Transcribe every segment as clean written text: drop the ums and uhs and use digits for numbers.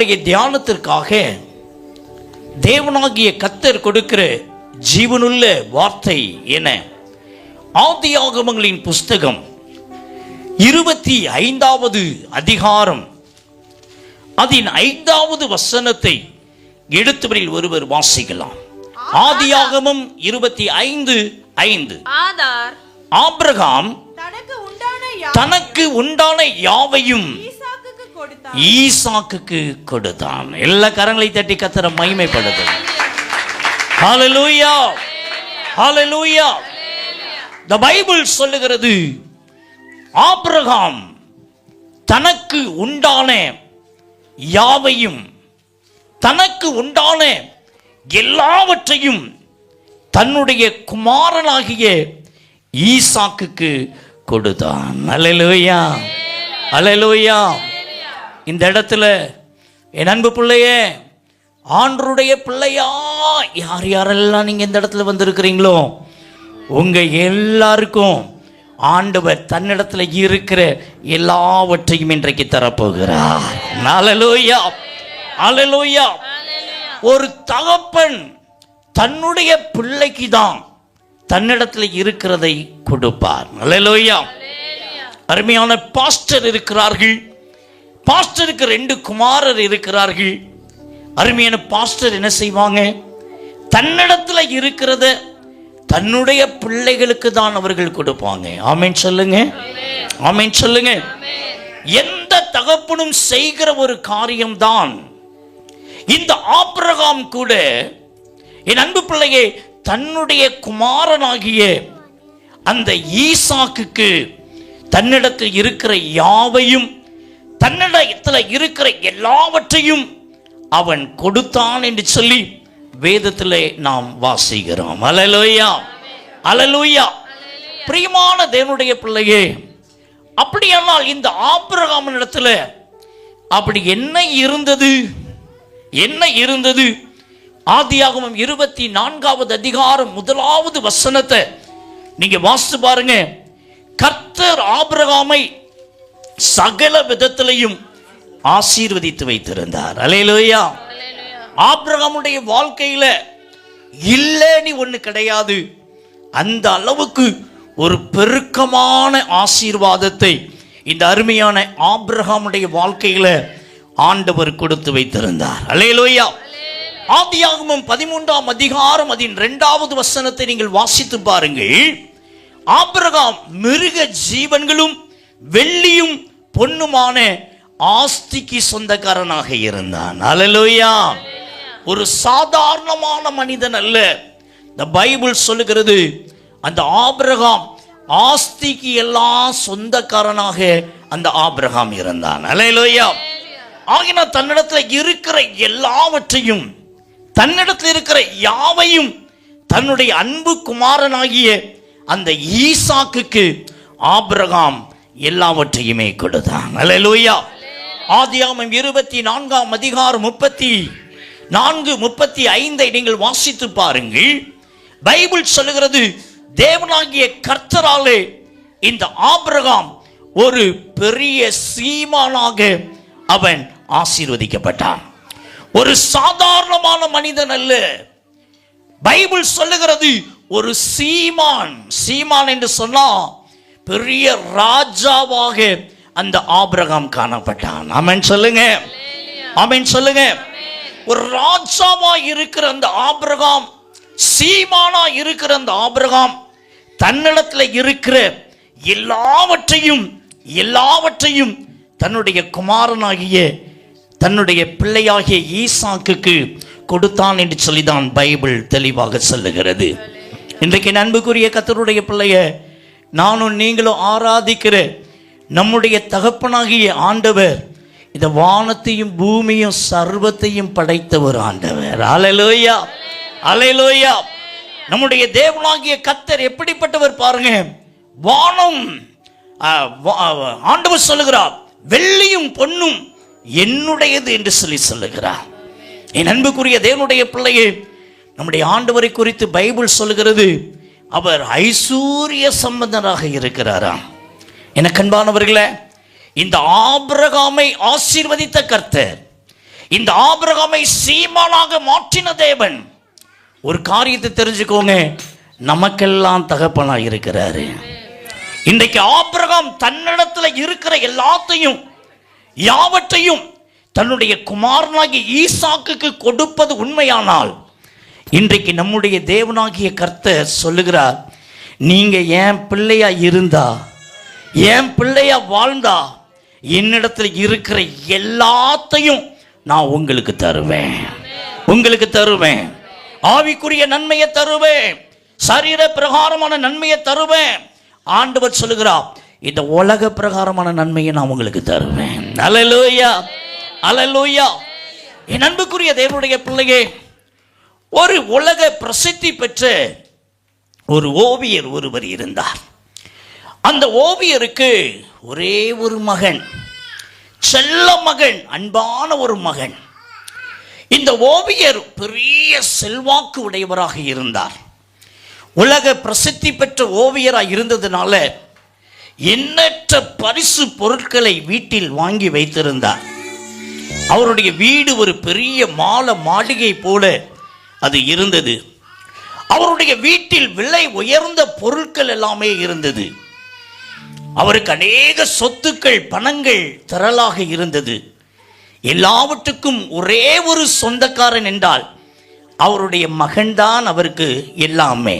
நம்முடைய தியானத்திற்காக தேவனாகிய கர்த்தர் கொடுக்கிற ஜீவனுள்ள வார்த்தை என ஆதியாகமங்களின் புஸ்தகம் 25வது அதிகாரம் அதன் 5வது வசனத்தை எடுத்தவரில் ஒருவர் வாசிக்கலாம். ஆதியாகமம் 25:5. ஆபிரகாம் தனக்கு உண்டான யாவையும் ஈசாக்குக்கு கொடுத்தான். எல்லா கரங்களை தட்டி கர்த்தரை மகிமைப்படுத்து. ஹல்லேலூயா, ஹல்லேலூயா. The Bible சொல்லுகிறது, ஆபிரகாம் தனக்கு உண்டான யாவையும், தனக்கு உண்டான எல்லாவற்றையும் தன்னுடைய குமாரனாகிய ஈசாக்குக்கு கொடுத்தான். அல்லேலூயா, அல்லேலூயா. இந்த இடத்துல என் அன்பு பிள்ளையே, ஆண்டவருடைய பிள்ளையா யார் யாரெல்லாம் நீங்க இந்த இடத்துல வந்திருக்கிறீங்களோ, உங்க எல்லாருக்கும் ஆண்டவர் தன்னிடத்துல இருக்கிற எல்லாவற்றையும் இன்றைக்கு தரப்போகிறார். அல்லேலூயா, அல்லேலூயா. ஒரு தகப்பன் தன்னுடைய பிள்ளைக்கு தான் தன்னிடத்துல இருக்கிறதை கொடுப்பார். அல்லேலூயா. அருமையான பாஸ்டர் இருக்கிறார்கள். பாஸ்டருக்கு 2 குமாரர் இருக்கிறார்கள். அருமையான பாஸ்டர் என்ன செய்வாங்க? தன்னிடத்துல இருக்கிறத தன்னுடைய பிள்ளைகளுக்கு தான் அவர்கள் கொடுப்பாங்க. ஆமென் சொல்லுங்க, ஆமென் சொல்லுங்க. எந்த தகப்பனும் செய்கிற ஒரு காரியம்தான். இந்த ஆபிரகாம் கூட என் அன்பு பிள்ளையே தன்னுடைய குமாரனாகிய அந்த ஈசாக்குக்கு தன்னிடத்தில் இருக்கிற யாவையும், தன்னிடத்தில் இருக்கிற எல்லாவற்றையும் அவன் கொடுத்தான் என்று சொல்லி வேதத்திலே நாம் வாசிக்கிறோம். அல்லேலூயா, அல்லேலூயா. பிரியமான தேவனுடைய பிள்ளையே, அப்படியானால் இந்த ஆபிரகாமினிடத்துல அப்படி என்ன இருந்தது? என்ன இருந்தது? ஆதியாகமம் 24வது அதிகாரம் 1வது வசனத்தை நீங்க வாசித்து பாருங்க. கர்த்தர் ஆபிரகாமை சகல விதத்திலையும் ஆசீர்வதித்து வைத்திருந்தார். அல்லேலூயா. ஆபிரகாமுடைய வாழ்க்கையில இல்லைன்னு ஒண்ணு கிடையாது. அந்த அளவுக்கு ஒரு பெருக்கமான ஆசீர்வாதத்தை இந்த அருமையான ஆபிரகாமுடைய வாழ்க்கையில ஆண்டவர் கொடுத்து வைத்திருந்தார். அல்லேலூயா. ஆதியாகமம் 13ஆம் அதிகாரம் அதன் 2வது வசனத்தை நீங்கள் வாசித்து பாருங்கள். ஆபிரகாம் மிருக ஜீவன்களும் வெள்ளியும் பொன்னுமான ஆஸ்திக்கு சொந்தக்காரனாக இருந்தான். அல்லேலூயா. ஒரு சாதாரணமான மனிதன் அல்ல. இந்த பைபிள் சொல்லுகிறது, அந்த ஆபிரகாம் ஆஸ்திக்கு எல்லாம் சொந்தக்காரனாக அந்த ஆபிரகாம் இருந்தான். அல்லேலூயா. ஆகினா தன்னிடத்தில் இருக்கிற எல்லாவற்றையும், தன்னிடத்தில் இருக்கிற யாவையும் தன்னுடைய அன்பு குமாரனாகிய அந்த ஈசாக்குக்கு ஆபிரகாம் எல்லாவற்றையுமே கொடுத்தான். அல்லேலூயா. ஆதியாகமம் 24ஆம் அதிகாரம் 34-35 நீங்கள் வாசித்து பாருங்கள். பைபிள் சொல்லுகிறது, தேவனாகிய கர்த்தராலே இந்த ஆபிரகாம் ஒரு பெரிய சீமானாக அவன் ஆசீர்வதிக்கப்பட்டான். ஒரு சாதாரணமான மனிதன் அல்ல. பைபிள் சொல்லுகிறது, ஒரு சீமான். சீமான் என்று சொன்னா பெரிய ராஜாவாக அந்த ஆபிரகாம் காணப்பட்டான். ஆமென் சொல்லுங்க, ஆமென் சொல்லுங்க. ஒரு ராஜாவா இருக்கிற அந்த ஆபிரகாம், சீமானா இருக்கிற அந்த ஆபிரகாம் தன்னிடத்துல இருக்கிற எல்லாவற்றையும் தன்னுடைய குமாரனாகிய தன்னுடைய பிள்ளையாகிய ஈசாக்குக்கு கொடுத்தான் என்று சொல்லிதான் பைபிள் தெளிவாக சொல்லுகிறது. இன்றைக்கு அன்புக்குரிய கர்த்தருடைய பிள்ளைய, நானும் நீங்களும் ஆராதிக்கிற நம்முடைய தகப்பனாகிய ஆண்டவர் இந்த வானத்தையும் பூமியும் சர்வத்தையும் படைத்த ஒரு ஆண்டவர். அல்லேலூயா, அல்லேலூயா. நம்முடைய தேவனாகிய கர்த்தர் எப்படிப்பட்டவர் பாருங்க. வானம், ஆண்டவர் சொல்லுகிறார், வெள்ளியும் பொன்னும் என்னுடையது என்று சொல்லுகிறார். என் அன்புக்குரிய தேவனுடைய பிள்ளையே, நம்முடைய ஆண்டவரை குறித்து பைபிள் சொல்லுகிறது, அவர் ஐஸ்வர்ய சம்பந்தராக இருக்கிறாராம். எனக்கு அன்பானவர்களே, இந்த ஆபிரகாமை ஆசீர்வதித்த கர்த்தர் இந்த ஆபிரகாமை சீமானாக மாற்றின தேவன். ஒரு காரியத்தை தெரிஞ்சுக்கோங்க, நமக்கெல்லாம் தகப்பனா இருக்கிறாரு. இன்றைக்கு ஆபிரகாம் தன்னிடத்துல இருக்கிற எல்லாத்தையும் யாவற்றையும் தன்னுடைய குமாரனாகிய ஈசாக்குக்கு கொடுப்பது உண்மையானால், இன்றைக்கு நம்முடைய தேவனாகிய கர்த்தர் சொல்லுகிறார், நீங்க என் பிள்ளையா இருந்தா, என் பிள்ளையா வாழ்ந்தா, என்னிடத்துல இருக்கிற எல்லாத்தையும் நான் உங்களுக்கு தருவேன், உங்களுக்கு தருவேன். ஆவிக்குரிய நன்மையை தருவேன், சரீர பிரகாரமான நன்மையை தருவேன். ஆண்டவர் சொல்லுகிறார், இந்த உலக பிரகாரமான நன்மையை நான் உங்களுக்கு தருவேன். அல்லேலூயா, அல்லேலூயா. என் அன்புக்குரிய தேவனுடைய பிள்ளையே, ஒரு உலக பிரசித்தி பெற்ற ஒரு ஓவியர் ஒருவர் இருந்தார். அந்த ஓவியருக்கு ஒரே ஒரு மகன், செல்ல மகன், அன்பான ஒரு மகன். இந்த ஓவியர் பெரிய செல்வாக்கு உடையவராக இருந்தார். உலக பிரசித்தி பெற்ற ஓவியராக இருந்ததுனால எண்ணற்ற பரிசு பொருட்களை வீட்டில் வாங்கி வைத்திருந்தார். அவருடைய வீடு ஒரு பெரிய மாளிகை போல அது இருந்தது. அவருடைய வீட்டில் விலை உயர்ந்த பொருட்கள் எல்லாமே இருந்தது. அவருக்கு அநேக சொத்துக்கள், பணங்கள் திரளாக இருந்தது. எல்லாவற்றுக்கும் ஒரே ஒரு சொந்தக்காரன் என்றால் அவருடைய மகன்தான் அவருக்கு எல்லாமே.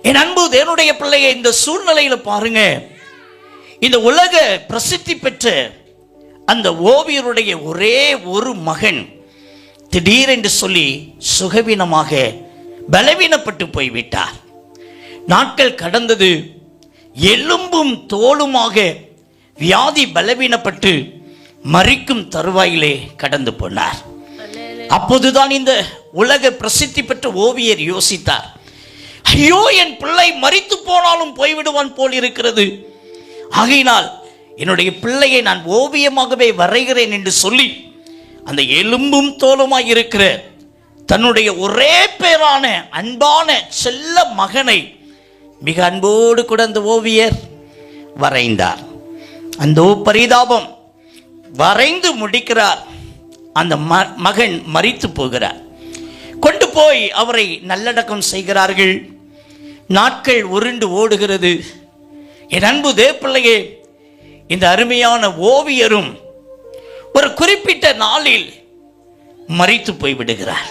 என் அன்பு தேவனுடைய பிள்ளையை, இந்த சூழ்நிலையில் பாருங்க, இந்த உலக பிரசித்தி பெற்ற அந்த ஓவியருடைய ஒரே ஒரு மகன் திடீரென்று சொல்லி சுகவீனமாக பலவீனப்பட்டு போய்விட்டார். நாட்கள் கடந்தது. எலும்பும் தோலுமாக வியாதி பலவீனப்பட்டு மரிக்கும் தருவாயிலே கடந்து போனார். அப்போதுதான் இந்த உலக பிரசித்தி பெற்ற ஓவியர் யோசித்தார், ஐயோ, என் பிள்ளை மரித்து போனாலும் போய்விடுவான் போல் இருக்கிறது. ஆகையினால் என்னுடைய பிள்ளையை நான் ஓவியமாகவே வரைகிறேன் என்று சொல்லி அந்த எலும்பும் தோலுமாய் இருக்கிற தன்னுடைய ஒரே பேரான அன்பான செல்ல மகனை மிக அன்போடு கூட அந்த ஓவியர் வரைந்தார். அந்த பரிதாபம், வரைந்து முடிக்கிறார். அந்த மகன் மரித்து போகிறார். கொண்டு போய் அவரை நல்லடக்கம் செய்கிறார்கள். நாட்கள் உருண்டு ஓடுகிறது. என் அன்பு தேவப்பிள்ளையே, இந்த அருமையான ஓவியரும் ஒரு குறிப்பிட்ட நாளில் மரித்து போய்விடுகிறார்.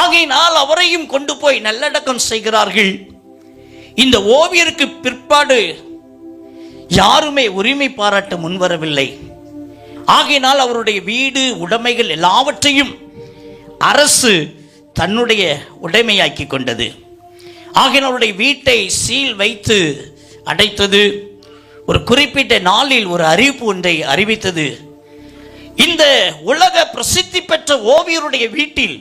ஆகையினால் அவரையும் கொண்டு போய் நல்லடக்கம் செய்கிறார்கள். இந்த ஓவியருக்கு பிற்பாடு யாருமே உரிமை பாராட்ட முன்வரவில்லை. ஆகையினால் அவருடைய வீடு, உடைமைகள் எல்லாவற்றையும் அரசு தன்னுடைய உடைமையாக்கி கொண்டது. ஆகையினால் அவருடைய வீட்டை சீல் வைத்து அடைத்தது. ஒரு குறிப்பிட்ட நாளில் ஒரு அறிவிப்பு ஒன்றை அறிவித்தது. இந்த உலக பிரசித்தி பெற்ற ஓவியருடைய வீட்டில்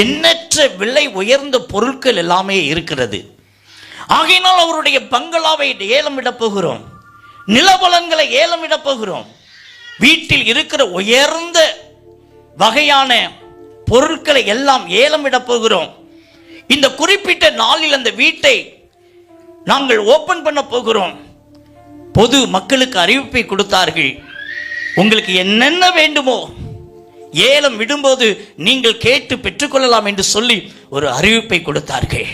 எண்ணற்ற விலை உயர்ந்த பொருட்கள் எல்லாமே இருக்கிறது. ஆகையினால் அவருடைய பங்களாவை ஏலமிட போகிறோம், நிலபலன்களை ஏலமிட போகிறோம், வீட்டில் இருக்கிற உயர்ந்த வகையான பொருட்களை எல்லாம் ஏலமிட போகிறோம். இந்த குறிப்பிட்ட நாளில் அந்த வீட்டை நாங்கள் ஓபன் பண்ண போகிறோம். பொது மக்களுக்கு அறிவிப்பை கொடுத்தார்கள். உங்களுக்கு என்னென்ன வேண்டுமோ ஏலம் விடும்போது நீங்கள் கேட்டு பெற்றுக்கொள்ளலாம் என்று சொல்லி ஒரு அறிவிப்பை கொடுத்தார்கள்.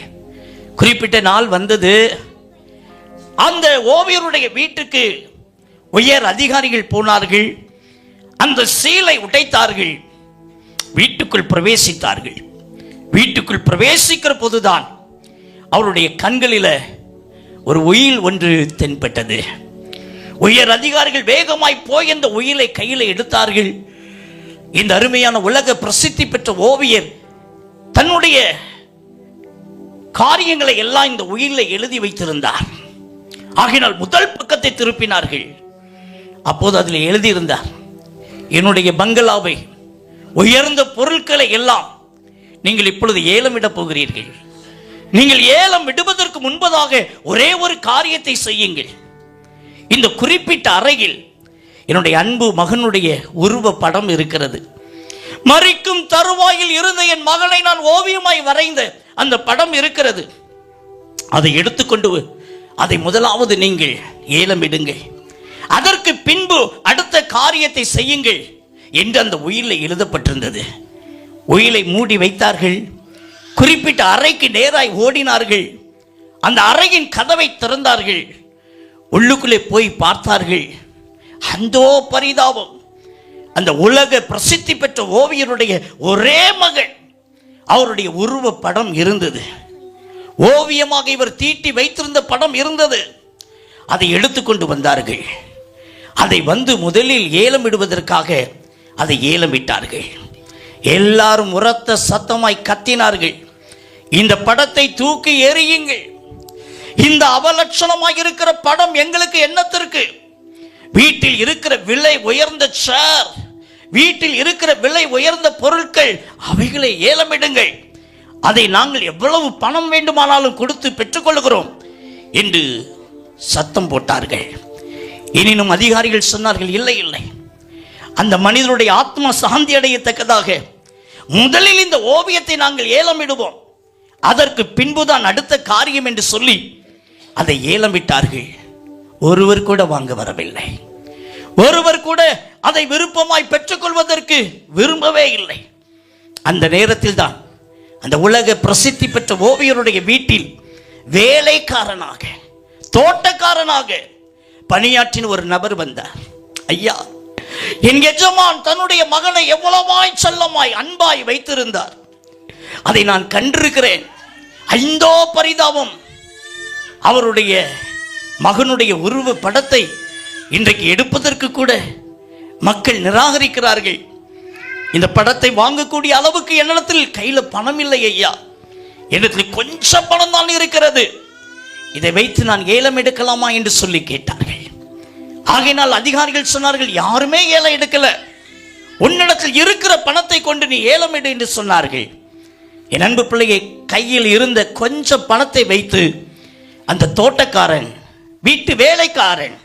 குறிப்பிட்ட நாள் வந்தது. அந்த ஓவியருடைய வீட்டுக்கு உயர் அதிகாரிகள் போனார்கள். அந்த சீலை உடைத்தார்கள். வீட்டுக்குள் பிரவேசித்தார்கள். வீட்டுக்குள் பிரவேசிக்கிற போதுதான் அவருடைய கண்களில் ஒரு உயில் ஒன்று தென்பட்டது. உயர் அதிகாரிகள் வேகமாய் போய் அந்த உயிலை கையில் எடுத்தார்கள். இந்த அருமையான உலக பிரசித்தி பெற்ற ஓவியர் தன்னுடைய காரியங்களை எல்லாம் இந்த உயிலை எழுதி வைத்திருந்தார். ஆகினால் முதல் பக்கத்தை திருப்பினார்கள். அப்போது அதில் எழுதியிருந்தார், என்னுடைய பங்களாவை, உயர்ந்த பொருட்களை எல்லாம் நீங்கள் இப்பொழுது ஏலமிட போகிறீர்கள். நீங்கள் ஏலம் விடுவதற்கு முன்பதாக ஒரே ஒரு காரியத்தை செய்யுங்கள். இந்த குறிப்பிட்ட அறையில் என்னுடைய அன்பு மகனுடைய உருவ படம் இருக்கிறது. மரிக்கும் தருவாயில் இருந்த என் மகனை நான் ஓவியமாய் வரைந்த அந்த படம் இருக்கிறது. அதை எடுத்துக்கொண்டு அதை முதலாவது நீங்கள் ஏலமிடுங்கள். அதற்கு பின்பு அடுத்த காரியத்தை செய்யுங்கள். என்று அந்த உயிலில் எழுதப்பட்டிருந்தது. உயிலை மூடி வைத்தார்கள். குறிப்பிட்ட அறைக்கு நேராய் ஓடினார்கள். அந்த அறையின் கதவை திறந்தார்கள். உள்ளுக்குள்ளே போய் பார்த்தார்கள். அந்தோ பரிதாபம், அந்த உலக பிரசித்தி பெற்ற ஓவியருடைய ஒரே மகன், அவருடைய உருவ படம் இருந்தது. ஓவியமாக இவர் தீட்டி வைத்திருந்த படம் இருந்தது. அதை எடுத்துக்கொண்டு வந்தார்கள். அதை வந்து முதலில் ஏலம் இடுவதற்காக அதை ஏலம் விட்டார்கள். எல்லாரும் உரத்த சத்தமாய் கத்தினார்கள், இந்த படத்தை தூக்கி எறியுங்கள், இந்த அவலட்சணமாக இருக்கிற படம் எங்களுக்கு என்னத்திற்கு? வீட்டில் இருக்கிற விலை உயர்ந்த சேர், வீட்டில் இருக்கிற விலை உயர்ந்த பொருட்கள், அவைகளை ஏலமிடுங்கள், அதை நாங்கள் எவ்வளவு பணம் வேண்டுமானாலும் கொடுத்து பெற்றுக்கொள்கிறோம் என்று சத்தம் போட்டார்கள். எனினும் அதிகாரிகள் சொன்னார்கள், இல்லை இல்லை, அந்த மனிதனுடைய ஆத்மா சாந்தி அடையத்தக்கதாக முதலில் இந்த ஓவியத்தை நாங்கள் ஏலமிடுவோம், அதற்கு பின்புதான் அடுத்த காரியம் என்று சொல்லி அதை ஏலம் விட்டார்கள். ஒருவர் கூட வாங்க வரவில்லை. ஒருவர் கூட அதை விருப்பமாய் பெற்றுக்கொள்வதற்கு விரும்பவே இல்லை. அந்த நேரத்தில் தான் அந்த உலக பிரசித்தி பெற்ற ஓவியருடைய வீட்டில் வேலைக்காரனாக, தோட்டக்காரனாக பணியாற்றின ஒரு நபர் வந்தார். ஐயா, என் எஜமான் தன்னுடைய மகனை எவ்வளவாய் செல்லமாய் அன்பாய் வைத்திருந்தார், அதை நான் கண்டிருக்கிறேன். ஐந்தோ பரிதாபம், அவருடைய மகனுடைய உருவ படத்தை இன்றைக்கு எடுப்பதற்கு கூட மக்கள் நிராகரிக்கிறார்கள். இந்த படத்தை வாங்கக்கூடிய அளவுக்கு என்னிடத்தில் கையில் பணம் இல்லை ஐயா, என்னிடத்தில் கொஞ்சம் பணம் தான் இருக்கிறது, இதை வைத்து நான் ஏலம் எடுக்கலாமா என்று சொல்லி கேட்டார்கள். ஆகையினால் அதிகாரிகள் சொன்னார்கள், யாருமே ஏலம் எடுக்கல, உன்னிடத்தில் இருக்கிற பணத்தை கொண்டு நீ ஏலம் எடு என்று சொன்னார்கள். என் அன்பு பிள்ளையை, கையில் இருந்த கொஞ்சம் பணத்தை வைத்து அந்த தோட்டக்காரன், வீட்டு வேலைக்காரன்,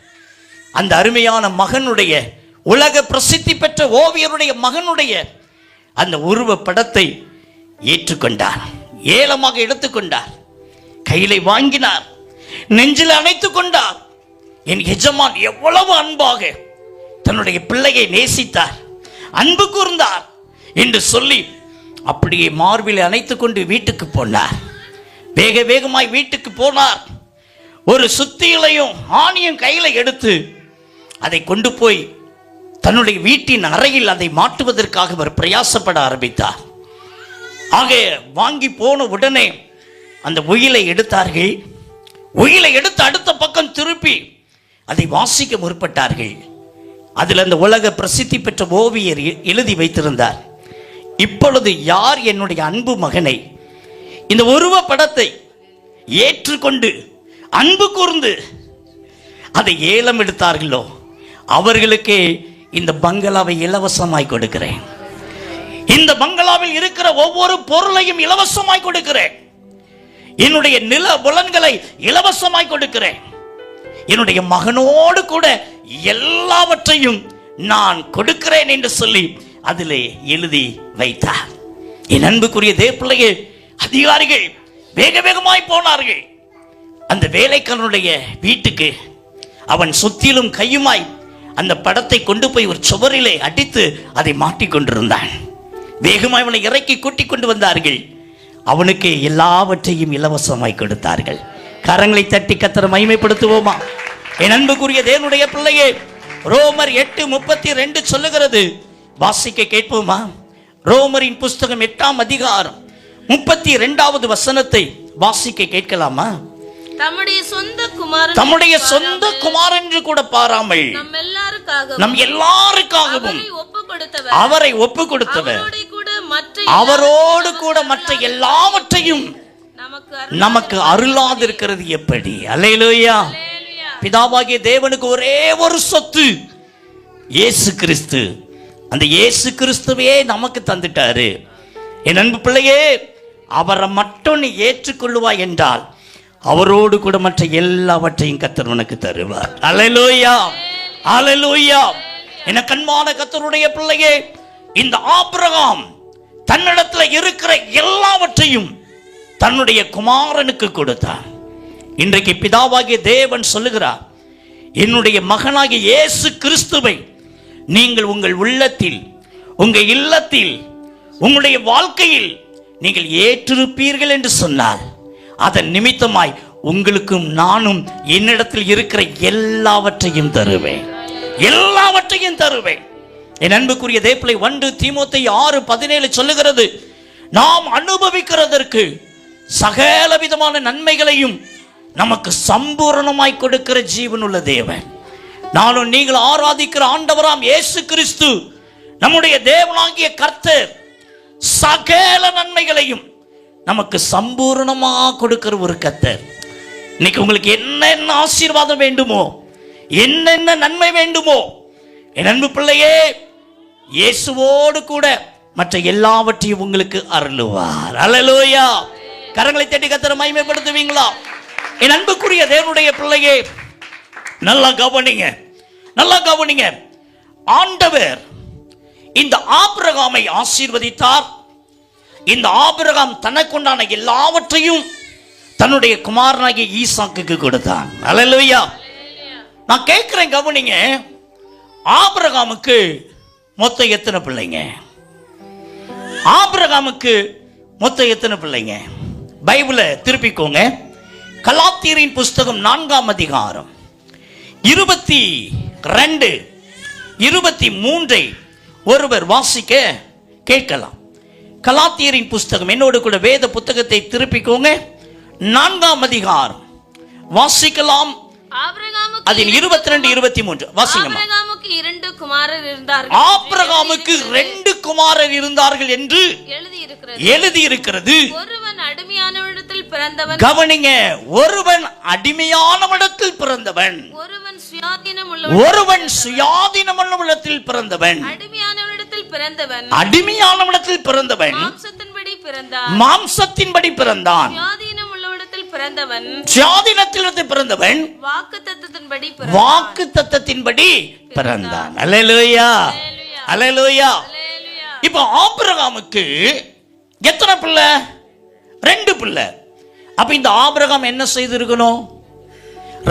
அந்த அருமையான மகனுடைய, உலக பிரசித்தி பெற்ற ஓவியருடைய மகனுடைய அந்த உருவ படத்தை ஏற்றுக்கொண்டார், ஏலமாக எடுத்துக்கொண்டார், கையிலே வாங்கினார், நெஞ்சில் அணைத்துக் கொண்டார். என் எஜமான் எவ்வளவு அன்பாக தன்னுடைய பிள்ளையை நேசித்தார், அன்பு கூர்ந்தார் என்று சொல்லி அப்படியே மார்பிலை அணைத்துக் கொண்டு வீட்டுக்கு போனார். வேக வேகமாய் வீட்டுக்கு போனார். ஒரு சுத்தியிலையும் ஆணியும் கையில் எடுத்து அதை கொண்டு போய் தன்னுடைய வீட்டின் அறையில் அதை மாட்டுவதற்காக அவர் பிரயாசப்பட ஆரம்பித்தார். ஆக வாங்கி போன உடனே அந்த உயிலை எடுத்தார்கள். உயிலை எடுத்து அடுத்த பக்கம் திருப்பி அதை வாசிக்க முற்பட்டார்கள். அதில் அந்த உலக பிரசித்தி பெற்ற ஓவியர் எழுதி வைத்திருந்தார், இப்பொழுது யார் என்னுடைய அன்பு மகனை இந்த உருவ படத்தை ஏற்றுக்கொண்டு அன்பு கூர்ந்து அதை ஏலம் எடுத்தார்களோ அவர்களுக்கே இந்த பங்களாவை இலவசமாய் கொடுக்கிறேன், இந்த பங்களாவில் இருக்கிற ஒவ்வொரு பொருளையும் இலவசமாய் கொடுக்கிறேன், என்னுடைய நில புலன்களை இலவசமாய் கொடுக்கிறேன், என்னுடைய மகனோடு கூட எல்லாவற்றையும் நான் கொடுக்கிறேன் என்று சொல்லி அதிலே எழுதி வைத்தார். என் அன்புக்குரிய தேவப்பிள்ளையே, அதிகாரிகள் வேக வேகமாய் போனார்கள். அந்த வேலைக்காரனுடைய வீட்டுக்கு அவன் சுத்திலும் கையுமாய் அந்த படத்தை கொண்டு போய் ஒரு சுவரிலே அடித்து அதை மாட்டிக்கொண்டிருந்தான். வேகமாய் அவனை இறக்கி கூட்டிக் கொண்டு வந்தார்கள். அவனுக்கு எல்லாவற்றையும் இலவசமாய் கொடுத்தார்கள். கரங்களை தட்டி கர்த்தரை மகிமைப்படுத்துவோமா? என் அன்புக்குரிய தேவனுடைய பிள்ளையே, ரோமர் 8:32 சொல்லுகிறது, வாசிக்க கேட்போமா? ரோமரின் புஸ்தகம் 8ஆம் அதிகாரம் 32வது வசனத்தை வாசிக்க கேட்கலாமா? தம்முடைய சொந்த குமாரன் என்று கூட பாராமல் நம் எல்லாருக்காகவும் அவரை ஒப்பு கொடுத்தவர், அவரோடு கூட மற்ற எல்லாவற்றையும் நமக்கு அருளாதிருக்கிறது எப்படி? அல்லேலூயா. பிதாவாகிய தேவனுக்கு ஒரே ஒரு சொத்து, இயேசு கிறிஸ்து. அந்த இயேசு கிறிஸ்துவையே நமக்கு தந்துட்டாரு. என் அன்பு பிள்ளையே, அவரை மட்டும் நீ ஏற்றுக்கொள்ளுவாய் என்றால் அவரோடு கூட மற்ற எல்லாவற்றையும் கர்த்தர் உனக்கு தருவார். அல்லேலூயா, அல்லேலூயா. என கண்மான கர்த்தருடைய பிள்ளையே, இந்த ஆபிரகாம் தன்னிடத்துல இருக்கிற எல்லாவற்றையும் தன்னுடைய குமாரனுக்கு கொடுத்தார். இன்றைக்கு பிதாவாகிய தேவன் சொல்லுகிறார், என்னுடைய மகனாகிய இயேசு கிறிஸ்துவை நீங்கள் உங்கள் உள்ளத்தில் உங்க இல்லத்தில் உங்களுடைய வாழ்க்கையில் நீங்கள் ஏற்றிருப்பீர்கள் என்று சொன்னால் அதன் நிமித்தமாய் உங்களுக்கும் நானும் என்னிடத்தில் இருக்கிற எல்லாவற்றையும் தருவேன், எல்லாவற்றையும் தருவேன். என் அன்புக்குரிய தேவப்பிள்ளை 1 தீமோத்தேயு 6:17 சொல்லுகிறது, நாம் அனுபவிக்கிறதற்கு சகல விதமான நன்மைகளையும் நமக்கு சம்பூரணமாய் கொடுக்கிற ஜீவனுள்ள தேவன். நானும் நீங்கள் ஆராதிக்கிற ஆண்டவராம் இயேசு கிறிஸ்து நம்முடைய தேவனாகிய கர்த்தர் சகல நன்மைகளையும் நமக்கு சம்பூரணமாக கொடுக்கிற ஒரு கர்த்தர். இன்னைக்கு உங்களுக்கு என்னென்ன ஆசீர்வாதம் வேண்டுமோ, என்னென்ன நன்மை வேண்டுமோ, என் அன்பு பிள்ளையே, இயேசுவோடு கூட மற்ற எல்லாவற்றையும் உங்களுக்கு அருளுவார். அல்லேலூயா. கரங்களை தட்டி கர்த்தரை மகிமைப்படுத்துவீங்களா? என் அன்புக்குரிய தேவனுடைய பிள்ளையே, நல்லா கவனிங்க, நல்லா கவனிங்க. ஆண்டவர் இந்த ஆபிரகாமை ஆசீர்வதித்தார். இந்த ஆபிரகாம் தனக்குண்டான எல்லாவற்றையும் தன்னுடைய குமாரனாகிய ஈசாக்குக்கு கொடுத்தான். அல்லேலூயா. நான் கேட்கிறேன், கவனிங்க. ஆபிரகாமுக்கு மொத்தம் எத்தனை பிள்ளைங்க? ஆபிரகாமுக்கு மொத்தம் எத்தனை பிள்ளைங்க? பைபிளை திருப்பிக்கோங்க. கலாத்தியரின் புஸ்தகம் 4ஆம் அதிகாரம் 22, 23 ஒருவர் வாசிக்க கேட்கலாம். கலாத்தியரின் புஸ்தகம், என்னோடு கூட வேத புத்தகத்தை திருப்பிக்கோங்க. 4ஆம் அதிகாரம் வாசிக்கலாம். அதில் 22, 23 வாசிங்க. ஆபிரகாமுக்கு 2 குமாரர் இருந்தார்கள். ஆபிரகாமுக்கு 2 குமாரர் இருந்தார்கள் என்று எழுதி இருக்கிறது. ஒருவன் அடிமையானவனிடத்தில் பிறந்தவன். கவனிங்க, ஒருவன் அடிமையானவனிடத்தில் பிறந்தவன், ஒருவன் சுயாதீனமுள்ள பிறந்தவன், அடிமையானவனிடத்தில் பிறந்தவன், அடிமையானவனிடத்தில் பிறந்தவன், மாம்சத்தின்படி பிறந்தான், மாம்சத்தின்படி பிறந்தான், சுயாதீனத்தில் பிறந்தவன், வாக்குத்தத்தத்தின்படி பிறந்தான். அல்லேலூயா, அல்லேலூயா. இப்போ ஆபிரகாமுக்கு எத்தனை பிள்ளை? 2 பிள்ளை. அப்ப இந்த ஆபிரகாம் என்ன செய்திருக்கணும்?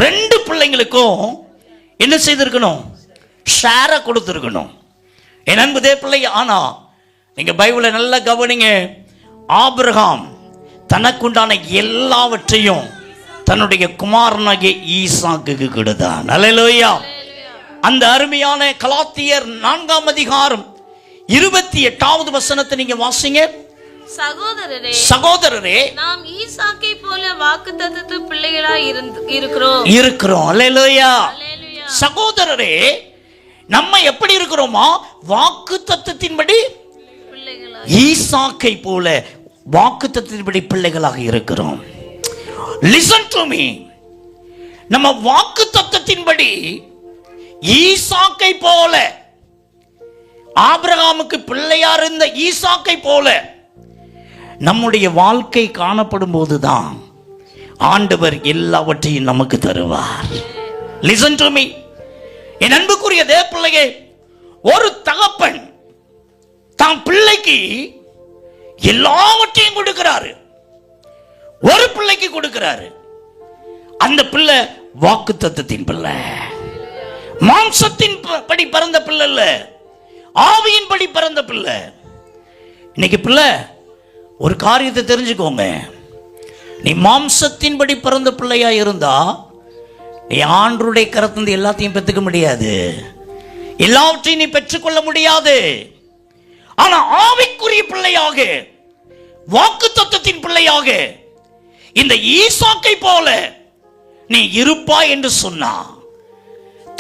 2 பிள்ளைங்களுக்கும் என்ன செய்திருக்கணும்? ஷேர கொடுத்திருக்கணும். என் அன்பு தேவப்பிள்ளை, ஆனா நீங்க பைபிளை நல்லா கவனிங்க. ஆபிரகாம் தனக்குண்டான எல்லாவற்றையும் தன்னுடைய குமாரனாகிய ஈசாக்குக்கு கொடுத்தான். அல்லேலூயா. அந்த அருமையான கலாத்தியர் 4ஆம் அதிகாரம் 28வது வசனத்தை நீங்க வாசிங்க. சகோதரரே, நாம் ஈசாக்கை போல வாக்குத்தத்தத்து பிள்ளைகளாய் இருக்கிறோம். அல்லேலூயா. சகோதரரே, நம்ம எப்படி இருக்கிறோமா? வாக்குத்தத்தத்தின்படி ஈசாக்கை போல வாக்குத்தத்தத்தின்படி பிள்ளைகளாக இருக்கிறோம். Listen to me. நம்ம வாக்குத்தத்தத்தின்படி ஈசாக்கை போல, ஆபிரகாமுக்கு பிள்ளையா இருந்த ஈசாக்கை போல நம்முடைய வாழ்க்கை காணப்படும் போதுதான் ஆண்டவர் எல்லாவற்றையும் நமக்கு தருவார். Listen to me. என் அன்புக்குரிய தேவப்பிள்ளையே, ஒரு தகப்பன் தான் பிள்ளைக்கு எல்லாவற்றையும் கொடுக்கிறாரு. ஒரு பிள்ளைக்கு கொடுக்கிறாரு. அந்த பிள்ளை வாக்குத்தத்தத்தின் பிள்ளை, மாம்சத்தின் படி பிறந்த பிள்ளை இல்ல, ஆவியின் படி பிறந்த பிள்ளை. இன்னைக்கு பிள்ளை, ஒரு காரியத்தை தெரிஞ்சுக்கோங்க. நீ மாம்சத்தின் படி பிறந்த பிள்ளையா இருந்தா நீ ஆண்டவருடைய கரத்திலிருந்து எல்லாத்தையும் பெற்றுக்க முடியாது, எல்லாவற்றையும் நீ பெற்றுக்கொள்ள முடியாது. ஆனா ஆவிக்குரிய பிள்ளையாக, வாக்குத்தத்தத்தின் பிள்ளையாக இந்த ஈசாக்கை போல நீ இருப்பாய் என்று சொன்னா,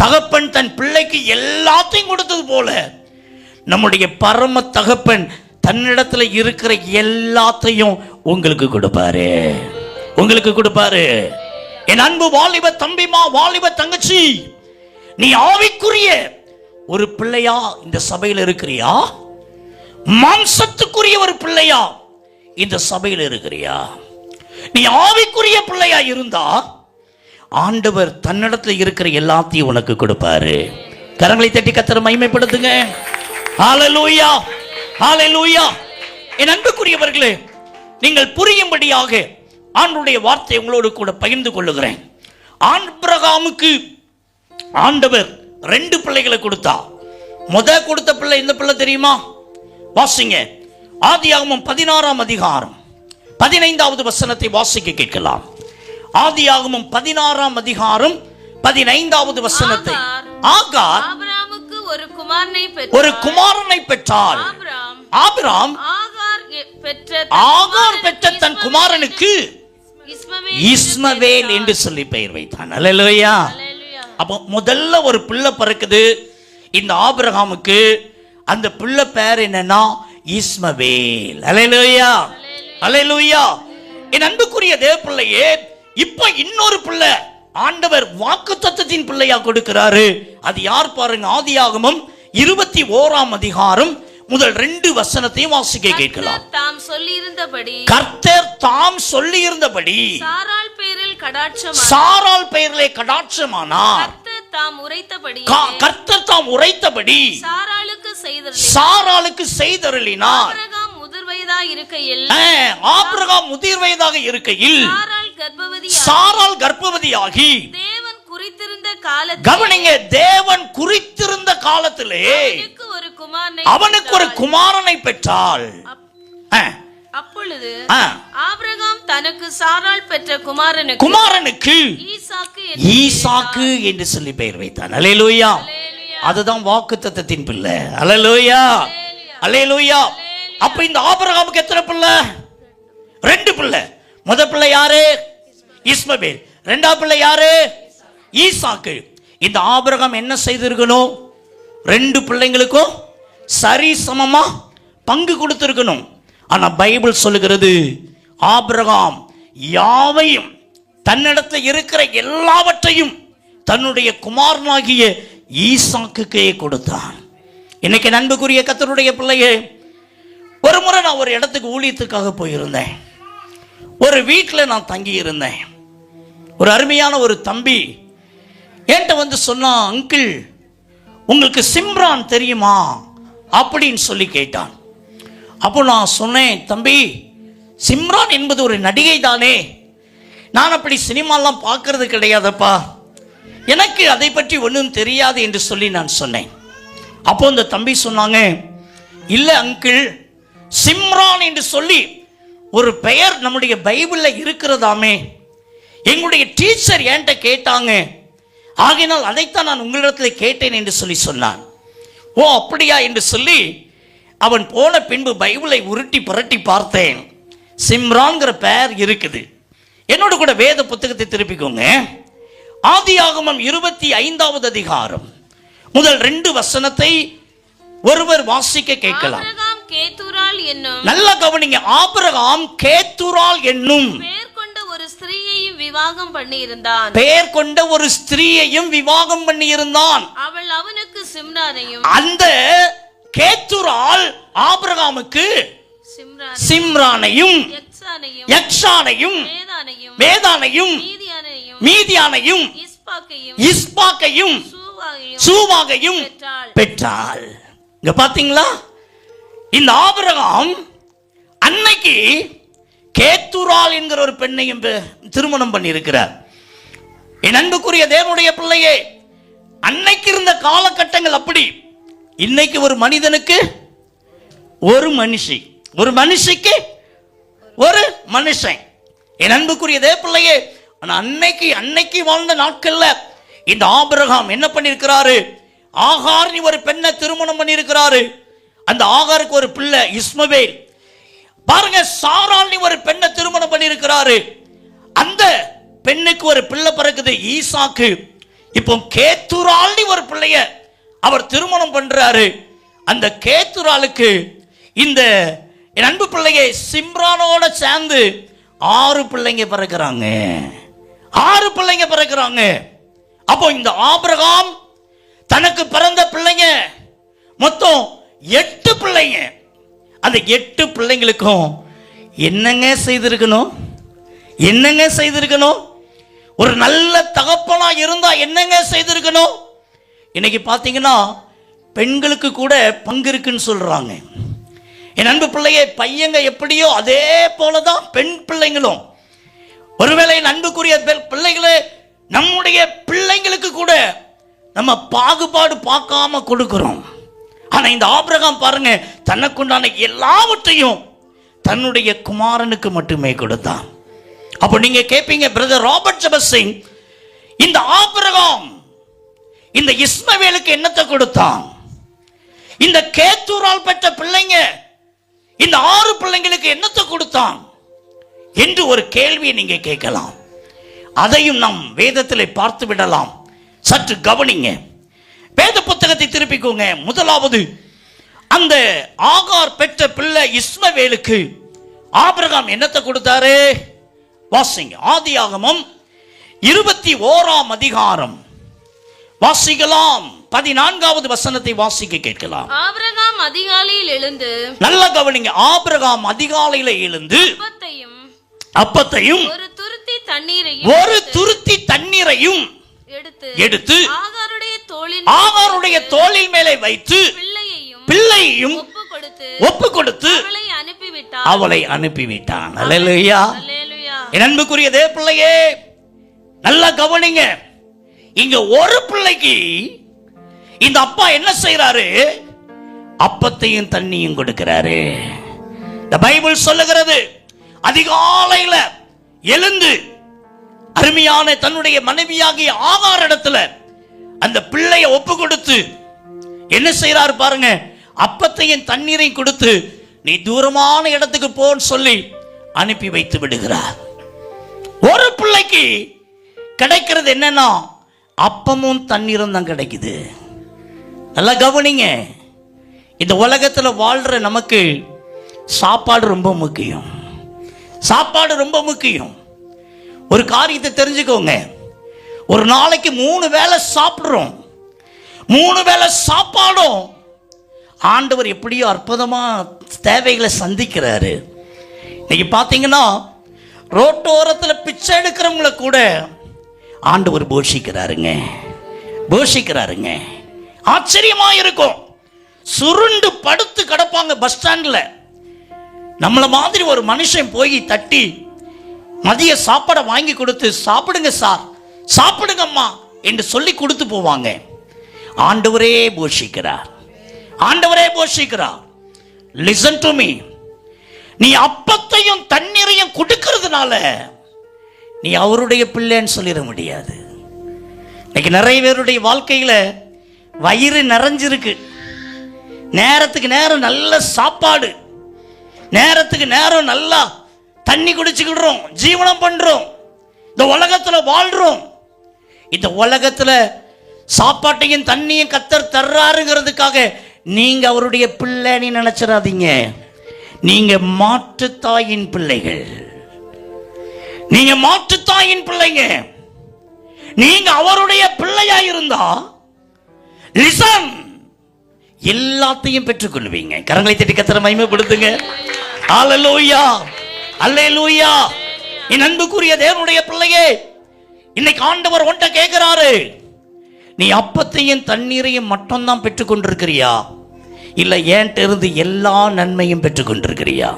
தகப்பன் தன் பிள்ளைக்கு எல்லாத்தையும் கொடுத்தது போல நம்முடைய பரம தகப்பன் தன்னிடத்துல இருக்கிற எல்லாத்தையும் உங்களுக்கு கொடுப்பாரு, உங்களுக்கு கொடுப்பாரு. என் அன்பு வாலிப தம்பிமா, வாலிப தங்கச்சி, நீ ஆவிக்குரிய ஒரு பிள்ளையா இந்த சபையில் இருக்கிறியா? மாம்சத்துக்குரிய ஒரு பிள்ளையா இந்த சபையில் இருக்கிறியா? நீ ஆவிக்குரிய பிள்ளையா இருந்தா ஆண்டவர் தன்னிடத்துல இருக்கிற எல்லாத்தையும் உனக்கு கொடுப்பாரு. கரங்களை தட்டி கர்த்தரை மகிமைப்படுத்துங்க. ஹalleluya, ஹalleluya. என் அன்புக்குரியவர்களே, நீங்கள் புரியும்படியாக ஆண்டவருடைய வார்த்தை உங்களோடு கூட பகிர்ந்து கொள்ளுகிறேன். ஆபிரகாமுக்கு ஆண்டவர் 2 பிள்ளைகளை கொடுத்தா. முத கொடுத்த பிள்ளை இந்த பிள்ளை தெரியுமா? வாசிங்க. ஆதியாகமம் 16ஆம் அதிகாரம் 15வது வசனத்தை வாசிக்க கேட்கலாம். ஆதியாகமம் 16ஆம் அதிகாரம் 15வது வசனத்தை. ஆகார் ஆபிரகாமுக்கு ஒரு குமாரனை பெற்றாள். ஆபிரகாம் ஆகார் பெற்ற தன் குமாரனுக்கு இஸ்மவேல் என்று சொல்லி பெயர் வைத்தான். அல்லேலூயா. அப்போ முதல்ல ஒரு பிள்ளை பிறக்குது இந்த ஆபிரகாமுக்கு. அந்த பிள்ளை பேர் என்னன்னா இஸ்மவேல். அல்லேலூயா, அல்லேலூயா. என் அன்புக்குரிய தேவ பிள்ளையே, இப்ப இன்னொரு பிள்ளை ஆண்டவர் வாக்குத்தத்தத்தின் பிள்ளையா கொடுக்கிறாரு. அது யார் பாருங்க. ஆதியாகமம் 21ஆம் அதிகாரம் முதல் 2 வசனத்தையும் வாசிக்க கேட்கலாம். கர்த்தர் தாம் சொல்லி இருந்தபடி சாராள் பேரிலே கடாட்சமானார். கர்த்தர் தாம் உரைத்தபடி சாராளுக்கு செய்தருளினார். ஆபிரகாம் முதிர் வயதாக இருக்கையில் சாராள் கர்ப்பவதியாகி, கவனிங்க, தேவன் குறித்திருந்த காலத்திலே அவனுக்கு ஒரு குமாரனை பெற்றாள். அப்பொழுது ஆபிரகாம் தனக்கு சாராள் பெற்ற குமாரனுக்கு ஈசாக்கு என்று சொல்லி பெயர் வைத்தான். அல்லேலூயா. அதுதான் வாக்குத்தத்தத்தின் பிள்ளை. அல்லேலூயா, அல்லேலூயா. அப்ப இந்த ஆபிரகாமுக்கு எத்தனை பிள்ளை? 2 பிள்ளை. முதல் பிள்ளை யாரு? இஸ்மவேல். 2வது பிள்ளை யாரு? ஈசாக்கு. இந்த ஆபிரகாம் என்ன செய்திருக்கணும்? 2 பிள்ளைங்களுக்கும் சரி சமமா பங்கு கொடுத்திருக்கணும். ஆனா பைபிள் சொல்லுகிறது ஆபிரகாம் யாவையும் தன்னிடத்தில் இருக்கிற எல்லாவற்றையும் தன்னுடைய குமாரனாகிய ஈசாக்குக்கே கொடுத்தான். இன்னைக்கு நண்புக்குரிய கர்த்தருடைய பிள்ளையே, ஒரு முறை நான் ஒரு இடத்துக்கு ஊழியத்துக்காக போயிருந்தேன். ஒரு வீட்டில் நான் தங்கி இருந்தேன். ஒரு அருமையான ஒரு தம்பி என்கிட்ட வந்து சொன்னான், அங்கிள் உங்களுக்கு சிம்ரான் தெரியுமா அப்படின்னு சொல்லி கேட்டான். அப்போ நான் சொன்னேன், தம்பி சிம்ரான் என்பது ஒரு நடிகை தானே, நான் அப்படி சினிமாலாம் பார்க்கறது கிடையாதப்பா, எனக்கு அதை பற்றி ஒன்றும் தெரியாது என்று சொல்லி நான் சொன்னேன். அப்போ இந்த தம்பி சொன்னாங்க, இல்லை அங்கிள், சிம்ரான் என்று சொல்லி ஒரு பெயர் நம்முடைய பைபிளில் இருக்கிறதாமே, எங்களுடைய டீச்சர் என்கிட்ட கேட்டாங்க, ஆகினால் அதைத்தான் நான் உங்களிடத்தில் கேட்டேன் என்று சொல்லி சொன்னான். ஓ அப்படியா என்று சொல்லி அவன் போன பின்பு பைபிளை உருட்டி புரட்டி பார்த்தேன். சிம்ரான்கிற பெயர் இருக்குது. என்னோட கூட வேத புத்தகத்தை திருப்பிக்கோங்க. ஆதியாகமம் 25வது அதிகாரம் முதல் 2 வசனத்தை ஒருவர் வாசிக்க கேட்கலாம். நல்ல கவனிங்க. ஆபிரகாம் கேத்துராள் என்னும் பெயர் கொண்ட ஒரு ஸ்திரீயையும் விவாகம் பண்ணியிருந்தான். பெயர் கொண்ட ஒரு ஸ்திரீயையும் விவாகம் பண்ணியிருந்தான். அவள் அவனுக்கு சிம்ரானையும், அந்த கேத்துராள் ஆபிரகாமுக்கு சிம்ரானையும் யக்ஷானையும் மேதானையும் மீதியானையும் இஸ்பாக்கையும் சூவாகையும் பெற்றாள். இங்க பாத்தீங்களா, இந்த ஆபிரகாம் அன்னைக்கு கேத்துராள் என்கிற ஒரு பெண்ணையும் திருமணம் பண்ணி இருக்கிறார். என் அன்புக்குரிய தேவனுடைய பிள்ளையே, அன்னைக்கு இருந்த காலகட்டங்கள் அப்படி. இன்னைக்கு ஒரு மனிதனுக்கு ஒரு மனுஷி, ஒரு மனுஷிக்கு ஒரு மனுஷன். என் அன்புக்குரிய தேவ பிள்ளையே, அன்னைக்கு வாழ்ந்த நாட்கள்ல இந்த ஆபிரகாம் என்ன பண்ணியிருக்கிறாரு? ஆகார் ஒரு பெண்ணை திருமணம் பண்ணியிருக்கிறாரு. அந்த ஆகாருக்கு ஒரு பிள்ளை இஸ்மவேல். பாருங்க, சாராள் ஒரு பெண்ணை திருமணம் பண்ணியிருக்கிறாரு. அந்த பெண்ணுக்கு ஒரு பிள்ளை பிறக்குது, ஈசாக்கு. இப்போ கேத்துராள் ஒரு பிள்ளைய அவர் திருமணம் பண்றாரு. அந்த கேத்துராளுக்கு இந்த என் அன்பு பிள்ளையை சிம்ரானோட சேர்ந்து 6 பிள்ளைங்க பிறக்கிறாங்க. 6 பிள்ளைங்க பிறக்கிறாங்க. அப்போ இந்த ஆபிரகாம் தனக்கு பிறந்த பிள்ளைங்க மொத்தம் 8 பிள்ளைங்க. அந்த 8 பிள்ளைங்களுக்கும் என்னங்க செய்திருக்கணும்? என்னங்க செய்திருக்கணும்? ஒரு நல்ல தகப்பனா இருந்தா என்னங்க செய்திருக்கணும்? இன்னைக்கு பார்த்தீங்கன்னா பெண்களுக்கு கூட பங்கு இருக்குன்னு சொல்றாங்க. என் அன்பு பிள்ளையே, பையங்க எப்படியோ அதே போலதான் பெண் பிள்ளைங்களும். ஒருவேளை என் அன்புக்குரிய பிள்ளைகளே, நம்முடைய பிள்ளைங்களுக்கு கூட நம்ம பாகுபாடு பார்க்காம கொடுக்கிறோம். ஆனா இந்த ஆபிரகாம் பாருங்க, தனக்குண்டான எல்லாவற்றையும் தன்னுடைய குமாரனுக்கு மட்டுமே கொடுத்தான். அப்போ நீங்க கேட்பீங்க, பிரதர் ராபர்ட் ஜெபசிங், இந்த ஆபிரகாம் இந்த இஸ்மவேலுக்கு என்னத்தை கொடுத்தான்? இந்த கேத்தூரால் பெற்ற பிள்ளைங்க இந்த 6 பிள்ளைங்களுக்கு என்னத்தை கொடுத்தான் என்று ஒரு கேள்வியை நீங்க கேட்கலாம். அதையும் நாம் வேதத்தில் பார்த்து விடலாம். சற்று கவனிங்க. வேத புத்தகத்தை திருப்பிக்கோங்க. முதலாவது, அந்த ஆகார் பெற்ற பிள்ளை இஸ்மவேலுக்கு ஆபிரகாம் என்னத்தை கொடுத்தாரு? வாசிங்க. ஆதியாகமம் 21ஆம் அதிகாரம் வாசிக்கலாம். 14வது வசனத்தை வாசிக்க கேட்கலாம். ஆபிரகாம் அதிகாலையில் எழுந்து, நல்ல கவனிங்க, ஆபிரகாம் அதிகாலையில எழுந்து அப்பத்தையும் ஒரு துருத்தி தண்ணீரையும் எடுத்து ஆகாருடைய தோளின் மேலே வைத்து பிள்ளையையும் ஒப்பு கொடுத்து அவளை அனுப்பிவிட்டான். அல்லேலூயா. என் அன்புக்குரிய தேவ பிள்ளையே, நல்லா கவனிங்க. இங்க ஒரு பிள்ளைக்கு இந்த அப்பா என்ன செய்யறாரு? அப்பத்தையும் தண்ணியும் கொடுக்கிறாரு. இந்த பைபிள் சொல்லுகிறது, அதிகாலையில எழுந்து அருமையான தன்னுடைய மனைவியாகிய ஆகார் இடத்துல அந்த பிள்ளைய ஒப்பு கொடுத்து என்ன செய்யறாரு பாருங்க, அப்பத்தையும் தண்ணீரையும் கொடுத்து நீ தூரமான இடத்துக்கு போன்னு சொல்லி அனுப்பி வைத்து விடுகிறார். ஒரு பிள்ளைக்கு கிடைக்கிறது என்னன்னா, அப்பமும் தண்ணீரும் தான் கிடைக்குது. நல்லா கவனிங்க. இந்த உலகத்தில் வாழ்ற நமக்கு சாப்பாடு ரொம்ப முக்கியம். சாப்பாடு ரொம்ப முக்கியம். ஒரு காரியத்தை தெரிஞ்சுக்கோங்க, ஒரு நாளைக்கு 3 வேளை சாப்பிட்றோம். 3 வேளை சாப்பாடும் ஆண்டவர் எப்படியோ அற்புதமா தேவைகளை சந்திக்கிறாரு. இன்னைக்கு பார்த்தீங்கன்னா ரோட்டோரத்தில் பிச்சை எடுக்கிறவங்கள கூட ஆண்டவர் போஷிக்கிறாருங்க. ஆச்சரியமா இருக்கும். சுருண்டு படுத்து கிடப்பாங்க பஸ் ஸ்டாண்ட்ல. நம்மள மாதிரி ஒரு மனுஷன் போய் தட்டி மதிய சாப்பாடை வாங்கி கொடுத்து, சாப்பிடுங்க சார், சாப்பிடுங்கம்மா என்று சொல்லி கொடுத்து போவாங்க. ஆண்டவரே போஷிக்கிறார். Listen to me. நீ அப்பத்தையும் தண்ணீரையும் கொடுக்கிறதுனால நீ அவருடைய பிள்ளைன்னு சொல்லிட முடியாது. இன்னைக்கு நிறைய பேருடைய வாழ்க்கையில வயிறு நிறைஞ்சிருக்கு. நேரத்துக்கு நேரம் நல்ல சாப்பாடு, நேரத்துக்கு நேரம் நல்லா தண்ணி குடிச்சுக்கிடுறோம், ஜீவனம் பண்றோம், இந்த உலகத்துல வாழ்றோம். இந்த உலகத்துல சாப்பாட்டையும் தண்ணியும் கர்த்தர் தர்றாருங்கிறதுக்காக நீங்க அவருடைய பிள்ளைன்னு நினைச்சிடாதீங்க. நீங்க மாற்றுத்தாயின் பிள்ளைகள். நீங்க அவருடைய பிள்ளையா இருந்தா லிசன், எல்லாத்தையும் பெற்றுக்கொள்வீங்க. கரங்களை தட்டி கர்த்தரை மகிமைப்படுத்துங்க. அல்லேலூயா, அல்லேலூயா. என் அன்புக்குரிய தேவனுடைய பிள்ளையே, இன்னைக்கு ஆண்டவர் உன்கிட்ட கேட்கிறாரு, நீ அப்பத்தையும் தண்ணீரையும் மட்டும்தான் பெற்றுக்கொண்டிருக்கிறியா, இல்ல என்கிட்ட இருந்து எல்லா நன்மையும் பெற்றுக்கொண்டிருக்கிறியா?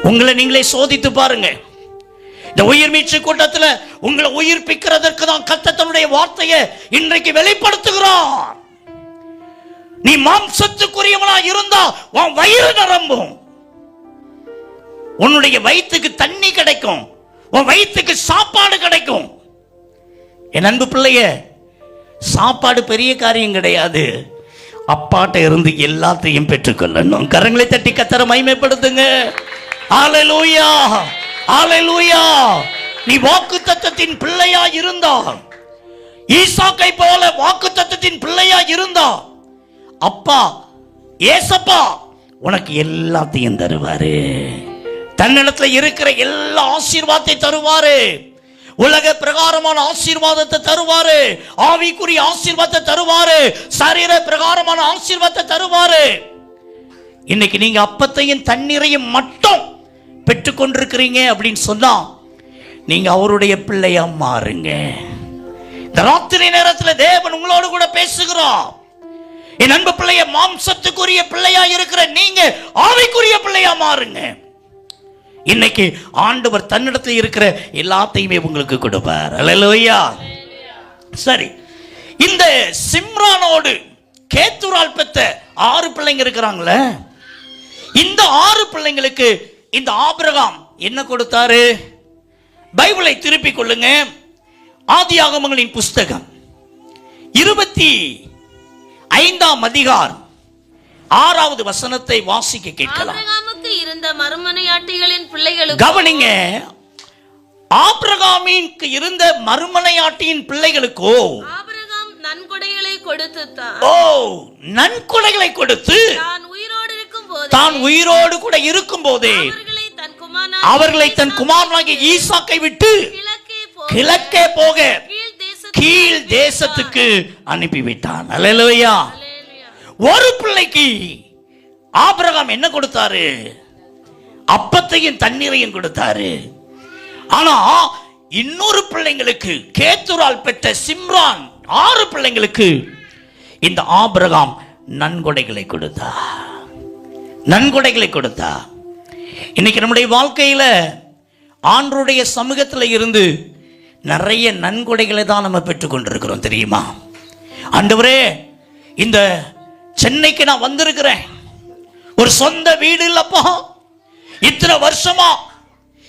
உங்களை நீங்களே சோதித்து பாருங்க. இந்த உயிர் மீட்சி கூட்டத்தில் உங்களை உயிர்ப்பிக்கிறதற்கு தான் கர்த்தர் தன்னுடைய வார்த்தையை இன்றைக்கு வெளிப்படுத்துகிறார். நீ மாம்சத்துக்குரியவனா இருந்தா உன் வயிறு நிரம்பும், உன்னுடைய வயிற்றுக்கு தண்ணி கிடைக்கும், உன் வயிற்றுக்கு சாப்பாடு கிடைக்கும். என் அன்பு பிள்ளைய, சாப்பாடு பெரிய காரியம் கிடையாது. அப்பாட்ட இருந்து எல்லாத்தையும் பெற்றுக்கொள்ளணும். கரங்களை தட்டி கர்த்தரை மகிமைப்படுத்துங்க. ஹல்லேலூயா, ஹல்லேலூயா. நீ வாக்குத்தத்தத்தின் பிள்ளையா இருந்தா, ஈசாக்கை போல வாக்குத்தத்தத்தின் பிள்ளையா இருந்தா, அப்பா ஏசப்பா உனக்கு எல்லாத்தையும் தருவாரு. தன்னிடத்துல இருக்கிற எல்லா ஆசீர்வாதத்தை தருவாரு. உலக பிரகாரமான ஆசீர்வாதத்தை தருவாரு, ஆவிக்குரிய ஆசீர்வாதத்தை தருவாரு, சரீர பிரகாரமான ஆசீர்வாதத்தை தருவாரு. இன்னைக்கு நீங்க அப்பத்தையும் தண்ணீரையும் மட்டும் பெற்றுக்கொண்டிருக்கிறீங்க அப்படின்னு சொன்னா நீங்க அவருடைய பிள்ளையா மாறுங்க. இந்த ராத்திரி நேரத்தில் தேவன் உங்களோடு கூட பேசுகிறார். என் அன்பு பிள்ளைய, மாம்சத்துக்குரிய பிள்ளையா இருக்கிற நீங்க ஆவிக்குரிய பிள்ளையா மாறுங்க. இன்னைக்கு ஆண்டவர் தன்னிடத்தில் இருக்கிற எல்லாத்தையுமே உங்களுக்கு கொடுப்பார். அல்லேலூயா. சரி, இந்த சிம்ரானோடு கேத்தூரால் பெற்ற 6 பிள்ளைங்க இருக்கிறாங்களே, இந்த 6 பிள்ளைங்களுக்கு இந்த ஆபிரகாம் என்ன கொடுத்தாரு? பைபிளை திருப்பிக் கொள்ளுங்க. ஆதியாகமங்களின் புஸ்தகம் 25ஆம் அதிகாரம் 6வது வசனத்தை வாசிக்க கேட்கலாம். ஆபிரகாமுக்கு இருந்த மறுமனையாட்டிகளின் பிள்ளைகளுக்கு, கவனிங்க, ஆபிரகாமிற்கு இருந்த மறுமனையாட்டியின் பிள்ளைகளுக்கோ ஆபிரகாம் நன்கொடைகளை கொடுத்து நன்கொடைகளை கொடுத்து தான் உயிரோடு கூட இருக்கும் போதே அவர்களை தன் குமாரனாகிய ஈசாக்கை விட்டு கிழக்கே போக கீழ் தேசத்துக்கு அனுப்பிவிட்டான். அல்லேலூயா. ஒரு பிள்ளைக்கு ஆபிரகாம் என்ன கொடுத்தாரு? அப்பத்தையும் தண்ணீரையும் கொடுத்தாரு. ஆனா இன்னொரு பிள்ளைங்களுக்கு, கேத்துரால் பெற்ற சிம்ரான் 6 பிள்ளைங்களுக்கு இந்த ஆபிரகாம் நன்கொடைகளை கொடுத்தா. இன்னைக்கு நம்முடைய வாழ்க்கையில ஆண்டவருடைய சமூகத்தில் இருந்து நிறைய நன்கொடைகளை தான் நம்ம பெற்றுக்கொண்டிருக்கிறோம், தெரியுமா? ஆண்டவரே, இந்த சென்னைக்கு நான் வந்திருக்கிறேன், ஒரு சொந்த வீடு இல்லப்பா, இத்தனை வருஷமா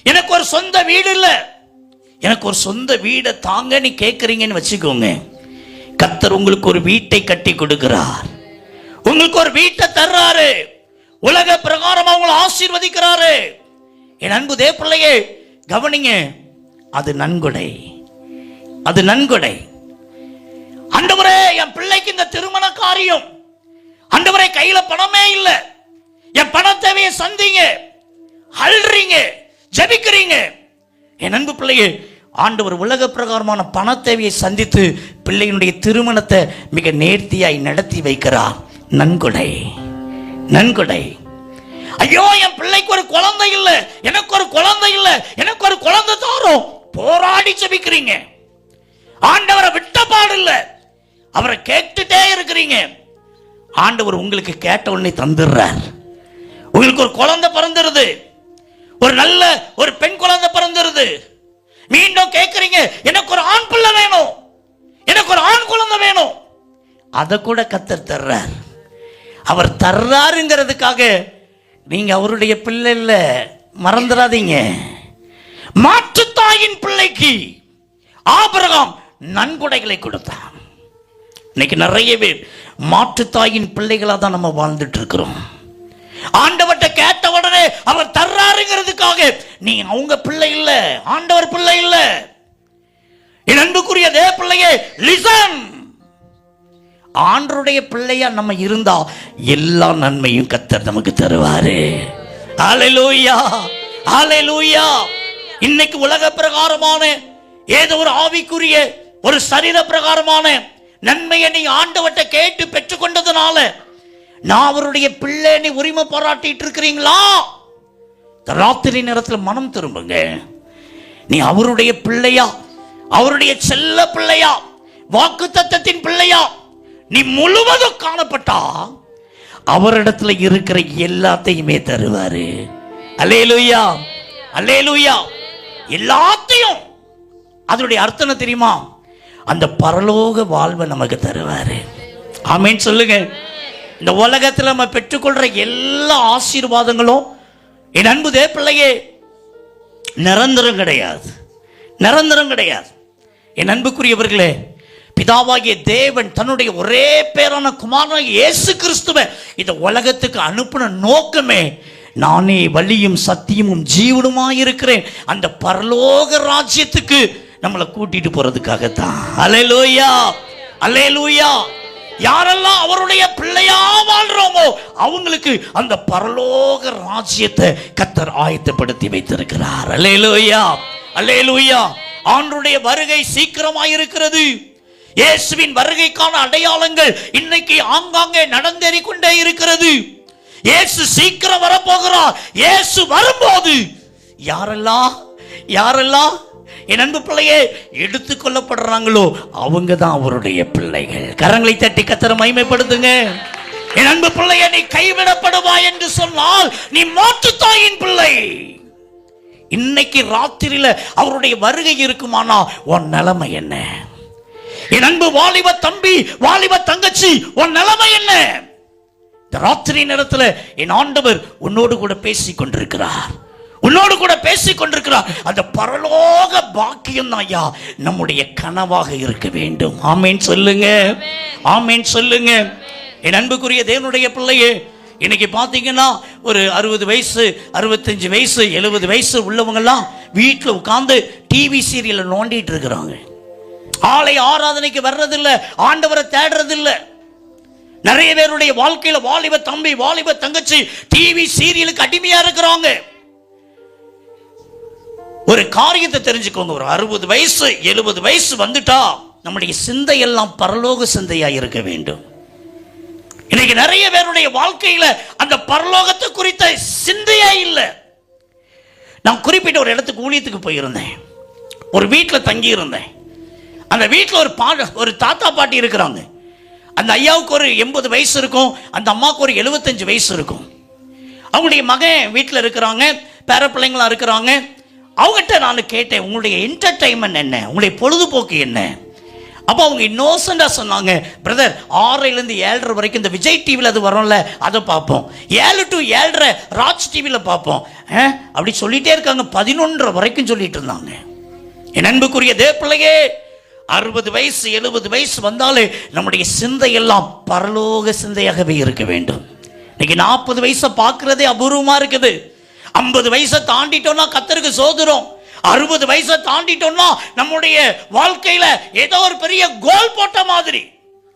எனக்கு ஒரு சொந்த வீடு இல்லை, எனக்கு ஒரு சொந்த வீடை தாங்க நீ கேட்குறீங்கன்னு வச்சுக்கோங்க. கர்த்தர் உங்களுக்கு ஒரு வீட்டை கட்டி கொடுக்கிறார், உங்களுக்கு ஒரு வீட்டை தர்றாரு, உலக பிரகாரம் அவங்களை ஆசீர்வதிக்கிறாரு. என் அன்பு தேவ பிள்ளையே, கவனிங்க, அது நன்கொடை. ஆண்டவரே, என் பிள்ளைக்கு இந்த திருமண காரியம், ஆண்டவரே கையில பணமே இல்லை, என் பண தேவையை சந்திங்க, அல்றீங்க, ஜெபிக்கிறீங்க. என் அன்பு பிள்ளையே, ஆண்டவர் உலக பிரகாரமான பண தேவையை சந்தித்து பிள்ளையினுடைய திருமணத்தை மிக நேர்த்தியாய் நடத்தி வைக்கிறார். நன்கொடை. ஐயோ, என் பிள்ளைக்கு ஒரு குழந்தை இல்லை, எனக்கு ஒரு குழந்தை இல்லை, எனக்கு ஒரு குழந்தை தாரும், போராடி ஜெபிக்கிறீங்க. ஆண்டவரை விட்ட பாடு இல்லை, அவரை கேட்டுட்டே இருக்கிறீங்க. ஆண்டவர் உங்களுக்கு கேட்ட உடனே தந்துடுறார். உங்களுக்கு ஒரு குழந்தை பிறந்துருது, ஒரு நல்ல ஒரு பெண் குழந்தை பிறந்துருது. மீண்டும் கேட்கிறீங்க, எனக்கு ஒரு ஆண் பிள்ளை வேணும், எனக்கு ஒரு ஆண் குழந்தை வேணும். அதை கூட கர்த்தர் தர்றார். அவர் தர்றாருங்கிறதுக்காக நீங்க அவருடைய பிள்ளை இல்ல, மறந்துடாதீங்க. மாற்றுத்தாயின் பிள்ளைக்கு ஆபிரகாம் நன்கொடைகளை கொடுத்தான். இன்னைக்கு நிறைய பேர் மாற்றுத்தாயின் பிள்ளைகளா தான் நம்ம வாழ்ந்துட்டு இருக்கிறோம். ஆண்டவர்கிட்ட கேட்ட உடனே அவர் தர்றாருங்கிறதுக்காக நீ அவங்க பிள்ளை இல்ல, ஆண்டவர் பிள்ளை இல்ல. என் அன்புக்குரிய தேவ பிள்ளையே, லிசன். ஆண்டவருடைய பிள்ளையா நம்ம இருந்தா எல்லா நன்மையும் கர்த்தர் நமக்கு தருவாரு. ஹல்லேலூயா, ஹல்லேலூயா. இன்னைக்கு உலக பிரகாரமான ஏதோ ஒரு ஆவிக்குரிய ஒரு சரீர பிரகாரமான நன்மையை நீ ஆண்டவர்கிட்ட கேட்டு பெற்றுக்கொண்டதுனால நான் அவருடைய பிள்ளை நீ உரிமை பாராட்டிட்டு இருக்கிறீங்களா? ராத்திரி நேரத்தில் மனம் திரும்புங்க. நீ அவருடைய பிள்ளையா, அவருடைய செல்ல பிள்ளையா, வாக்குத்தத்தத்தின் பிள்ளையா நீ முழுவதும் காணப்பட்டா அவரிடத்துல இருக்கிற எல்லாத்தையுமே தருவாரு. அல்லேலூயா, அல்லேலூயா. எல்லாத்தையும். அதனுடைய அர்த்தம் தெரியுமா? அந்த பரலோக வாழ்வை நமக்கு தருவாரு. ஆமென் சொல்லுங்க. இந்த உலகத்தில் நம்ம பெற்றுக்கொள்ற எல்லா ஆசீர்வாதங்களும் என் அன்பு தேவ பிள்ளையே நிரந்தரம் கிடையாது, நிரந்தரம் கிடையாது. என் அன்புக்குரியவர்களே, பிதாவாகிய தேவன் தன்னுடைய ஒரே பேரான குமாரனாகிய இயேசு கிறிஸ்துவை இந்த உலகத்துக்கு அனுப்பின நோக்கமே நானே வழியும் சத்தியமும் ஜீவனுமாயிருக்கிறேன் அந்த பரலோக ராஜ்யத்துக்கு நம்மளை கூட்டிட்டு போறதுக்காகத்தான். அல்லேலூயா, அல்லேலூயா. யாரெல்லாம் அவருடைய பிள்ளையா வாழ்றோமோ அவங்களுக்கு அந்த பரலோக ராஜ்யத்தை கர்த்தர் ஆயத்தப்படுத்தி வைத்திருக்கிறார். அல்லேலூயா, அல்லேலூயா. ஆண்டவருடைய வருகை சீக்கிரமாயிருக்கிறது. இயேசுவின் வருகைக்கான அடையாளங்கள் இன்னைக்கு ஆங்காங்கே நடந்தேறி கொண்டே இருக்கிறது. இயேசு சீக்கிரம் வரப்போகிறார். இயேசு வரும்போது யாரெல்லாம் என் அன்பு பிள்ளையே எடுத்துக்கொள்ளப்படுறாங்களோ அவங்க தான் அவருடைய பிள்ளைகள். கரங்களை தட்டி கர்த்தரை மகிமைப்படுத்துங்க. என் அன்பு பிள்ளையே, நீ கைவிடப்படுவாய் என்று சொன்னால் நீ மாற்றுத்தாயின் பிள்ளை. இன்னைக்கு ராத்திரியில அவருடைய வருகை இருக்குமானா உன் நிலைமை என்ன? என் அன்பு வாலிப தம்பி, வாலிப தங்கச்சி, உன் நிலைமை என்ன? இந்த ராத்திரி நேரத்துல என் ஆண்டவர் உன்னோடு கூட பேசிக் கொண்டிருக்கிறார், உன்னோடு கூட பேசிக் கொண்டிருக்கிறார். அந்த பரலோக பாக்கியம் தான் ஐயா நம்முடைய கனவாக இருக்க வேண்டும். ஆமேன் சொல்லுங்க, ஆமேன் சொல்லுங்க. என் அன்புக்குரிய தேவனுடைய பிள்ளையே, இன்னைக்கு பார்த்தீங்கன்னா ஒரு 60 வயசு 65 வயசு 70 வயசு உள்ளவங்கெல்லாம் வீட்டில் உட்கார்ந்து டிவி சீரியலை நோண்டிட்டு இருக்கிறாங்க. ஆலய ஆராதனைக்கு வர்றதில்லை, ஆண்டவரை தேடுறதில்லை. நிறைய பேருடைய வாழ்க்கையில வாலிப தம்பி வாலிப தங்கச்சி டிவி சீரியலுக்கு அடிமையா இருக்கிறாங்க. ஒரு காரியத்தை தெரிஞ்சுக்கோங்க, ஒரு 60 வயசு 70 வயசு வந்துட்டா நம்முடைய சிந்தையெல்லாம் பரலோக சிந்தையா இருக்க வேண்டும். இன்னைக்கு நிறைய பேருடைய வாழ்க்கையில அந்த பரலோகத்தை குறித்த சிந்தையா இல்லை. நான் குறிப்பிட்ட ஒரு இடத்துக்கு ஊழியத்துக்கு போயிருந்தேன், ஒரு வீட்டில் தங்கி இருந்தேன். அந்த வீட்டில் ஒரு தாத்தா பாட்டி இருக்கிறாங்க. அந்த ஐயாவுக்கு ஒரு 80 வயசு இருக்கும், அந்த அம்மாவுக்கு ஒரு 75 வயசு இருக்கும். அவங்களுடைய மகன் வீட்டில் இருக்கிறாங்க, பேர பிள்ளைங்களா இருக்கிறாங்க. அவங்ககிட்ட நான் கேட்டேன், உங்களுடைய என்டர்டைன்மெண்ட் என்ன, உங்களுடைய பொழுதுபோக்கு என்ன? அப்போ அவங்க இன்னோசண்டாக சொன்னாங்க, பிரதர் 6லேருந்து 7:30 வரைக்கும் இந்த விஜய் டிவியில் அது வரும்ல அதை பார்ப்போம், 7 to 7:30 ராஜ் டிவியில் பார்ப்போம். அப்படி சொல்லிட்டே இருக்காங்க, 11:30 வரைக்கும் சொல்லிட்டு இருந்தாங்க. என் அன்புக்குரிய தேவப்பிள்ளையே, 60 வயசு 70 வயசு வந்தாலே நம்முடைய சிந்தையெல்லாம் பரலோக சிந்தையாகவே இருக்க வேண்டும். இன்னைக்கு 40 வயசை பார்க்கறதே அபூர்வமா இருக்குது. 50 வயசை தாண்டிட்டோம்னா கர்த்தருக்கு சோதரம். 60 வயசை தாண்டிட்டோம்னா நம்முடைய வாழ்க்கையில ஏதோ ஒரு பெரிய கோல் போட்ட மாதிரி.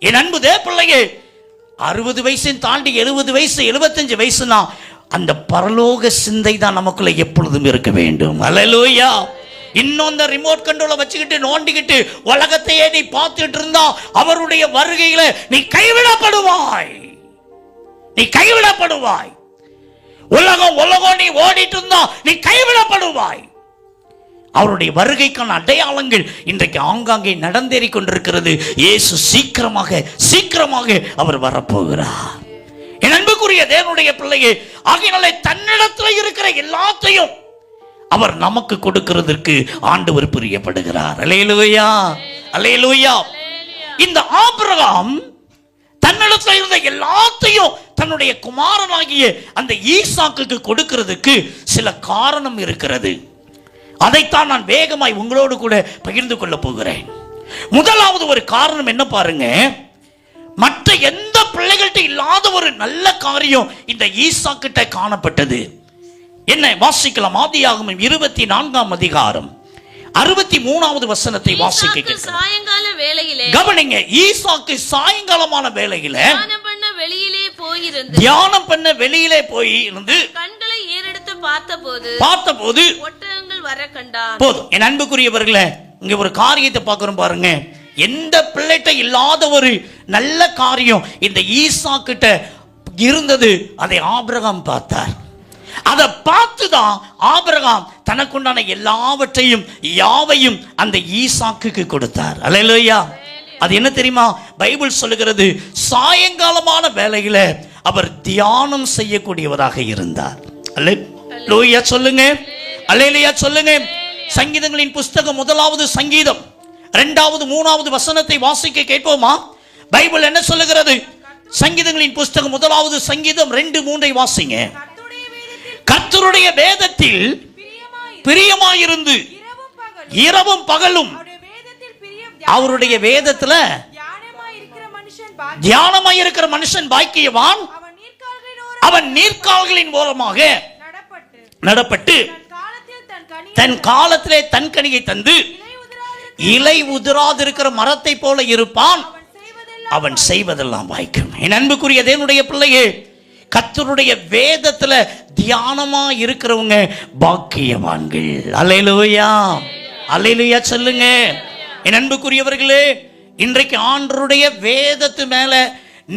என் அன்பு தேவப்பிள்ளையே, 60 வயசையும் தாண்டி 70 வயசு 75 வயசுனா அந்த பரலோக சிந்தை தான் நமக்குள்ள எப்பொழுதும் இருக்க வேண்டும். அல்லேலூயா. இன்னும் அந்த ரிமோட் கண்ட்ரோலை வச்சுக்கிட்டு நோண்டிக்கிட்டு உலகத்தையே நீ பார்த்துட்டு இருந்தா அவருடைய வருகையில நீ கைவிடப்படுவாய், நீ கைவிடப்படுவாய். உலகம் நீ ஓடிட்டு இருந்தா நீ கைவிடப்படுவாய். அவருடைய வருகைக்கான அடையாளங்கள் இன்றைக்கு ஆங்காங்கே நடந்தேறி கொண்டிருக்கிறது. இயேசு சீக்கிரமாக அவர் வரப்போகிறார். என் அன்புக்குரிய தேவனுடைய பிள்ளையே, ஆகையினாலே தன்னிடத்தில் இருக்கிற எல்லாத்தையும் அவர் நமக்கு கொடுக்கிறதற்கு ஆண்டவர் பிரியப்படுகிறார். அல்லேலூயா, அல்லேலூயா. இந்த ஆபிரகாம் தன்னிடத்தில் இருந்த எல்லாத்தையும் தன்னுடைய குமாரனாகிய அந்த ஈசாக்குக்கு கொடுக்கிறதுக்கு சில காரணம் இருக்கிறது. அதைத்தான் நான் வேகமாய் உங்களோடு கூட பகிர்ந்து கொள்ள போகிறேன். முதலாவது ஒரு காரணம் என்ன பாருங்க, மற்ற எந்த பிள்ளைகள்கிட்ட இல்லாத ஒரு நல்ல காரியம் இந்த ஈசாக்கிட்ட காணப்பட்டது. என்ன வாசிக்கலாம்? ஆதியாகமம் 24ஆம் அதிகாரம் 63வது வசனத்தை வாசிக்க சாயங்கால வேளையிலே கவனிங்க. ஈசாக்கு சாயங்காலமான வேளையில தியானம் பண்ண வெளியிலே போயிருந்து கண்களை ஏறெடுத்து பார்த்தபோது ஒட்டகங்கள் வர கண்டான். போதும். என் அன்புக்குரியவர்களே, இங்க ஒரு காரியத்தை பார்க்கிறோம் பாருங்க. எந்த பிள்ளைகிட்ட இல்லாத ஒரு நல்ல காரியம் இந்த ஈசாக்கிட்ட இருந்தது, அதை ஆபிரகாம் பார்த்தார். அதை பார்த்துதான் ஆபிரகாம் தனக்குண்டான எல்லாவற்றையும் யாவையும் அந்த ஈசாக்குக்கு கொடுத்தார். அல்லேலூயா. அது என்ன தெரியுமா? பைபிள் சொல்லுகிறது, சாயங்காலமான வேளையில அவர் தியானம் செய்யக்கூடியவராக இருந்தார். அல்லேலூயா சொல்லுங்க, அல்லேலூயா சொல்லுங்க. சங்கீதங்களின் புஸ்தகம் 1வது சங்கீதம் 2வது 3வது வசனத்தை வாசிக்க கேட்போமா? பைபிள் என்ன சொல்லுகிறது? சங்கீதங்களின் புஸ்தகம் 1வது சங்கீதம் 2, 3 வாசிங்க. கர்த்தருடைய வேதத்தில் பிரியமாயிருந்து இரவும் பகலும் அவருடைய வேதத்துல தியானமாயிருக்கிற மனுஷன் பாக்கியவான். அவன் நீர்க்கால்களின் மூலமாக நடப்பட்டு தன் காலத்திலே தன் கனியை தந்து இலை உதிராதிருக்கிற மரத்தை போல இருப்பான். அவன் செய்வதெல்லாம் வாய்க்கும். என் அன்புக்குரிய தேவனுடைய பிள்ளையே, கர்த்தருடைய வேதத்துல தியானமா இருக்கிறவங்க பாக்கியவான்கள். அல்லேலூயா, அல்லேலூயா சொல்லுங்க. என் அன்புக்குரியவர்களே, இன்றைக்கு ஆண்டவருடைய வேதத்து மேல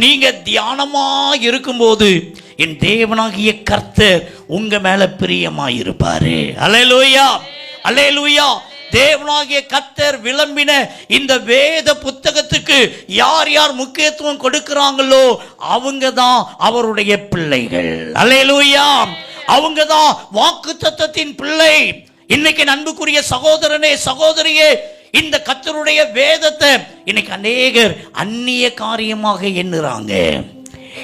நீங்க தியானமா இருக்கும்போது என் தேவனாகிய கர்த்தர் உங்க மேல பிரியமாயிருப்பாரு. அல்லேலூயா, அல்லேலூயா. தேவனாகிய கர்த்தர் விளம்பின இந்த வேத புத்தகத்துக்கு யார் யார் முக்கியத்துவம் கொடுக்கிறாங்களோ அவங்க தான் அவருடைய பிள்ளைகள். அல்லேலூயா. அவங்க தான் வாக்குத்தத்தத்தின் பிள்ளை. இன்னைக்கு அன்புக்குரிய சகோதரனே சகோதரியே, இந்த கர்த்தருடைய வேதத்தை இன்னைக்கு அநேகர் அந்நிய காரியமாக எண்ணுறாங்க.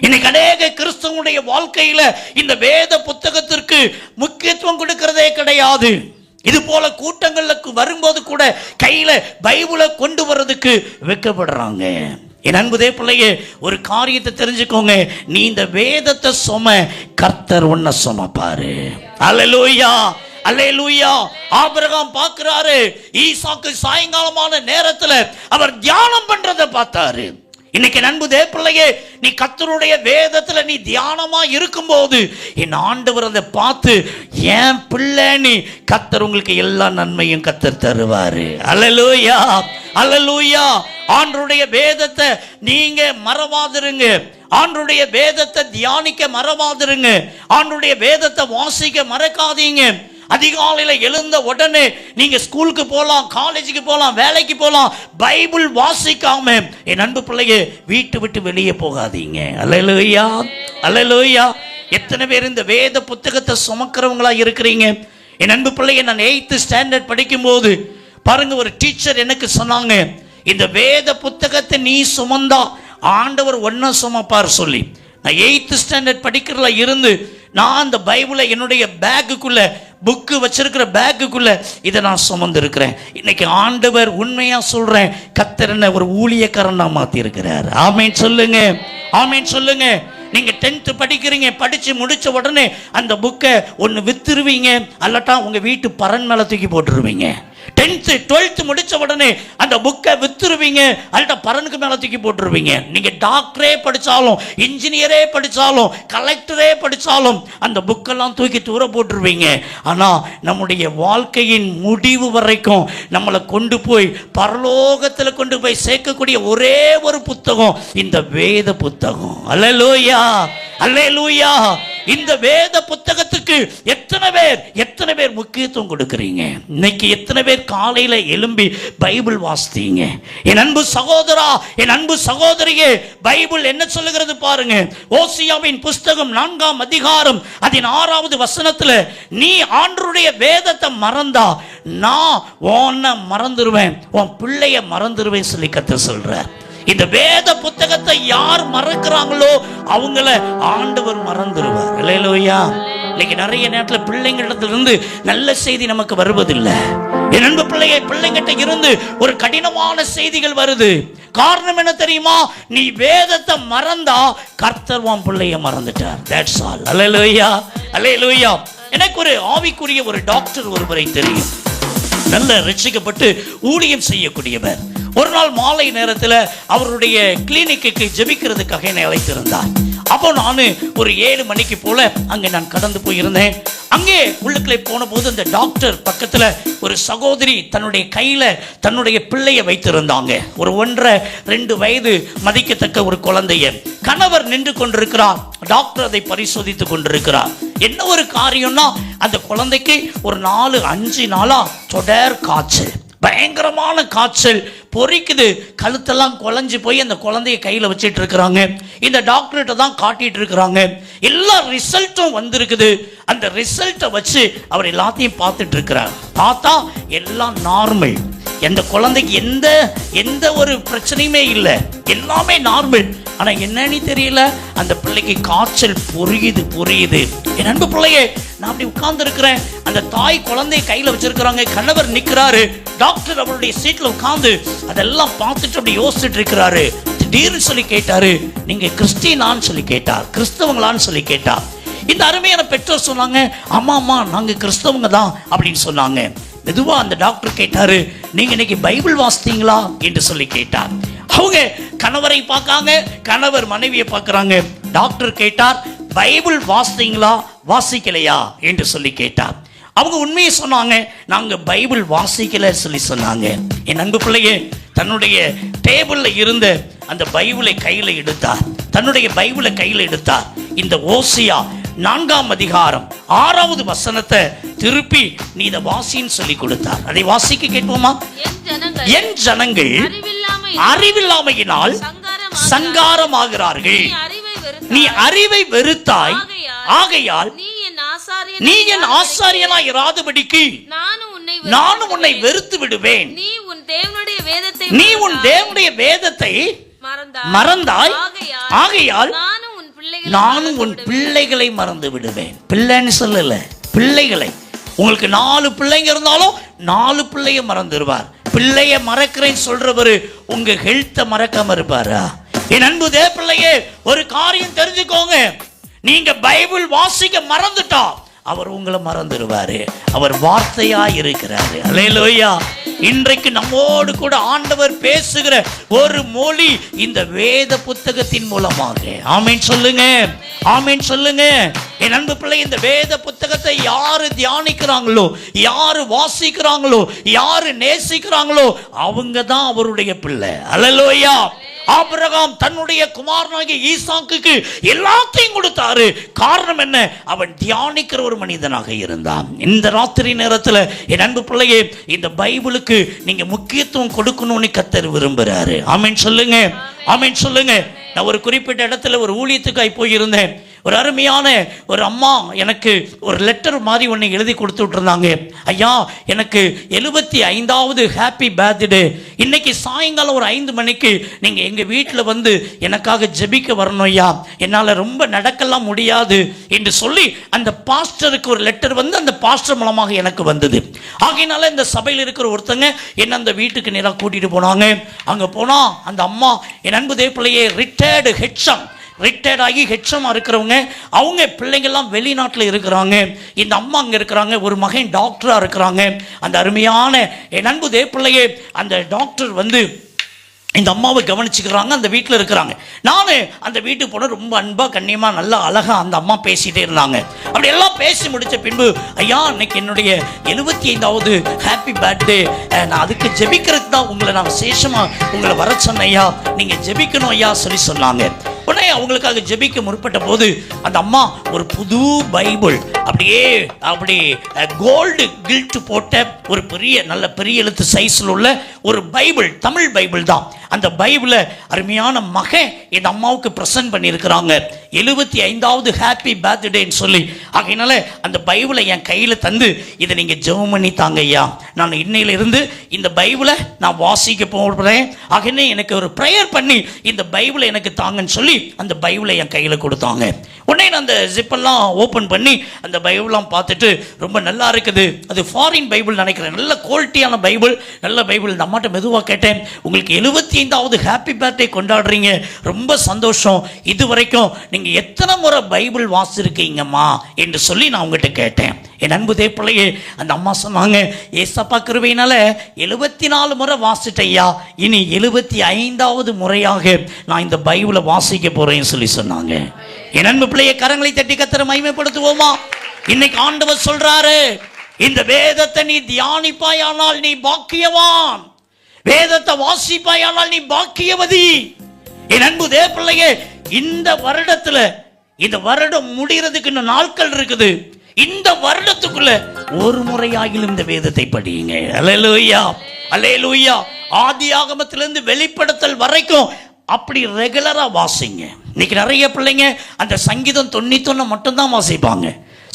இன்னைக்கு அநேக கிறிஸ்தவனுடைய வாழ்க்கையில இந்த வேத புத்தகத்திற்கு முக்கியத்துவம் கொடுக்கிறதே கிடையாது. இது போல கூட்டங்களுக்கு வரும்போது கூட கையில பைபிளை கொண்டு வர்றதுக்கு வெட்கப்படுறாங்க. என் அன்புதே பிள்ளையே, ஒரு காரியத்தை தெரிஞ்சுக்கோங்க, நீ இந்த வேதத்தை சும, கர்த்தர் உன்னை சுமப்பாரு. அல்லேலூயா, அல்லேலூயா. ஆபிரகாம் பார்க்கிறாரு, ஈசாக்கு சாயங்காலமான நேரத்துல அவர் தியானம் பண்றதை பார்த்தாரு. இன்னைக்கு அன்புதே பிள்ளையே, நீ கர்த்தருடைய வேதத்துல நீ தியானமா இருக்கும்போது என் ஆண்டவர் அதை பார்த்து, ஏன் பிள்ளைன்னு கர்த்தர் உங்களுக்கு எல்லா நன்மையும் கர்த்தர் தருவாரு. அல்லேலூயா, அல்லேலூயா. ஆண்டவருடைய வேதத்தை நீங்க மறவாதிருங்க. ஆண்டவருடைய வேதத்தை தியானிக்க மறவாதிருங்க. ஆண்டவருடைய வேதத்தை வாசிக்க மறக்காதீங்க. அதிகாலையில எழுந்த உடனே நீங்க ஸ்கூலுக்கு போகலாம், காலேஜுக்கு போகலாம், வேலைக்கு போகலாம், பைபிள் வாசிக்காம என் அன்பு பிள்ளைங்க வீட்டு விட்டு வெளியே போகாதீங்க. அல்லேலூயா, அல்லேலூயா. எத்தனை பேர் இந்த வேத புத்தகத்தை சுமக்கிறவங்களா இருக்கிறீங்க? என் அன்பு பிள்ளைங்க, நான் 8th ஸ்டாண்டர்ட் படிக்கும் போது பாருங்க, ஒரு டீச்சர் எனக்கு சொன்னாங்க, இந்த வேத புத்தகத்தை நீ சுமந்தா ஆண்டவர் ஒன்ன சுமப்பார் சொல்லி. நான் 8th ஸ்டாண்டர்ட் படிக்கிறதுல இருந்து நான் அந்த பைபிளை என்னுடைய பேக்குக்குள்ள, புக்கு வச்சிருக்கிற பேக்குக்குள்ள இதை நான் சுமந்திருக்கிறேன். இன்னைக்கு ஆண்டவர், உண்மையா சொல்றேன், கர்த்தர் என்ன ஒரு ஊழியக்காரனா மாத்தி இருக்கிறார். ஆமேன் சொல்லுங்க, ஆமேன் சொல்லுங்க. நீங்க 10th படிக்கிறீங்க, படிச்சு முடிச்ச உடனே அந்த புக்கை ஒன்னு வித்துருவீங்க, அல்லட்டா உங்க வீட்டு பரன் மேல தூக்கி போட்டுருவீங்க. 10th 12th முடிச்ச உடனே அந்த புக்கை வித்துருவீங்க, அல்லட்டா பரனுக்கு மேல தூக்கி போட்டுருவீங்க. நீங்க டாக்டரே படிச்சாலும், இன்ஜினியரே படிச்சாலும், கலெக்டரே படிச்சாலும் அந்த புக்கெல்லாம் தூக்கி தூர போட்டுருவீங்க. ஆனா நம்முடைய வாழ்க்கையின் முடிவு வரைக்கும் நம்மளை கொண்டு போய் பரலோகத்தில் கொண்டு போய் சேர்க்கக்கூடிய ஒரே ஒரு புத்தகம் இந்த வேத புத்தகம். அல்லேலூயா, அல்லேலூயா. இந்த வேத புத்தகத்துக்கு எத்தனை பேர் முக்கியத்துவம் கொடுக்கிறீங்க? இன்னைக்கு எத்தனை பேர் காலையில எழும்பி பைபிள் வாசித்தீங்க? என் அன்பு சகோதரா, என் அன்பு சகோதரியே, பைபிள் என்ன சொல்லுகிறது பாருங்க. ஓசியாவின் புஸ்தகம் 4ஆம் அதிகாரம் அதன் 6வது வசனத்துல, நீ ஆண்டவருடைய வேதத்தை மறந்தா நான் உன்னை மறந்துடுவேன், உன் பிள்ளைய மறந்துடுவேன் சொல்லி கர்த்தர் சொல்றார். இந்த வேத புத்தகத்தை யார் மறக்கிறாங்களோ அவங்கள ஆண்டவர் மறந்துடுவார். அல்லேலூயா. இன்னைக்கு நிறைய நேரத்தில் பிள்ளைங்களிடத்திலிருந்து நல்ல செய்தி நமக்கு வருவதில்லை. என் அன்பு பிள்ளைங்கிட்ட இருந்து ஒரு கடினமான செய்திகள் வருது. காரணம் என்ன தெரியுமா? நீ வேதத்தை மறந்தா கர்த்தர் உன் பிள்ளைய மறந்துட்டார். That's all. அல்லேலூயா, அல்லேலூயா. எனக்கு ஒரு ஆவிக்குரிய ஒரு டாக்டர் ஒருவரை தெரியும், நல்ல ரட்சிக்கப்பட்டு ஊழியம் செய்யக்கூடியவர். ஒரு நாள் மாலை நேரத்தில் அவருடைய கிளினிக்கு ஜெபிக்கிறதுக்காக என்னை அழைத்திருந்தார். அப்போ நான் ஒரு 7 மணிக்கு போல அங்கே நான் கடந்து போயிருந்தேன். அங்கே உள்ளுக்குள்ளே போன போது அந்த டாக்டர் பக்கத்தில் ஒரு சகோதரி தன்னுடைய கையில் தன்னுடைய பிள்ளையை வைத்திருந்தாங்க. ஒரு 1.5-2 வயது மதிக்கத்தக்க ஒரு குழந்தைய. கணவர் நின்று கொண்டிருக்கிறார், டாக்டர் அதை பரிசோதித்து கொண்டிருக்கிறார். என்ன ஒரு காரியம்னா, அந்த குழந்தைக்கு ஒரு 4-5 நாளா தொடர் காய்ச்சல், பயங்கரமான காய்ச்சல் பொறிக்குது. கழுத்தெல்லாம் குழஞ்சி போய் அந்த குழந்தைய கையில் வச்சிட்டு இருக்கிறாங்க. இந்த டாக்டர்கிட்ட தான் காட்டிட்டு இருக்கிறாங்க. எல்லா ரிசல்ட்டும் வந்திருக்குது. அந்த ரிசல்ட்டை வச்சு அவர் எல்லாத்தையும் பார்த்துட்டு இருக்கிறார். பார்த்தா எல்லாம் நார்மல். எந்த குழந்தைக்கு எந்த ஒரு பிரச்சனையுமே இல்லை, எல்லாமே நார்மல். ஆனா என்னன்னு தெரியல, அந்த பிள்ளைக்கு காய்ச்சல் பொரியுது. என் அன்பு பிள்ளையே, நான் அப்படி உட்கார்ந்து இருக்கிறேன். அந்த தாய் குழந்தைய கையில வச்சிருக்கிறாங்க, கணவர் நிற்கிறாரு. டாக்டர் அவருடைய சீட்ல உட்கார்ந்து அதெல்லாம் பார்த்துட்டு அப்படி யோசிச்சுட்டு இருக்கிறாரு. திடீர்னு சொல்லி கேட்டாரு, நீங்க கிறிஸ்டியனான்னு சொல்லி கேட்டார், கிறிஸ்தவங்களான்னு சொல்லி கேட்டார். இந்த அருமையான பெற்றோர் சொன்னாங்க, ஆமாம்மா நாங்க கிறிஸ்தவங்க தான் அப்படின்னு சொன்னாங்க. மெதுவா அந்த டாக்டர் கேட்டாரு, நீங்க இன்னைக்கு பைபிள் வாசித்தீங்களா என்று சொல்லி கேட்டார். அவங்க கணவரை பார்க்காங்க, கணவர் மனைவியை பார்க்கறாங்க. டாக்டர் கேட்டார், பைபிள் வாசித்தீங்களா வாசிக்கலையா என்று சொல்லி கேட்டார். அவங்க உண்மையை சொன்னாங்க, நாங்க பைபிள் வாசிக்கல சொல்லி சொன்னாங்க. என் அன்பு பிள்ளையே, தன்னுடைய டேபிள்ல இருந்த அந்த பைபிளை கையில எடுத்தார். தன்னுடைய பைபிளை கையில எடுத்தார். இந்த ஓசியா 4ஆம் அதிகாரம் 6வது வசனத்தை திருப்பி நீ இதை வாசின்னு சொல்லி கொடுத்தார். அதை வாசிக்க கேட்போமா? என் ஜனங்கள் அறிவில்லாமையினால் சங்காரமாகிறார்கள். நீ அறிவை வெறுத்தாய், ஆகையால் நீ என் ஆசாரியனாய் இராதபடிக்கு நானும் உன்னை வெறுத்து விடுவேன். நீ உன் தேவனுடைய வேதத்தை மறந்தாய், ஆகையால் நானும் உன் பிள்ளைகளை மறந்து விடுவேன். பிள்ளைன்னு சொல்லல, பிள்ளைகளை. உங்களுக்கு 4 பிள்ளைங்க இருந்தாலும் 4 பிள்ளைய மறந்துடுவார். பிள்ளைய மறக்கிறேன்னு சொல்றவரு உங்க ஹெல்த்தை மறக்காம இருப்பாரா? என் அன்பு தேவ பிள்ளையே, ஒரு காரியம் தெரிஞ்சுக்கோங்க. நீங்க பைபிள் வாசிக்க மறந்துட்டா அவர் உங்களை மறந்துடுவாரு. அவர் வார்த்தையா இருக்கிறாரு. அல்லேலூயா. இன்றைக்கு நம்மோடு கூட ஆண்டவர் பேசுகிற ஒரு மொழி இந்த வேத புத்தகத்தின் மூலமாக. ஆமீன் சொல்லுங்க, ஆமீன் சொல்லுங்க. என் அன்பு பிள்ளை, இந்த வேத புத்தகத்தை யாரு தியானிக்கிறாங்களோ, யாரு வாசிக்கிறாங்களோ, யாரு நேசிக்கிறாங்களோ அவங்க தான் அவருடைய பிள்ளை. அல்லேலூயா. ஆபிரகாம் தன்னுடைய குமாரனாகிய ஈசாக்குக்கு எல்லாத்தையும் கொடுத்தாரு. காரணம் என்ன? அவன் தியானிக்கிற ஒரு மனிதனாக இருந்தான். இந்த ராத்திரி நேரத்தில் என் அன்பு பிள்ளையே, இந்த பைபிளுக்கு நீங்க முக்கியத்துவம் கொடுக்கணும்னு கர்த்தர் விரும்புறாரு. ஆமீன் சொல்லுங்க, ஆமீன் சொல்லுங்க. நான் ஒரு குறிப்பிட்ட இடத்துல ஒரு ஊழியத்துக்காய் போயிருந்தேன். ஒரு அருமையான ஒரு அம்மா எனக்கு ஒரு லெட்டர் மாதிரி ஒன்று எழுதி கொடுத்து விட்டுருந்தாங்க. ஐயா, எனக்கு 75வது ஹாப்பி பர்த்டே. இன்னைக்கு சாயங்காலம் ஒரு 5 மணிக்கு நீங்கள் எங்கள் வீட்டில் வந்து எனக்காக ஜெபிக்க வரணும் ஐயா. என்னால் ரொம்ப நடக்கலாம் முடியாது என்று சொல்லி அந்த பாஸ்டருக்கு ஒரு லெட்டர் வந்து அந்த பாஸ்டர் மூலமாக எனக்கு வந்தது. ஆகையினால இந்த சபையில் இருக்கிற ஒருத்தங்க என்ன அந்த வீட்டுக்கு நேராக கூட்டிகிட்டு போனாங்க. அங்கே போனால் அந்த அம்மா, என் அன்பு தேவ பிள்ளையே, ரிட்டையர்டு ஹெச்எம், ரிட்டையர்ட் ஆகி ஹெச்எம் இருக்கிறவங்க. அவங்க பிள்ளைங்கள்லாம் வெளிநாட்டில் இருக்கிறாங்க. இந்த அம்மா அங்கே இருக்கிறாங்க. ஒரு மகன் டாக்டராக இருக்கிறாங்க. அந்த அருமையான என் அன்பு தேவ பிள்ளையே, அந்த டாக்டர் வந்து இந்த அம்மாவை கவனிச்சுக்கிறாங்க. அந்த வீட்டில் இருக்கிறாங்க. நான் அந்த வீட்டுக்கு போன ரொம்ப அன்பாக கண்ணியமாக நல்லா அழகாக அந்த அம்மா பேசிகிட்டே இருந்தாங்க. அப்படி எல்லாம் பேசி முடித்த பின்பு, ஐயா இன்னைக்கு என்னுடைய 75வது ஹாப்பி பர்த்டே, நான் அதுக்கு ஜெபிக்கிறதுக்கு தான் உங்களை நான் விசேஷமாக உங்களை வர சொன்னேன் ஐயா, நீங்கள் ஜெபிக்கணும் ஐயா சொல்லி சொன்னாங்க. உடனே அவங்களுக்காக ஜெபிக்க முற்பட்ட போது அந்த அம்மா ஒரு புது பைபிள், அப்படி கோல்டு கில்ட் போட்ட ஒரு பெரிய நல்ல பெரிய எழுத்து சைஸில் உள்ள ஒரு பைபிள், தமிழ் பைபிள் தான். அந்த பைபிளை அருமையான மகன் இந்த அம்மாவுக்கு ப்ரெசென்ட் பண்ணியிருக்கிறாங்க. 75வது ஹாப்பி பர்த்டேன்னு சொல்லி. ஆகையினால அந்த பைபிளை என் கையில் தந்து, இதை நீங்கள் ஜெபம் பண்ணி தாங்க ஐயா, நான் இன்னையிலிருந்து இந்த பைபிளை நான் வாசிக்க போகிறேன். ஆகினே எனக்கு ஒரு ப்ரேயர் பண்ணி இந்த பைபிளை எனக்கு தாங்கன்னு சொல்லி அந்த பைபிளை என் கையில் கொடுத்தாங்க. உடனே நான் அந்த ஜிப்பெல்லாம் ஓப்பன் பண்ணி அந்த பைபிள்லாம் பார்த்துட்டு ரொம்ப நல்லா இருக்குது. அது ஃபாரின் பைபிள் நினைக்கிறேன், நல்ல குவாலிட்டியான பைபிள், நல்ல பைபிள். இந்த அம்மாட்ட மெதுவாக கேட்டேன், உங்களுக்கு 75வது ஹாப்பி பர்த்டே கொண்டாடுறீங்க, ரொம்ப சந்தோஷம். இது வரைக்கும் நீங்கள் எத்தனை முறை பைபிள் வாசிருக்கீங்கம்மா என்று சொல்லி நான் உங்ககிட்ட கேட்டேன். என் அன்பு தேவ பிள்ளையே, அந்த அம்மா சொன்னாங்க, ஏசப்பா கிருபையினால 74 முறை வாசிட்டையா, இனி 75வது முறையாக நான் இந்த பைபிளை வாசிக்க போறேன்னு சொல்லி சொன்னாங்க. என் அன்பு பிள்ளையை, கரங்களை தட்டி கர்த்தரை மகிமைப்படுத்துவோமா? இன்னைக்கு ஆண்டவர் சொல்றாரு, இந்த வேதத்தை நீ தியானிப்பாயானால் நீ பாக்கியவான், வேதத்தை வாசிப்பாயானால் நீ பாக்கியவதி. என் அன்பு தேவ பிள்ளையே, இந்த வருடத்துல, இந்த வருடம் முடிகிறதுக்கு இன்னும் நாட்கள் இருக்குது. இந்த வருடத்துக்குள்ள ஒரு முறையாகிலும் இந்த வேதத்தை படியுங்க. அல்லேலூயா, அல்லேலூயா. ஆதியாகமத்திலிருந்து வெளிப்படுத்தல் வரைக்கும் அப்படி ரெகுலரா வாசிங்க. இன்னைக்கு நிறைய பிள்ளைங்க அந்த சங்கீதம் 91 மட்டும்தான் வாசிப்பாங்க,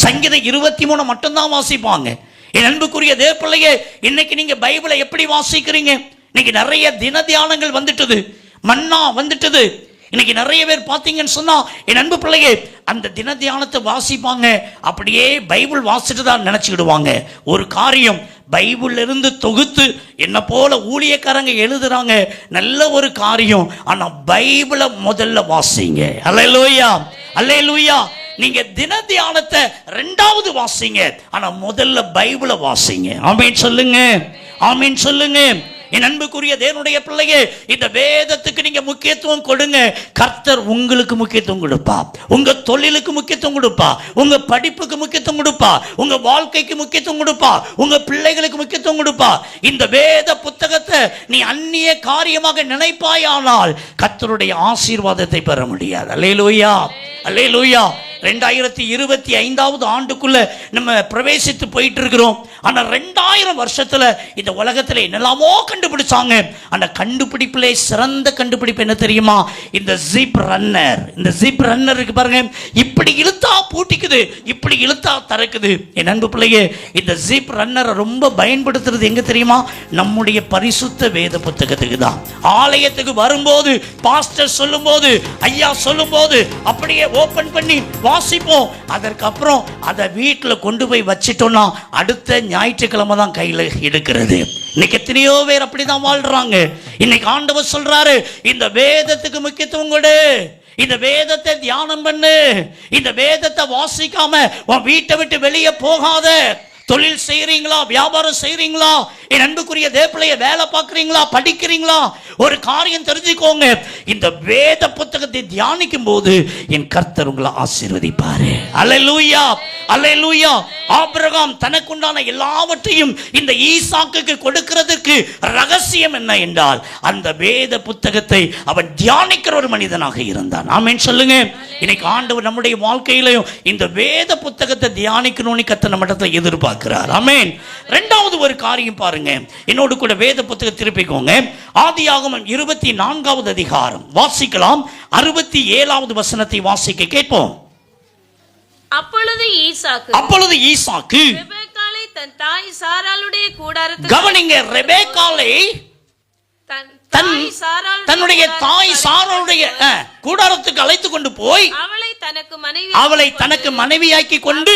சங்கீதம் 23 மட்டும்தான் வாசிப்பாங்க. என் அன்புக்குரிய தேவ பிள்ளையே, இன்னைக்கு நீங்க பைபிளை எப்படி வாசிக்கிறீங்க? இன்னைக்கு நிறைய தின தியானங்கள் வந்துட்டது, மன்னா வந்துட்டது. இன்னைக்கு நிறைய பேர் பார்த்தீங்கன்னு சொன்னா, என் அன்பு பிள்ளையே, அந்த தின தியானத்தை வாசிப்பாங்க, அப்படியே பைபிள் வாசிட்டு தான் நினைச்சுக்கிடுவாங்க. ஒரு காரியம் பைபிள்ல இருந்து தொகுத்து என்ன போல ஊழியக்காரங்க எழுதுறாங்க, நல்ல ஒரு காரியம். ஆனா பைபிளை முதல்ல வாசிங்க. அல்லேலூயா, அல்லேலூயா. நீங்க தின தியானத்தை 2வது வாசிங்க, ஆனா முதல்ல பைபிளை வாசிங்க. ஆமீன் சொல்லுங்க, ஆமீன் சொல்லுங்க. என் அன்புக்குரிய தேவனுடைய பிள்ளையே, இந்த வேதத்துக்கு நீங்க முக்கியத்துவம் கொடுங்க. கர்த்தர் உங்களுக்கு முக்கியத்துவம் கொடுப்பா, உங்க தொழிலுக்கு முக்கியத்துவம் கொடுப்பா, உங்க படிப்புக்கு முக்கியத்துவம் கொடுப்பா, உங்க வாழ்க்கைக்கு முக்கியத்துவம் கொடுப்பா, உங்க பிள்ளைகளுக்கு முக்கியத்துவம் கொடுப்பா. இந்த வேத புத்தகத்தை நீ அந்நிய காரியமாக நினைப்பாயானால் கர்த்தருடைய ஆசீர்வாதத்தை பெற முடியாது. அல்லேலூயா, அல்லேலூயா. 2025வது ஆண்டுக்குள்ள நம்ம பிரவேசித்து போயிட்டு இருக்கிறோம். ஆனா 2000 வருஷத்துல இந்த உலகத்துல என்னெல்லாமோ கண்டுபிடிச்சாங்க. அந்த கண்டுபிடிப்பிலே சிறந்த கண்டுபிடிப்பு என்ன தெரியுமா? இந்த ஜிப் ரன்னர். இந்த ஜிப் ரன்னர் இருக்கு பாருங்க, இப்படி இழுத்தா பூட்டிக்குது, இப்படி இழுத்தா திறக்குது. என் அன்பு பிள்ளையே, இந்த ஜிப் ரன்னரை ரொம்ப பயன்படுத்துறது எங்க தெரியுமா? நம்முடைய பரிசுத்த வேத புத்தகத்துக்கு தான். ஆலயத்துக்கு வரும்போது பாஸ்டர் சொல்லும்போது, ஐயா சொல்லும்போது அப்படியே ஓபன் பண்ணி வாசிப்போம். அதற்கப்புறம் அதை வீட்டில் கொண்டு போய் வச்சிட்டோம்னா அடுத்த ஞாயிற்றுக்கிழமை தான் கையில் எடுக்கிறது. இன்னைக்கு எத்தனையோ பேர் அப்படிதான் வாழ்றாங்க. இன்னைக்கு ஆண்டவர் சொல்றாரு, இந்த வேதத்துக்கு முக்கியத்துவம் கொடு, இந்த வேதத்தை தியானம் பண்ணு, இந்த வேதத்தை வாசிக்காம உன் வீட்டை விட்டு வெளியே போகாத. தொழில் செய்றீங்களா, வியாபாரம் செய்றீங்களா, என் அன்புக்குரிய தேவப்பிள்ளைய வேலை பார்க்குறீங்களா, படிக்கிறீங்களா, ஒரு காரியம் தெரிஞ்சுக்கோங்க, இந்த வேத புத்தகத்தை தியானிக்கும் போது என் கர்த்தர் உங்களை ஆசீர்வதிப்பாரு. அல்லேலூயா, அல்லேலூயா. ஆபிரகாம் தனக்குண்டான எல்லாவற்றையும் இந்த ஈசாக்குக்கு கொடுக்கிறதுக்கு ரகசியம் என்ன என்றால், அந்த வேத புத்தகத்தை அவன் தியானிக்கிற ஒரு மனிதனாக இருந்தான். ஆமென் சொல்லுங்க. இன்னைக்கு ஆண்டவர் நம்முடைய வாழ்க்கையிலையும் இந்த வேத புத்தகத்தை தியானிக்கணும்னு கர்த்தர் நம்மிடத்தை எதிர்பார்க்கிறார். ஆமென். இரண்டாவது ஒரு காரியம் பாருங்க, என்னோடு கூட வேத புத்தகம் திருப்பிக்கோங்க. ஆதியாகமம் 24வது அதிகாரம் வாசிக்கலாம். 67வது வசனத்தை வாசிக்க கேட்போம். அப்பொழுது ஈசாக்கு ரெபெக்காளை தன் தாய் சாராளுடைய கூடாரத்துக்கு, கவனிங்க, ரெபெக்காளை தன்னுடைய தாய் சாராளுடைய கூடாரத்துக்கு அழைத்து கொண்டு போய் அவளை தனக்கு மனைவியாக்கி கொண்டு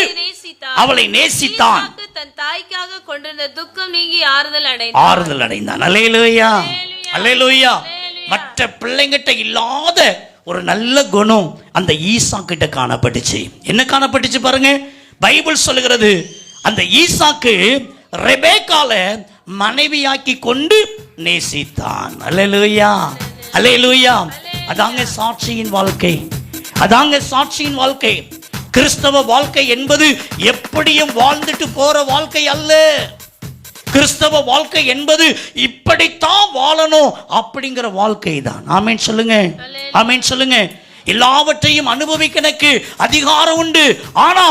அவளை நேசித்தான். தன் தாய்க்காக கொண்டிருந்த துக்கம் நீங்கி ஆறுதல் அடைந்தான். அல்லேலூயா, அல்லேலூயா. மற்ற பிள்ளைங்கிட்ட இல்லாத ஒரு நல்ல குணம் அந்த ஈசாக்கிட்ட காணப்பட்டுச்சு. என்ன காணப்பட்டுச்சு பாருங்க, பைபிள் சொல்லுகிறது, அந்த ஈசாக்கு ரெபெக்கால மனைவியாக்கி கொண்டு நேசித்தான். அல்லேலூயா, அல்லேலூயா. அதாங்க சாட்சியின் வாழ்க்கை, அதாங்க சாட்சியின் வாழ்க்கை. கிறிஸ்தவ வாழ்க்கை என்பது எப்படியும் வாழ்ந்துட்டு போற வாழ்க்கை அல்ல. கிறிஸ்தவ வாழ்க்கை என்பது இப்படித்தான் வாழணும் அப்படிங்கிற வாழ்க்கை தான். ஆமென் சொல்லுங்க, ஆமென் சொல்லுங்க. எல்லாவற்றையும் அனுபவிக்க எனக்கு அதிகாரம் உண்டு, ஆனா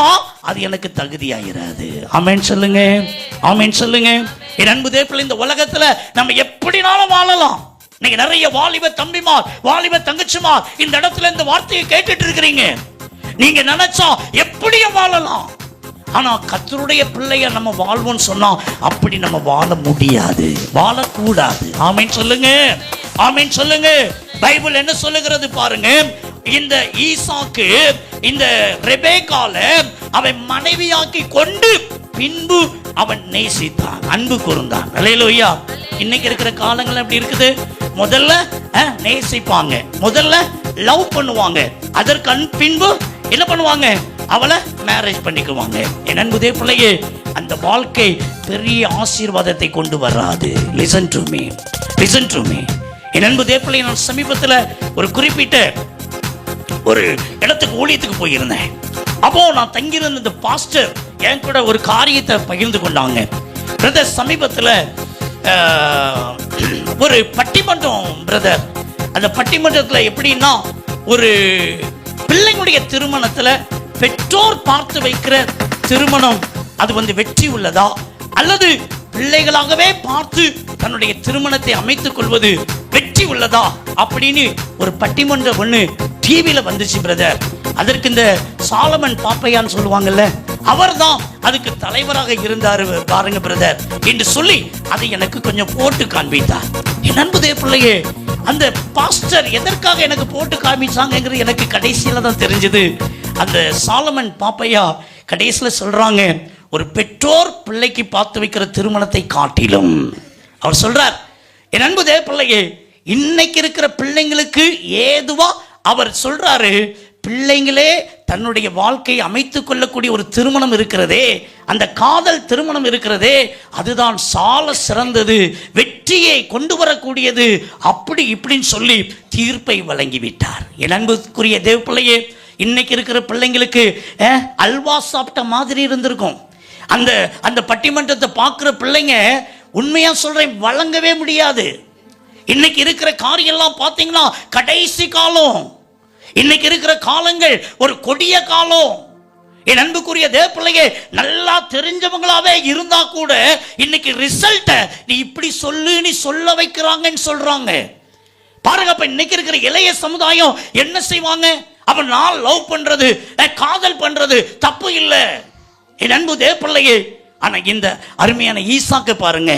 அது எனக்கு தகுதியாயிராது. ஆமென் சொல்லுங்க, ஆமென் சொல்லுங்க. என் அன்பு தேவர்களே, இந்த உலகத்துல நம்ம எப்படினாலும் வாழலாம். இன்னைக்கு நிறைய வாலிப தம்பிமார், வாலிப தங்கச்சிமார் இந்த இடத்துல இந்த வார்த்தையை கேட்டுட்டு இருக்கிறீங்க. நீங்க நினைச்சா எப்படியும் வாழலாம், ஆனா கர்த்தருடைய பிள்ளைய நம்ம வாழ்வோம்னு சொன்னா அப்படி நம்ம வாழ முடியாது, வாழக்கூடாது. ஆமென் சொல்லுங்க, ஆமென் சொல்லுங்க. பைபிள் என்ன சொல்லுகிறது பாருங்க, இந்த ஈசாக்கு இந்த ரெபெக்கால அவன் மனைவியாக்கி கொண்டு பின்பு அவன் நேசித்தான், அன்பு கூர்ந்தான். அல்லேலூயா. இன்னைக்கு இருக்கிற காலங்கள் எப்படி இருக்குது? முதல்ல நேசிப்பாங்க, முதல்ல லவ் பண்ணுவாங்க, அதற்கு பின்பு என்ன பண்ணுவாங்க? அவளை மேரேஜ் பண்ணிக்குவாங்க. என் அன்பு தேவப்பிள்ளையே, அந்த வாழ்க்கை பெரிய ஆசீர்வாதத்தை கொண்டு வராது. Listen to me, listen to me. என் அன்பு தேவப்பிள்ளையை, நான் சமீபத்தில் ஒரு குறிப்பிட்ட ஒரு இடத்துக்கு ஊழியத்துக்கு போயிருந்தேன். அப்போ நான் தங்கியிருந்த இந்த பாஸ்டர் என் கூட ஒரு காரியத்தை பகிர்ந்து கொண்டாங்க. பிரதர், சமீபத்தில் ஒரு பட்டிமன்றம் பிரதர், அந்த பட்டிமன்றத்தில் எப்படின்னா, ஒரு பிள்ளைங்களுடைய திருமணத்தில் பெற்றோர் பார்த்து வைக்கிற திருமணம் அது வெற்றி உள்ளதா, அல்லது பிள்ளைகளாகவே பார்த்து தன்னுடைய திருமணத்தை அமைத்துக் கொள்வது வெற்றி உள்ளதா அப்படின்னு ஒரு பட்டிமன்றம் ஒன்று டிவியில வந்துச்சு பிரதர். அதற்கு இந்த சாலமன் பாப்பையான்னு சொல்லுவாங்கல்ல, அவர் தான் அதுக்கு தலைவராக இருந்தாரு பாருங்க பிரதர் என்று சொல்லி அதை எனக்கு கொஞ்சம் போட்டு காண்பித்தார். என் அன்பு தேவப்பிள்ளையே, அந்த பாஸ்டர் எதற்காக எனக்கு போட்டு காமிச்சாங்கிறது எனக்கு கடைசியில தான் தெரிஞ்சது. அந்த சாலமன் பாப்பையா கடைசியில் சொல்றாங்க, ஒரு பெற்றோர் பிள்ளைக்கு பார்த்து வைக்கிற திருமணத்தை காட்டிலும், அவர் சொல்றார், என் அன்பு தேவப்பிள்ளையே, இன்னைக்கு இருக்கிற பிள்ளைங்களுக்கு ஏதுவா அவர் சொல்றாரு, பிள்ளைங்களே தன்னுடைய வாழ்க்கையை அமைத்துக் கொள்ளக்கூடிய ஒரு திருமணம் இருக்கிறதே, அந்த காதல் திருமணம் இருக்கிறதே, அதுதான் சால சிறந்தது, வெற்றியை கொண்டு வரக்கூடியது, அப்படி இப்படின்னு சொல்லி தீர்ப்பை வழங்கிவிட்டார். என் அன்புக்குரிய தேவப்பிள்ளையே, இன்னைக்கு இருக்கிற பிள்ளைங்களுக்கு அல்வா சாப்பிட்ட மாதிரி இருந்திருக்கும். அந்த அந்த பட்டிமன்றத்தை பார்க்குற பிள்ளைங்க உண்மையா சொல்றேன் வழங்கவே முடியாது. இன்னைக்கு இருக்கிற காரியெல்லாம் பார்த்தீங்கன்னா கடைசி காலம். இன்னைக்கு இருக்கிற காலங்கள் ஒரு கொடிய காலம். என் அன்புக்குரிய தேவப்பிள்ளையே, நல்லா தெரிஞ்சவங்களாவே இருந்தா கூட இன்னைக்கு ரிசல்ட்ட நீ இப்படி சொல்லு, நீ சொல்ல வைக்கிறாங்கன்னு சொல்றாங்க பாருங்க. அப்ப இன்னைக்கு இருக்கிற இளைய சமுதாயம் என்ன செய்வாங்க? அப்ப நான் லவ் பண்றது, காதல் பண்றது தப்பு இல்லை என் அன்பு தேவப்பிள்ளையே. ஆனா இந்த அருமையான ஈசாக்கு பாருங்க,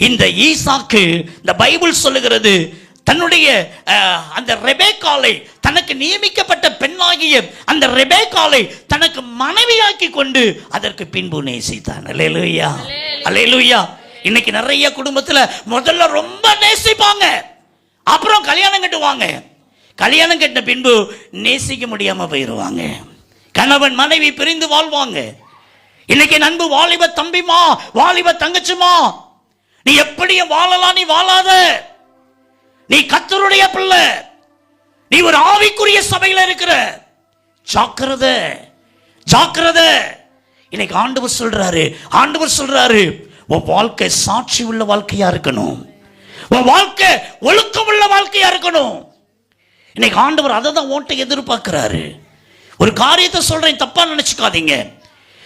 இந்த ஈசாக்கு இந்த பைபிள் சொல்லுகிறது தன்னுடைய அந்த ரெபேக்காளை, தனக்கு நியமிக்கப்பட்ட பெண்ணாகிய அந்த ரெபேக்காளை தனக்கு மனைவியாக்கி கொண்டு அதற்கு பின்பு நேசித்தான். அல்லேலூயா, அல்லேலூயா. இன்னைக்கு நிறைய குடும்பத்துல முதல்ல ரொம்ப நேசிப்பாங்க, அப்புறம் கல்யாணம் கட்டுவாங்க. கல்யாணம் கட்ட பின்பு நேசிக்க முடியாம போயிருவாங்க. கணவன் மனைவி பிரிந்து வாழ்வாங்க. இன்னைக்கு நண்பு வாலிப தம்பிமா, வாலிப தங்கச்சிமா, நீ எப்படியும் வாழலாம், நீ வாழாத. நீ கர்த்தருடைய பிள்ளை, நீ ஒரு ஆவிக்குரிய சபையில இருக்கிற. ஜாக்கிரதை, ஜாக்கிரதை. இன்னைக்கு ஆண்டவர் சொல்றாரு உன் வாழ்க்கை சாட்சி உள்ள வாழ்க்கையா இருக்கணும், உன் வாழ்க்கை ஒழுக்கம் உள்ள வாழ்க்கையா இருக்கணும். இன்னைக்கு ஆண்டவர் அதை தான் ஓட்ட எதிர்பார்க்கிறாரு. ஒரு காரியத்தை சொல்றேன், தப்பா நினைச்சுக்காதீங்க.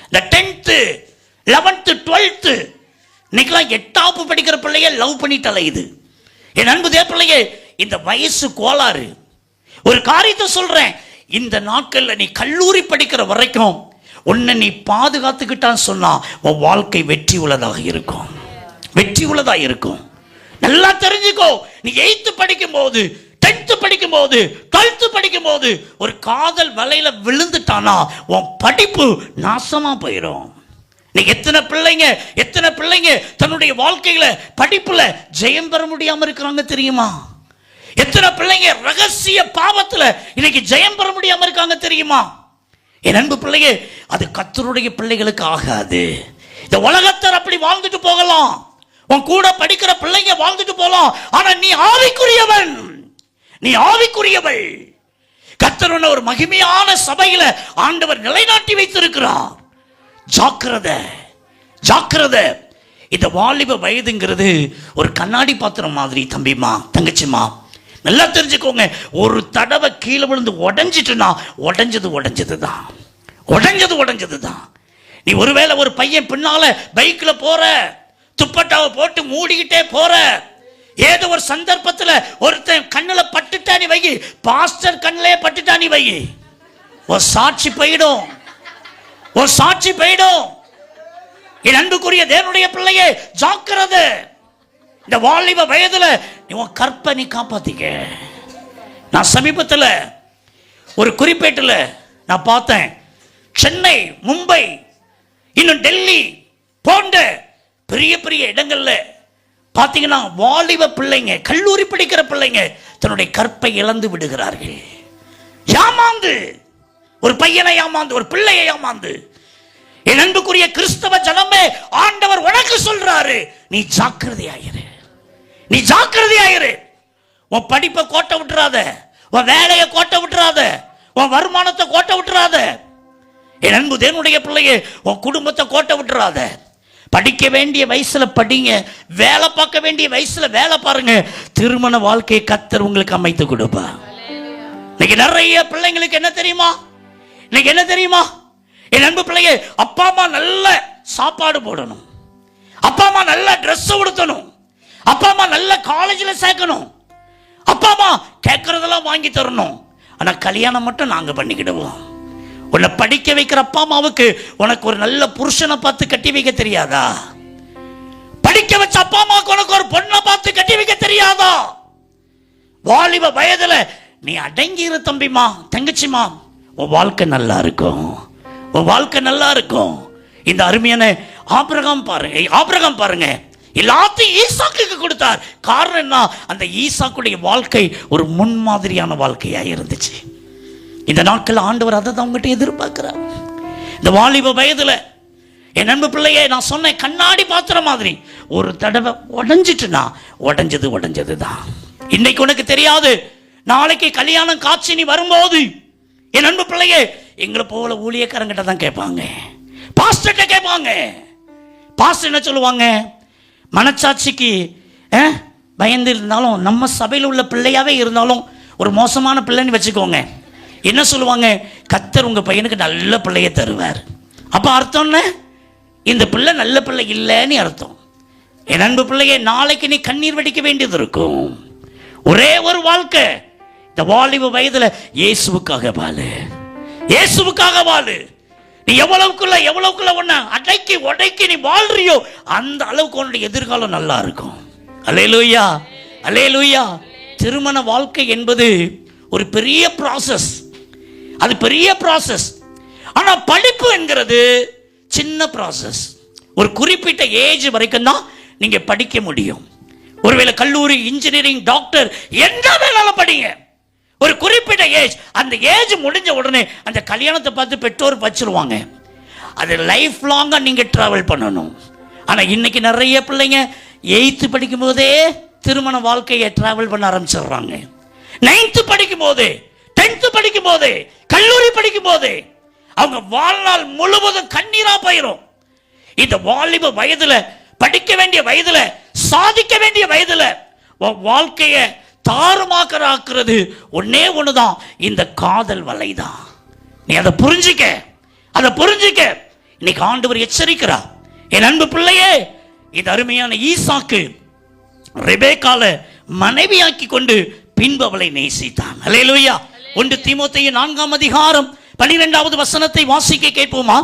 இந்த 10th 11th 12th இன்னைக்கெல்லாம் 8வது படிக்கிற பிள்ளைய லவ் பண்ணிட்டு அலையுது. என் அன்பு தேவப்பிள்ளையே, இந்த வயசு கோளாறு. ஒரு காரியத்தை சொல்றேன், இந்த நாட்கள்ல நீ கல்லூரி படிக்கிற வரைக்கும் உன்னை நீ பாதுகாத்துக்கிட்டான்னு சொன்னா உன் வாழ்க்கை வெற்றி உள்ளதாக இருக்கும், வெற்றி உள்ளதாக இருக்கும். நல்லா தெரிஞ்சுக்கோ. நீ 8th படிக்கும் போது, 10th படிக்கும் போது, 12th படிக்கும் போது ஒரு காதல் வலையில விழுந்துட்டானா உன் படிப்பு நாசமா போயிடும். நீ எத்தனை பிள்ளைங்க தன்னுடைய வாழ்க்கையில படிப்புல ஜெயம் பெற முடியாம இருக்கிறாங்க தெரியுமா? எத்தனை பிள்ளைங்க ரகசிய பாவத்துல இன்னைக்கு ஜெயம் பெற முடியாம இருக்காங்க தெரியுமா? என் அன்பு பிள்ளைங்க, அது கர்த்தருடைய பிள்ளைகளுக்கு ஆகாது. இந்த உலகத்தர் அப்படி வாழ்ந்துட்டு போகலாம், உன் கூட படிக்கிற பிள்ளைங்க வாழ்ந்துட்டு போகலாம். ஆனா நீ ஆவிக்குரியவன், நீ ஆவிக்குரியவள். கர்த்தர் ஒரு மகிமையான சபையில ஆண்டவர் நிலைநாட்டி வைத்திருக்கிறார். ஜாக்கிரதை, ஜாக்கிரதை. இந்த வாலிப வயதுங்கிறது ஒரு கண்ணாடி பாத்திரம் மாதிரி. தம்பிமா, தங்கச்சிமா, நல்லா தெரிஞ்சுக்கோங்க. ஒரு தடவை கீழே விழுந்து உடஞ்சிட்டுனா உடஞ்சது தான். நீ ஒருவேளை ஒரு பையன் பின்னால பைக்ல போற, துப்பட்டாவை போட்டு மூடிக்கிட்டே போற, ஏதோ ஒரு சந்தர்ப்பத்தில் ஒருத்தன் கண்ணுல பட்டுட்டா நீ வை, பாஸ்டர் கண்ணிலே பட்டுட்டா நீ வை, ஒரு சாட்சி போயிடும், ஒரு சாட்சி போயிடும். என் அன்புக்குரிய தேவனுடைய பிள்ளையே, ஜாக்கிரதை. இந்த வாலிப வயதுல நீ உன் கற்பை நீ காப்பாத்திக்க. நான் சமீபத்தில் ஒரு குறிப்பேட்டில் நான் பார்த்தேன், சென்னை, மும்பை, இன்னும் டெல்லி போன்ற பெரிய பெரிய இடங்கள்ல பார்த்தீங்கன்னா வாலிப பிள்ளைங்க, கல்லூரி படிக்கிற பிள்ளைங்க தன்னுடைய கற்பை இழந்து விடுகிறார்கள். ஏமாந்து, ஒரு பையனை ஏமாந்து, ஒரு பிள்ளையை ஏமாந்து. என் அன்புக்குரிய கிறிஸ்தவ ஜனமே, ஆண்டவர் உனக்கு சொல்றாரு, நீ ஜாக்கிரதையாயிரு, நீ ஜாக்கிரதையாயிரு. உன் படிப்பை கோட்டை விட்டுறாத, உன் வேலையை கோட்டை விட்டுறாத, உன் வருமானத்தை கோட்டை விட்டுறாத. என் அன்பு தேவனுடைய பிள்ளையே, உன் குடும்பத்தை கோட்டை விட்டுறாத. படிக்க வேண்டிய வயசுல படிங்க, வேலை பார்க்க வேண்டிய வயசுல வேலை பாருங்க. திருமண வாழ்க்கையை கர்த்தர் உங்களுக்கு அமைத்து கொடுப்பா. இன்னைக்கு நிறைய பிள்ளைங்களுக்கு என்ன தெரியுமா, இன்னைக்கு என்ன தெரியுமா, என் அன்பு பிள்ளையே, அப்பா அம்மா நல்ல சாப்பாடு போடணும், அப்பா அம்மா நல்ல ட்ரெஸ் உடுத்தணும், அப்பா அம்மா நல்ல காலேஜில் சேர்க்கணும், அப்பா அம்மா கேட்கறதெல்லாம் வாங்கி தரணும். ஆனா கல்யாணம் மட்டும் நாங்க பண்ணிக்கிடுவோம். உன்னை படிக்க வைக்கிற அப்பா அம்மாவுக்கு உனக்கு ஒரு நல்ல புருஷனை பார்த்து கட்டி வைக்க தெரியாதா? படிக்க வச்ச அப்பா அம்மாவுக்கு உனக்கு ஒரு பொண்ணை பார்த்து கட்டி வைக்க தெரியாதா? வாலிப வயதுல நீ அடங்கிற தம்பிமா, தங்கச்சிமா, உன் வாழ்க்கை நல்லா இருக்கும், உன் வாழ்க்கை நல்லா இருக்கும். இந்த அருமையான ஆபிரகாம் பாருங்க, எல்லாத்தையும் ஈசாக்குக்கு கொடுத்தார். காரணம் என்ன? அந்த ஈசாக்குடைய வாழ்க்கை ஒரு முன்மாதிரியான வாழ்க்கையா இருந்துச்சு. இந்த நாட்கள் ஆண்டவர் அதை தான் உங்ககிட்ட எதிர்பார்க்கிறார். இந்த வாலிப வயதுல என் அன்பு பிள்ளையே, நான் சொன்னேன், கண்ணாடி பாத்திரம் மாதிரி. ஒரு தடவை உடஞ்சிட்டுனா உடஞ்சது தான். இன்னைக்கு உனக்கு தெரியாது, நாளைக்கு கல்யாணம் காட்சி நீ வரும்போது என் அன்பு பிள்ளையே, எங்களை போல ஊழியக்காரங்கிட்ட தான் கேட்பாங்க, பாஸ்டர்கிட்ட கேட்பாங்க. பாஸ்டர் என்ன சொல்லுவாங்க? மனச்சாட்சிக்கு பயந்து இருந்தாலும், நம்ம சபையில் உள்ள பிள்ளையாவே இருந்தாலும் ஒரு மோசமான பிள்ளைன்னு வச்சுக்கோங்க, என்ன சொல்லுவாங்க? கர்த்தர் உங்க பையனுக்கு நல்ல பிள்ளைய தருவார். அப்ப அர்த்தம் என்ன? இந்த பிள்ளை நல்ல பிள்ளை இல்லைன்னு அர்த்தம். என் அன்பு பிள்ளையே, நாளைக்கு நீ கண்ணீர் வடிக்க வேண்டியது இருக்கும். ஒரே ஒரு வாழ்க்கை. இந்த வாலிப வயதுல இயேசுவுக்காக வாழு, இயேசுவுக்காக வாழு. நீ எவ்வளவுக்குள்ள உன்னை அடக்கி உடைக்கி நீ வாழ்றியோ அந்த அளவுக்கு உன்னுடைய எதிர்காலம் நல்லா இருக்கும். அல்லேலூயா, அல்லேலூயா. திருமண வாழ்க்கை என்பது ஒரு பெரிய ப்ராசஸ், அது பெரிய ப்ராசஸ். ஆனா படிப்பு என்கிறது சின்ன ப்ராசஸ். ஒரு குறிப்பிட்ட ஏஜ் வரைக்கும் தான் நீங்க படிக்க முடியும். ஒருவேளை கல்லூரி, இன்ஜினியரிங், டாக்டர் என்ன வேணாலும் படிங்க. ஒரு குறிப்பிட்ட ஏஜ், அந்த ஏஜ் முடிஞ்ச உடனே அந்த கல்யாணத்தை பார்த்து பெற்றோர் வச்சிருவாங்க. அது லைஃப் லாங்கா நீங்க டிராவல் பண்ணணும். ஆனா இன்னைக்கு நிறைய பிள்ளைங்க 8th படிக்கும் போதே திருமண வாழ்க்கையை டிராவல் பண்ண ஆரம்பிச்சிடுறாங்க. 9th படிக்கும் போதே, 10th படிக்கும் போதே, கல்லூரி படிக்கும் போதே அவங்க வாழ்நாள் முழுவதும் கண்ணீரா போயிடும். இந்த வாலிப வயதுல, படிக்க வேண்டிய வயதுல, சாதிக்க வேண்டிய வயதுல வாழ்க்கைய தாறுமாக்கறாக்குறது ஒன்னே ஒண்ணுதான், இந்த காதல் வலைதான். நீ அதை புரிஞ்சிக்க, அதை புரிஞ்சிக்க. இன்னைக்கு ஆண்டவர் எச்சரிக்கிறா, என் அன்பு பிள்ளையே. இது அருமையான ஈசாக்கு ரெபேக்கால மனைவியாக்கி கொண்டு பின்பு அவளை நேசித்தான். அல்லேலூயா. 1 தீமோத்தேயு 4ஆம் அதிகாரம் 12வது வசனத்தை வாசிக்க கேட்போமா?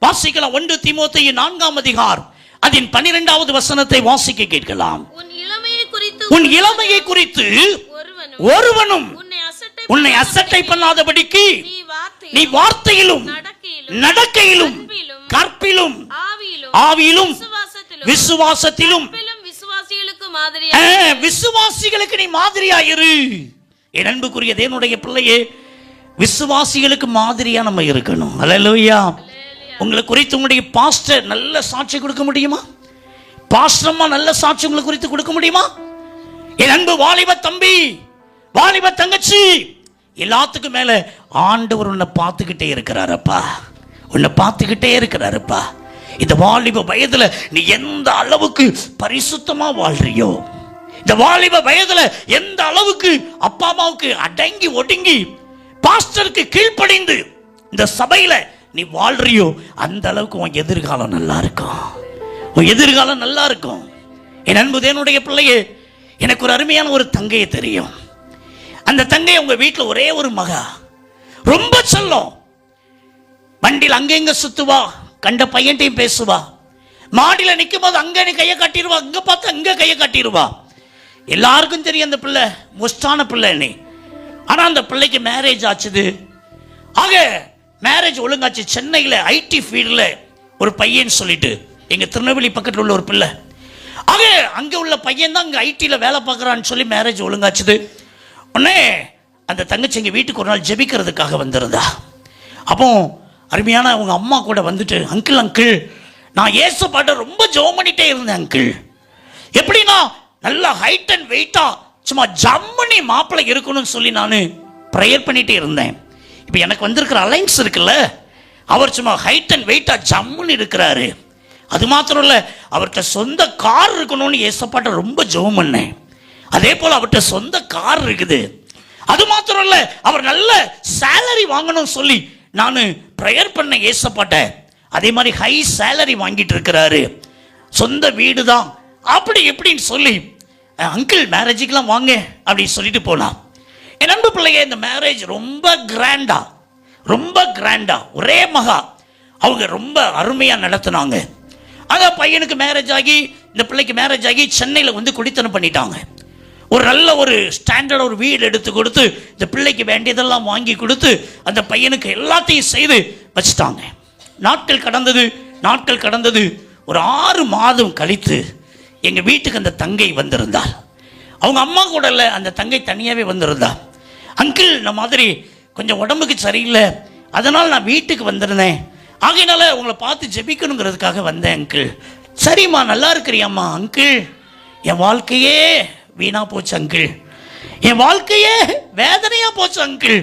வாசிக்கலாம். 1 தீமோத்தேயு 4ஆம் அதிகாரம் அதன் 12வது வசனத்தை வாசிக்க கேட்கலாம். உன் இளமையை குறித்து ஒருவனும் உன்னை அசட்டை பண்ணாதபடிக்கு நீ வார்த்தையிலும் நடக்கையிலும் கற்பிலும் ஆவியிலும் விசுவாசத்திலும் விசுவாசிகளுக்கு நீ மாதிரியாயிரு. என் அன்புக்குரிய தேவனுடைய பிள்ளையே, விசுவாசிகளுக்கு மாதிரியா நம்ம இருக்கணும். அல்லேலூயா. உங்களை குறித்து உங்களுடைய பாஸ்டர் நல்ல சாட்சி கொடுக்க முடியுமா? பாஸ்டர்மா நல்ல சாட்சி உங்களை குறித்து கொடுக்க முடியுமா? என் அன்பு வாலிப தம்பி, வாலிப தங்கச்சி, எல்லாத்துக்கும் மேல ஆண்டவர் உன்னை பார்த்துக்கிட்டே இருக்கிறாரப்பா, உன்னை பார்த்துக்கிட்டே இருக்கிறாரப்பா. இந்த வாலிப வயதுல நீ எந்த அளவுக்கு பரிசுத்தமா வாழ்றியோ, இந்த வாலிப வயதுல எந்த அளவுக்கு அப்பா அம்மாவுக்கு அடங்கி ஒடுங்கி பாஸ்டருக்கு கீழ்ப்படிந்து இந்த சபையில நீ வாழ்றியோ அந்த அளவுக்கு உன் எதிர்காலம் நல்லா இருக்கும், உன் எதிர்காலம் நல்லா இருக்கும். என் அன்பு தேவனுடைய பிள்ளையே, எனக்கு ஒரு அருமையான ஒரு தங்கையை தெரியும். அந்த தங்கை உங்க வீட்டில் ஒரே ஒரு மகா, ரொம்ப செல்லம். வண்டியில் அங்கெங்க சுத்துவா, கண்ட பையன்ட்டையும் பேசுவா. மாடியில நிற்கும் போது அங்க நீ கையை காட்டிடுவா, அங்க பார்த்து அங்க கையை காட்டிடுவா. எல்லாருக்கும் தெரியும் அந்த பிள்ளை மொஸ்டான பிள்ளை நீ. ஆனா அந்த பிள்ளைக்கு மேரேஜ் ஆச்சுது. ஆக மேரேஜ் ஒழுங்காச்சு. சென்னையில் ஐடி ஃபீல்டில் ஒரு பையன் சொல்லிட்டு, எங்க திருநெல்வேலி பக்கத்தில் உள்ள ஒரு பிள்ளை. ஆக அங்கே உள்ள பையன் தான் அங்கே ஐடியில் வேலை பார்க்குறான்னு சொல்லி மேரேஜ் ஒழுங்காச்சுது. உடனே அந்த தங்கச்சி எங்கள் வீட்டுக்கு ஒரு நாள் ஜெபிக்கிறதுக்காக வந்திருந்தா. அப்போ அருமையான அவங்க அம்மா கூட வந்துட்டு, அங்கிள் அங்கிள் நான் ஏசு பாட்ட ரொம்ப ஜெபம் பண்ணிட்டே இருந்தேன் அங்கிள். எப்படின்னா நல்லா ஹைட் அண்ட் வெயிட்டா சும்மா ஜம்முனி மாப்பிள்ளை இருக்கணும்னு சொல்லி நான் ப்ரேயர் பண்ணிட்டே இருந்தேன். இப்போ எனக்கு வந்திருக்கிற அலைன்ஸ் இருக்குல்ல, அவர் சும்மா ஹைட் அண்ட் வெயிட்டா ஜம்முன்னு இருக்கிறாரு. அது மாத்திரம் இல்லை, அவர்கிட்ட சொந்த கார் இருக்கணும்னு ஏசப்பாட்ட ரொம்ப ஜெபம் பண்ணேன். அதே போல் அவர்கிட்ட சொந்த கார் இருக்குது. அது மாத்திரம் இல்லை, அவர் நல்ல சேலரி வாங்கணும்னு சொல்லி நான் ப்ரேயர் பண்ண ஏசப்பாட்ட. அதே மாதிரி ஹை சேலரி வாங்கிட்டு இருக்கிறாரு, சொந்த வீடு தான், அப்படி எப்படின்னு சொல்லி அங்கிள் மேரேஜுக்கெல்லாம் வாங்க அப்படின்னு சொல்லிட்டு போனான். என் அன்பு பிள்ளைய, இந்த மேரேஜ் ரொம்ப கிராண்டா ஒரே மகா அவங்க ரொம்ப அருமையா நடத்தினாங்க. அதான் பையனுக்கு மேரேஜ் ஆகி, இந்த பிள்ளைக்கு மேரேஜ் ஆகி சென்னையில் வந்து குடித்தனம் பண்ணிட்டாங்க. ஒரு நல்ல ஒரு ஸ்டாண்டர்ட் ஒரு வீடு எடுத்து கொடுத்து இந்த பிள்ளைக்கு வேண்டியதெல்லாம் வாங்கி கொடுத்து அந்த பையனுக்கு எல்லாத்தையும் செய்து வச்சுட்டாங்க. நாட்கள் கடந்தது. ஒரு 6 மாதம் கழித்து எங்கள் வீட்டுக்கு அந்த தங்கை வந்திருந்தாள். அவங்க அம்மா கூட இல்லை, அந்த தங்கை தனியாகவே வந்திருந்தா. அங்கிள் இந்த மாதிரி கொஞ்சம் உடம்புக்கு சரியில்லை, அதனால் நான் வீட்டுக்கு வந்திருந்தேன், ஆகையினால உங்களை பார்த்து ஜெபிக்கணுங்கிறதுக்காக வந்தேன் அங்கிள். சரிம்மா, நல்லா இருக்கிறியாம்மா? அங்கிள், என் வாழ்க்கையே வீணா போச்சு அங்கிள், என் வாழ்க்கையே வேதனையா போச்சு அங்கிள்.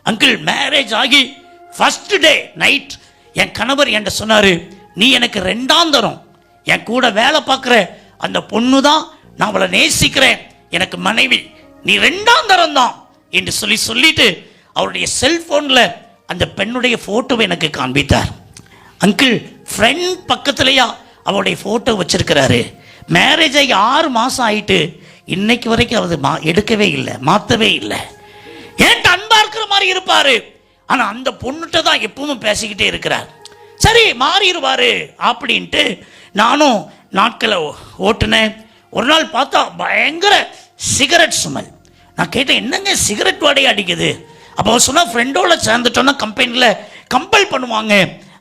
அங்கிள், மேரேஜ் ஆகி ஃபர்ஸ்ட் டே நைட் என் கணவர் என்கிட்ட சொன்னாரு, நீ எனக்கு 2ஆம் தரம், என் கூட வேலை பார்க்குற அந்த பொண்ணு தான், நான் அவளை நேசிக்கிறேன், எனக்கு மனைவி, நீ 2ஆம் தரம் தான் என்று சொல்லிட்டு அவருடைய செல்போன்ல அந்த பெண்ணுடைய போட்டோவை எனக்கு காண்பித்தார். அங்கிள், ஃப்ரெண்ட் பக்கத்துலயா அவருடைய போட்டோ வச்சிருக்கிறாரு. மேரேஜ் ஆகி 6 மாசம் ஆயிட்டு இன்னைக்கு வரைக்கும் அவர் எடுக்கவே இல்லை, மாத்தவே இல்லை. ஏன்ட்டு அன்பா இருக்கிற மாதிரி இருப்பாரு, ஆனா அந்த பொண்ணுகிட்ட தான் எப்பவும் பேசிக்கிட்டே இருக்கிறார். சரி மாறிடுவாரு அப்படின்ட்டு நானும் நாட்களை ஓட்டுனேன். ஒரு நாள் பார்த்தா பயங்கர சிகரெட் ஸ்மெல். நான் கேட்டேன், என்னங்க சிகரெட் வாடையே அடிக்குது? அப்போ அவர் சொன்னா, ஃப்ரெண்டோட சேர்ந்துட்டோன்னா கம்பெனியில் கம்பல் பண்ணுவாங்க,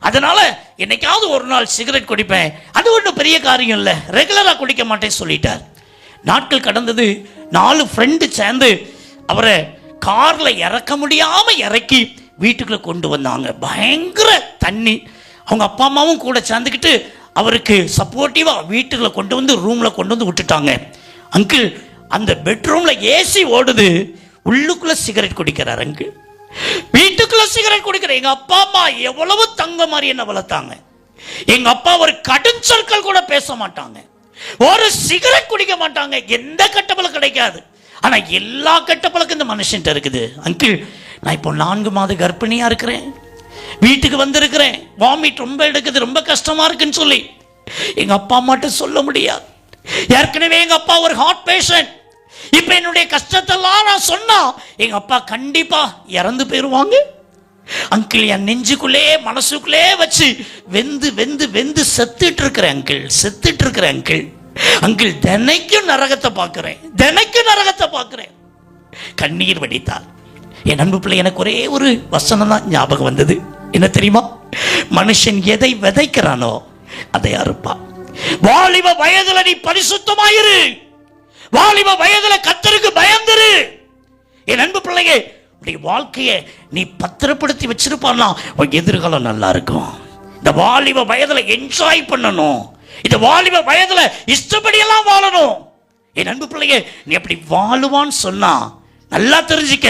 அதனால என்னைக்காவது ஒரு நாள் சிகரெட் குடிப்பேன், அது ஒன்றும் பெரிய காரியம் இல்லை, ரெகுலராக குடிக்க மாட்டேன்னு சொல்லிட்டார். நாட்கள் கடந்தது. 4 ஃப்ரெண்டு சேர்ந்து அவரை காரில் இறக்க முடியாமல் இறக்கி வீட்டுக்குள்ளே கொண்டு வந்தாங்க. பயங்கர தண்ணி. அவங்க அப்பா அம்மாவும் கூட சேர்ந்துக்கிட்டு அவருக்கு சப்போர்ட்டிவாக வீட்டுக்குள்ளே கொண்டு வந்து ரூமில் கொண்டு வந்து விட்டுட்டாங்க. அங்கிள், அந்த பெட்ரூமில் ஏசி ஓடுது, உள்ளுக்குள்ளே சிகரெட் குடிக்கிறார் அங்கிள். வீட்டுக்குள்ள சிகரெட் குடிக்கிற எங்க அப்பா அம்மா எவ்வளவு தங்க மாதிரி என்ன வளர்த்தாங்க. எங்க அப்பா ஒரு கடுஞ்சொற்கள் கூட பேச மாட்டாங்க, ஒரு சிகரெட் குடிக்க மாட்டாங்க, எந்த கெட்டப்பழக்கம் கிடைக்காது. ஆனா எல்லா கெட்டப்பழக்கம் இந்த மனுஷன் இருக்குது. அங்கிள், நான் இப்போ 4 மாத கர்ப்பிணியா இருக்கிறேன், வீட்டுக்கு வந்திருக்கிறேன், வாமிட் ரொம்ப எடுக்குது, ரொம்ப கஷ்டமா இருக்குன்னு சொல்லி எங்க அப்பா அம்மாட்ட சொல்ல முடியாது. ஏற்கனவே எங்க அப்பா ஒரு ஹார்ட் பேஷண்ட். இப்ப என்னுடைய கஷ்டத்தெல்லாம் நான் சொன்னா எங்க அப்பா கண்டிப்பா இறந்து போயிருவாங்க. அங்கிள், என் நெஞ்சுக்குள்ளே மனசுக்குள்ளே வச்சு வெந்து வெந்து வெந்து செத்துட்டு இருக்கிறேன் அங்கிள், செத்துட்டு இருக்கிறேன் அங்கிள். அங்கிள், தினைக்கும் நரகத்தை பார்க்கிறேன், தினைக்கும் நரகத்தை பார்க்கிறேன். கண்ணீர் வடித்தார். என் அன்பு பிள்ளை, எனக்கு ஒரே ஒரு வசனம் தான் ஞாபகம் வந்தது. என்ன தெரியுமா? மனுஷன் எதை விதைக்கிறானோ அதை அறுப்பான். வாலிப வயதுல நீ பரிசுத்தமாயிரு, வாலிப வயதுல கர்த்தருக்கு பயந்துரு. என் அன்பு பிள்ளையே, உடைய வாழ்க்கையை நீ பத்திரப்படுத்தி வச்சிருப்பான்னா உன் எதிர்காலம் நல்லா இருக்கும். இந்த வாலிப வயதுல என்ஜாய் பண்ணணும், இந்த வாலிப வயதுல இஷ்டப்படியெல்லாம் வாழணும். என் அன்பு பிள்ளையே, நீ அப்படி வாழுவான்னு சொன்னா நல்லா தெரிஞ்சுக்க,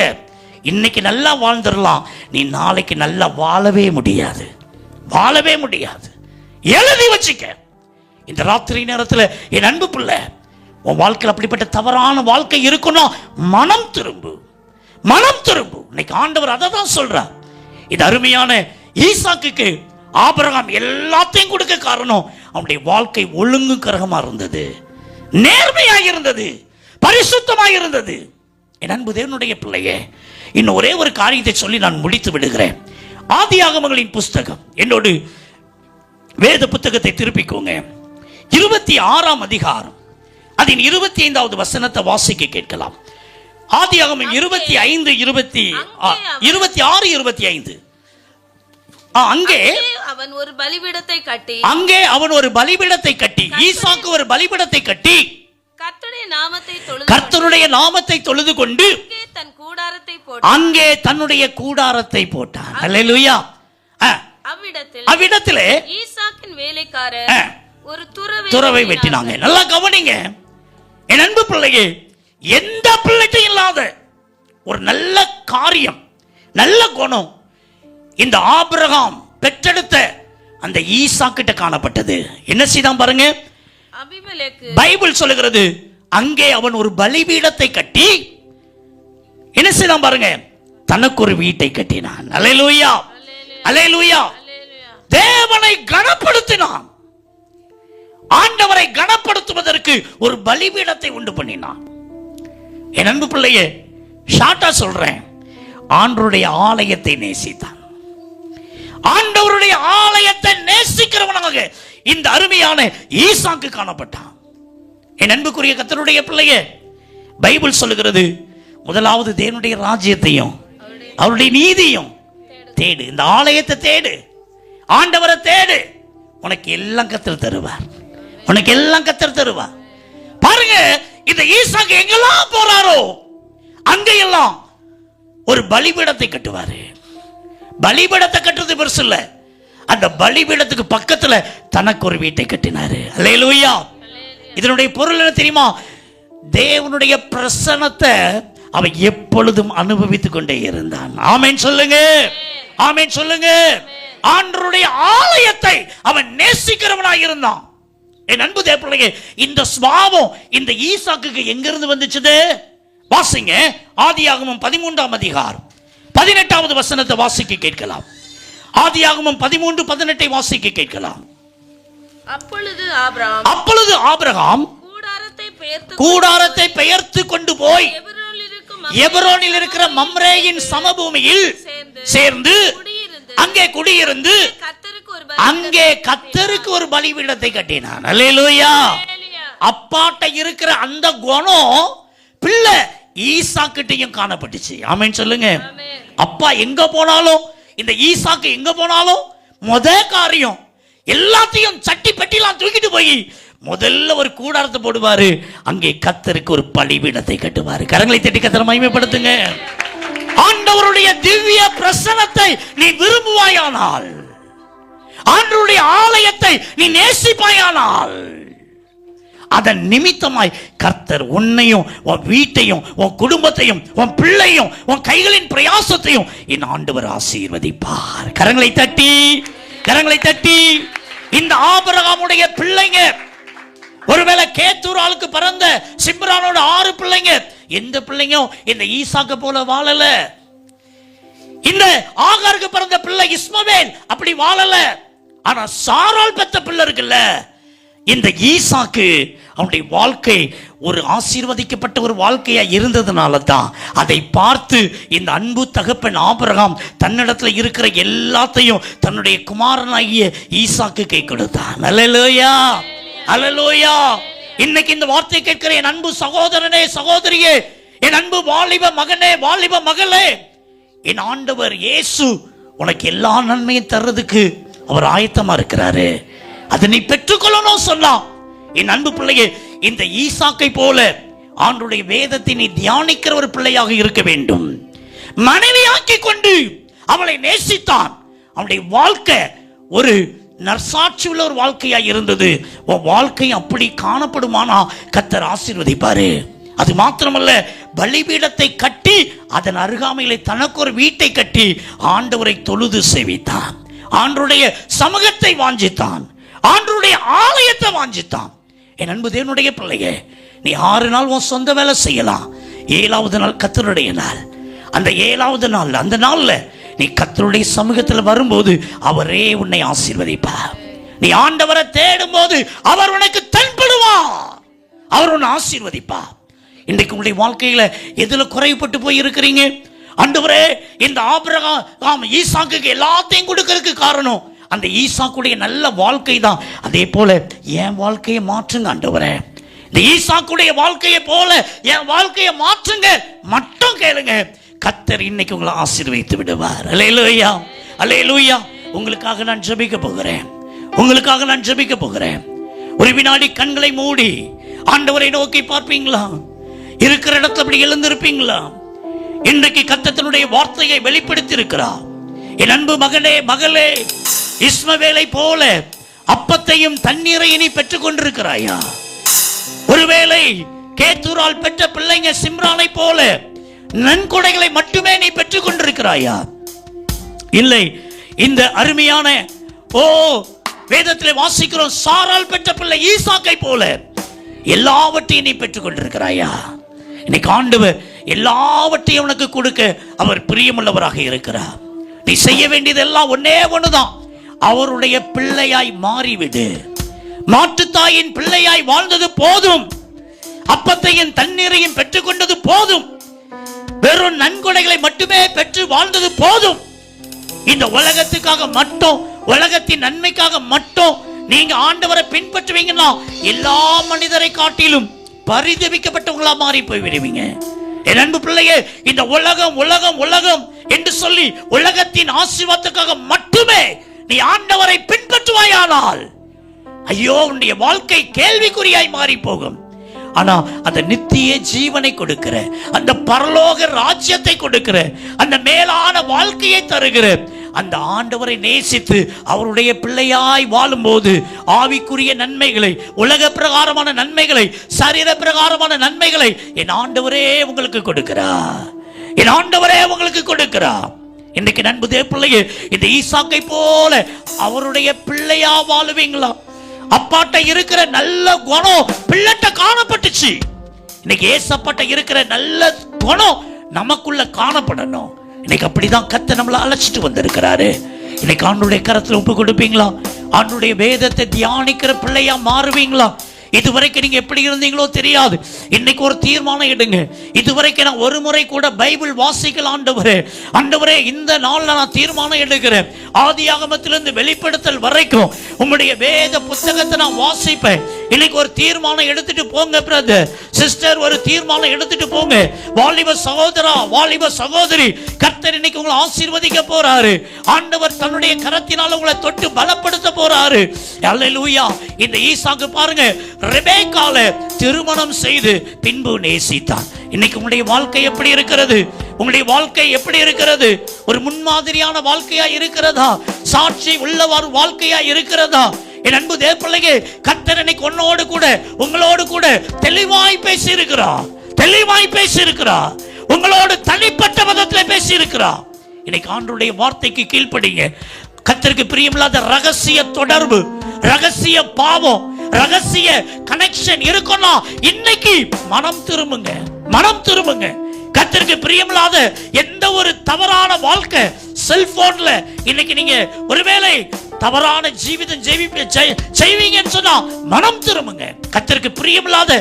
இன்னைக்கு நல்லா வாழ்ந்துடலாம், நீ நாளைக்கு நல்லா வாழவே முடியாது, வாழவே முடியாது. எழுதி வச்சுக்க. இந்த ராத்திரி நேரத்தில் என் அன்பு பிள்ளை, உன் வாழ்க்கையில் அப்படிப்பட்ட தவறான வாழ்க்கை இருக்குன்னா மனம் திரும்பு, மனம் திரும்பு. இன்னைக்கு ஆண்டவர் அதை தான் சொல்றார். இது அருமையான ஈசாக்குக்கு ஆபிரகாம் எல்லாத்தையும் கொடுக்க காரணம் அவனுடைய வாழ்க்கை ஒழுங்கு கரகமா இருந்தது, நேர்மையாக இருந்தது, பரிசுத்தமாக இருந்தது. என் அன்பு தேவனுடைய பிள்ளையே, இன்னும் ஒரே ஒரு காரியத்தை சொல்லி நான் முடித்து விடுகிறேன். ஆதியாகமங்களின் புஸ்தகம், என்னோடு வேத புத்தகத்தை திருப்பிக்கோங்க. 26ஆம் அதிகாரம், அதன் 25வது வசனத்தை வாசிக்க கேட்கலாம். ஆதியாகமம் 25, 26, 25. அங்கே அவன் ஒரு பலிபீடத்தை கட்டி, அங்கே அவன் ஒரு பலிபீடத்தை கட்டி, ஈசாக்கு ஒரு பலிபீடத்தை கட்டி கர்த்தருடைய நாமத்தை தொழுது கொண்டு அங்கே தன்னுடைய கூடாரத்தை போட்டான். அல்லேலூயா. அவ்விடத்திலே ஈசாக்கின் வேலைக்காரர் ஒரு துறவை வெட்டினாங்க. நல்லா கவனிங்க என் அன்பு பிள்ளையே, எந்த பிள்ளைக்கும் இல்லாத ஒரு நல்ல காரியம், நல்ல குணம் இந்த ஆபிரகாம் பெற்றெடுத்த அந்த ஈசாக்கிட்ட காணப்பட்டது. என்ன செய்தான் பாருங்க, பைபிள் சொல்லுகிறது, அங்கே அவன் ஒரு பலிபீடத்தை கட்டி என்ன செய்தான் பாருங்க, தனக்கு ஒரு வீட்டை கட்டினான். அல்லேலூயா, அல்லேலூயா. தேவனை கனப்படுத்தினான், ஆண்டவரை கனப்படுத்துவதற்கு ஒரு பலிபீடத்தை உண்டு பண்ணினான். என் அன்பு பிள்ளையே, ஷார்ட்டா சொல்றேன், ஆண்டவருடைய ஆலயத்தை நேசித்தான். ஆண்டவருடைய ஆலயத்தை நேசிக்கிறவனாக இந்த அருமையான ஈசாக்கு காணப்பட்டான். என் அன்புக்குரிய கர்த்தருடைய பிள்ளையே, பைபிள் சொல்லுகிறது, முதலாவது தேவனுடைய ராஜ்யத்தையும் அவருடைய நீதியும் தேடு, இந்த ஆலயத்தை தேடு, ஆண்டவரை தேடு, உனக்கு எல்லாம் கர்த்தர் தருவார், உனக்கு எல்லாம் கர்த்தர் தருவார். பாருங்க, இந்த ஈசாக்கு எங்கெல்லாம் போறாரோ அங்கெல்லாம் ஒரு பலிபீடத்தை கட்டுவாரு. பலிபீடத்தை கட்டுறது பெருசு இல்ல, அந்த பலிபீடத்துக்கு பக்கத்துல தனக்கு ஒரு வீட்டை கட்டினாரு. அல்லேலூயா. இதனுடைய பொருள் என்ன தெரியுமா? தேவனுடைய பிரசன்னத்தை அவன் எப்பொழுதும் அனுபவித்துக் கொண்டே இருந்தான். ஆமென் சொல்லுங்க, ஆமென் சொல்லுங்க. ஆண்டவருடைய ஆலயத்தை அவன் நேசிக்கிறவனாக இருந்தான். என் அன்பு தேவப்பிள்ளையே, இந்த சுபாவம் இந்த ஈசாக்குக்கு எங்கிருந்து வந்துச்சு? வாசிங்க, ஆதியாகமம் 13ஆம் அதிகாரம் 18வது வசனத்தை வாசிக்க கேட்கலாம். ஆதியாகமம் 13:18 வாசிக்க கேட்கலாம். அப்பொழுது ஆபிரகாம் கூடாரத்தை பெயர்த்து கொண்டு போய் எபிரோனில் இருக்கிற மம்ரேயின் சமபூமியில் சேர்ந்து அங்கே குடியிருந்து அங்கே கர்த்தருக்கு ஒரு பலிபீடத்தை கட்டினான். அல்லேலூயா. அப்பாட்ட இருக்கிற அந்த குணம் பிள்ளை ஈசாக்கிட்டையும் காணப்பட்டுச்சு. ஆமென் சொல்லுங்க. அப்பா எங்க போனாலும், இந்த ஈசாக்கு எங்க போனாலும் முத காரியம் எல்லாத்தையும் சட்டி பெட்டிலாம் தூக்கிட்டு போய் முதல்ல ஒரு கூடாரத்தை போடுவாரு, அங்கே கர்த்தருக்கு ஒரு பலிபீடத்தை கட்டுவாரு. கரங்களை தட்டி கர்த்தரை மகிமைப்படுத்துங்க. ஆண்டவருடைய திவ்ய பிரசன்னத்தை நீ விரும்புவாயானால், ஆண்டவருடைய ஆலயத்தை நீ நேசிப்பாயானால், அதன் நிமித்தமாய் கர்த்தர் உன்னையும் உன் வீட்டையும் உன் குடும்பத்தையும் உன் பிள்ளையும் உன் கைகளின் பிரயாசத்தையும் என் ஆண்டவர் ஆசீர்வதிப்பார். கரங்களை தட்டி இந்த ஆபிரகாமுடைய பிள்ளைங்க, ஒருவேளை கேத்தூர் ஆளுக்கு பிறந்த சிம்ரானோட 6 பிள்ளைங்க, எந்த பிள்ளைங்க இந்த ஈசாக்கு போல வாழல. இந்த ஆகாருக்கு பிறந்த பிள்ளை இஸ்மவேல் அப்படி வாழல. ஆனா சாராள் பெத்த பிள்ளை இருக்குல்ல, இந்த ஈசாக்கு அவனுடைய வாழ்க்கை ஒரு ஆசீர்வதிக்கப்பட்ட ஒரு வாழ்க்கையா இருந்ததுனால தான் அதை பார்த்து இந்த அன்பு தகப்பன் ஆபிரகாம் தன்னிடத்துல இருக்கிற எல்லாத்தையும் தன்னுடைய குமாரனாகிய ஈசாக்கு கை கொடுத்தான். அல்லேலூயா, அல்லேலூயா. இன்னைக்கு இந்த வார்த்தை கேட்கிற என் அன்பு சகோதரனே, சகோதரியே, என் அன்பு வாலிப மகனே, வாலிப மகளே, என் ஆண்டவர் இயேசு உனக்கு எல்லா நன்மையும் தர்றதுக்கு அவர் ஆயத்தமா இருக்கிறாரு. அதை நீ பெற்றுக்கொள்ளணும் சொன்னா, என் அன்பு பிள்ளையே, இந்த ஈசாக்கை போல ஆண்டுடைய வேதத்தை நீ தியானிக்கிற ஒரு பிள்ளையாக இருக்க வேண்டும். மனைவியாக்கி கொண்டு அவளை நேசித்தான். அவனுடைய வாழ்க்கை ஒரு நற்சாட்சி உள்ள ஒரு வாழ்க்கையா இருந்தது. உன் வாழ்க்கை அப்படி காணப்படுமானா கர்த்தர் ஆசீர்வதிப்பாரு. அது மாத்திரமல்ல, பலிபீடத்தை கட்டி அதன் அருகாமையிலே தனக்கு ஒரு வீட்டை கட்டி ஆண்டவரை தொழுது சேவித்தான். ஆண்டவருடைய சமூகத்தை வாஞ்சித்தான், ஆண்டவருடைய ஆலயத்தை வாஞ்சித்தான். என் அன்பு தேவனுடைய பிள்ளையே, நீ 6 நாள் உன் சொந்த வேலை செய்யலாம். 7வது நாள் கர்த்தருடைய நாள். அந்த 7வது நாள், அந்த நாள்ல நீ கர்த்தருடைய சமூகத்தில் வரும்போது அவரே உன்னை ஆசீர்வதிப்பார். நீ ஆண்டவரை தேடும் போது அவர் உனக்கு தென்படுவார், அவர் உன்னை ஆசீர்வதிப்பார். இன்றைக்கு உங்களுடைய வாழ்க்கையில எதுல குறைப்பட்டு போய் இருக்கிறீங்க? ஆண்டவரே, இந்த ஆபிரகாம் ஈசாக்குக்கு எல்லாத்தையும் கொடுக்கிறதுக்கு காரணம் அந்த ஈசாக்குடைய நல்ல வாழ்க்கை தான். அதே போல என் வாழ்க்கையை மாற்றுங்க ஆண்டவரே, இந்த ஈசாக்குடைய வாழ்க்கையை போல என் வாழ்க்கையை மாற்றுங்க மட்டும் கேளுங்க, கர்த்தர் இன்னைக்கு உங்களை ஆசீர்வதித்து விடுவார். அல்லேலூயா, அல்லேலூயா. உங்களுக்காக நான் ஜெபிக்க போகிறேன், உங்களுக்காக நான் ஜெபிக்க போகிறேன். ஒரு வினாடி கண்களை மூடி ஆண்டவரை நோக்கி பார்ப்பீங்களா? இருக்கிற இடத்துல அப்படி எழுந்திருப்பீங்களா? இன்றைக்கு கர்த்தருடைய வார்த்தையை வெளிப்படுத்தி இருக்கிறார். என் அன்பு மகனே, மகளே, இஸ்மவேலை போல அப்பத்தையும் தண்ணீரையும் நீ பெற்றுக் கொண்டிருக்கிறாயா? ஒருவேளை கேத்தூரால் பெற்ற பிள்ளைங்க சிம்ரானை போல நன்கொடைகளை மட்டுமே நீ பெற்றுக் கொண்டிருக்கிறாயா? இல்லை, இந்த அருமையான வேதத்தில் வாசிக்கிறோம், சாரால் பெற்ற பிள்ளை ஈசாக்கை போல எல்லாவற்றையும் நீ பெற்றுக் கொண்டிருக்கிறாயா? இன்னைக்கு ஆண்டவர் எல்லாவற்றையும் உனக்கு கொடுக்க அவர் பிரியமுள்ளவராக இருக்கிறார். நீ செய்ய வேண்டியது எல்லாம் ஒன்னே ஒண்ணுதான், அவருடைய பிள்ளையாய் மாறிவிடு. மாட்டுத்தாயின் பிள்ளையாய் வாழ்ந்தது போதும், அப்பத்தையும் தண்ணீரையும் பெற்றுக் கொண்டது போதும், வெறும் நன்கொடைகளை மட்டுமே பெற்று வாழ்ந்தது போதும். இந்த உலகத்துக்காக மட்டும், உலகத்தின் நன்மைக்காக மட்டும் நீங்க ஆண்டவரை பின்பற்றுவீங்கன்னா எல்லா மனிதரை காட்டிலும் பரிதபிக்கப்பட்டவங்களா மாறி போய் விடுவீங்க. என் அன்பு பிள்ளையே, இந்த உலகம் உலகம் உலகம் என்று சொல்லி உலகத்தின் ஆசீர்வாதத்துக்காக மட்டுமே நீ ஆண்டவரை பின்பற்றுவாயானால் ஐயோ, உன்னுடைய வாழ்க்கை கேள்விக்குறியாய் மாறி போகும். ஆனா அந்த நித்திய ஜீவனை கொடுக்கிற, அந்த பரலோக ராஜ்யத்தை கொடுக்கிற, அந்த மேலான வாழ்க்கையை தருகிற அந்த ஆண்டவரை நேசித்து அவருடைய பிள்ளையாய் வாழும்போது ஆவிக்குரிய நன்மைகளை, உலக பிரகாரமான நன்மைகளை, சரீர பிரகாரமான நன்மைகளை என் ஆண்டவரே உங்களுக்கு கொடுக்கிறார், என் ஆண்டவரே உங்களுக்கு கொடுக்கிறார். இன்னைக்கு நண்பு தேவ பிள்ளையே, இந்த ஈசாக்கை போல அவருடைய பிள்ளையா வாழுவீங்களா? அப்பாட்ட இருக்கிற நல்ல குணம் பிள்ளைட்ட காணப்பட்டுச்சு. இன்னைக்கு ஏசப்பாட்ட இருக்கிற நல்ல குணம் நமக்குள்ள காணப்படணும். இன்னைக்கு அப்படிதான் கர்த்தர் நம்மளை அழைச்சிட்டு வந்திருக்கிறாரு. இன்னைக்கு ஆண்டவருடைய கரத்துல ஒப்பு கொடுப்பீங்களா? ஆண்டவருடைய வேதத்தை தியானிக்கிற பிள்ளையா மாறுவீங்களா? இதுவரைக்கும் நீங்க எப்படி இருந்தீங்களோ தெரியாது. இன்னைக்கு ஒரு தீர்மானம் எடுங்க. இதுவரைக்கும் நான் ஒரு முறை கூட பைபிள் வாசிக்கல ஆண்டவரே, ஆண்டவரே இந்த நாள்ல நான் தீர்மானம் எடுக்கிறேன், ஆதியாகமத்திலிருந்து வெளிப்படுத்தல் வரைக்கும் உம்முடைய வேத புத்தகத்தை நான் வாசிப்பேன். இன்னைக்கு ஒரு தீர்மானம் எடுத்துட்டு போங்க பிரதர் சிஸ்டர், ஒரு தீர்மானம் எடுத்துட்டு போங்க. வாலிப சகோதரா, வாலிப சகோதரி, கர்த்தர் இன்னைக்கு உங்களை ஆசீர்வதிக்க போறாரு. ஆண்டவர் தன்னுடைய கரத்தினால உங்களை தொட்டு பலப்படுத்த போறாரு. அல்லேலூயா. இந்த ஈசாக்கு பாருங்க, ரெபேக்கால திருமணம் செய்து பின்பு நேசித்தான். இன்னைக்கு உங்களுடைய வாழ்க்கை எப்படி இருக்கிறது? உங்களுடைய வாழ்க்கை எப்படி இருக்கிறது? ஒரு முன்மாதிரியான வாழ்க்கையா இருக்கிறதா? சாட்சி உள்ளவாறு வாழ்க்கையா இருக்கிறதா? என் அன்பு தேவ பிள்ளையே, கர்த்தர் இன்னைக்கு உன்னோடு கூட உங்களோடு கூட தெளிவாய் பேசி இருக்கிறார். தெளிவாய் பேசி இருக்கிறார். உங்களோடு தனிப்பட்ட விதத்தில் பேசி இருக்கிறார். இன்னைக்கு ஆண்டவருடைய வார்த்தைக்கு கீழ்ப்படிங்க. கர்த்தருக்கு பிரியமில்லாத ரகசிய தொடர்பு, ரகசிய பாவம், ரகசிய கனெக்ஷன் இருக்குன்னா இன்னைக்கு மனம் திரும்புங்க, மனம் திரும்புங்க. கர்த்தருக்கு பிரியமில்லாத எந்த ஒரு தவறான வாழ்க்கை செல்போன்ல இன்னைக்கு நீங்க ஒருவேளை தவறான ஜீவிதம் செய்வீங்கன்னு சொன்னா மனம் திரும்புங்க. கர்த்தருக்கு பிரியமில்லாத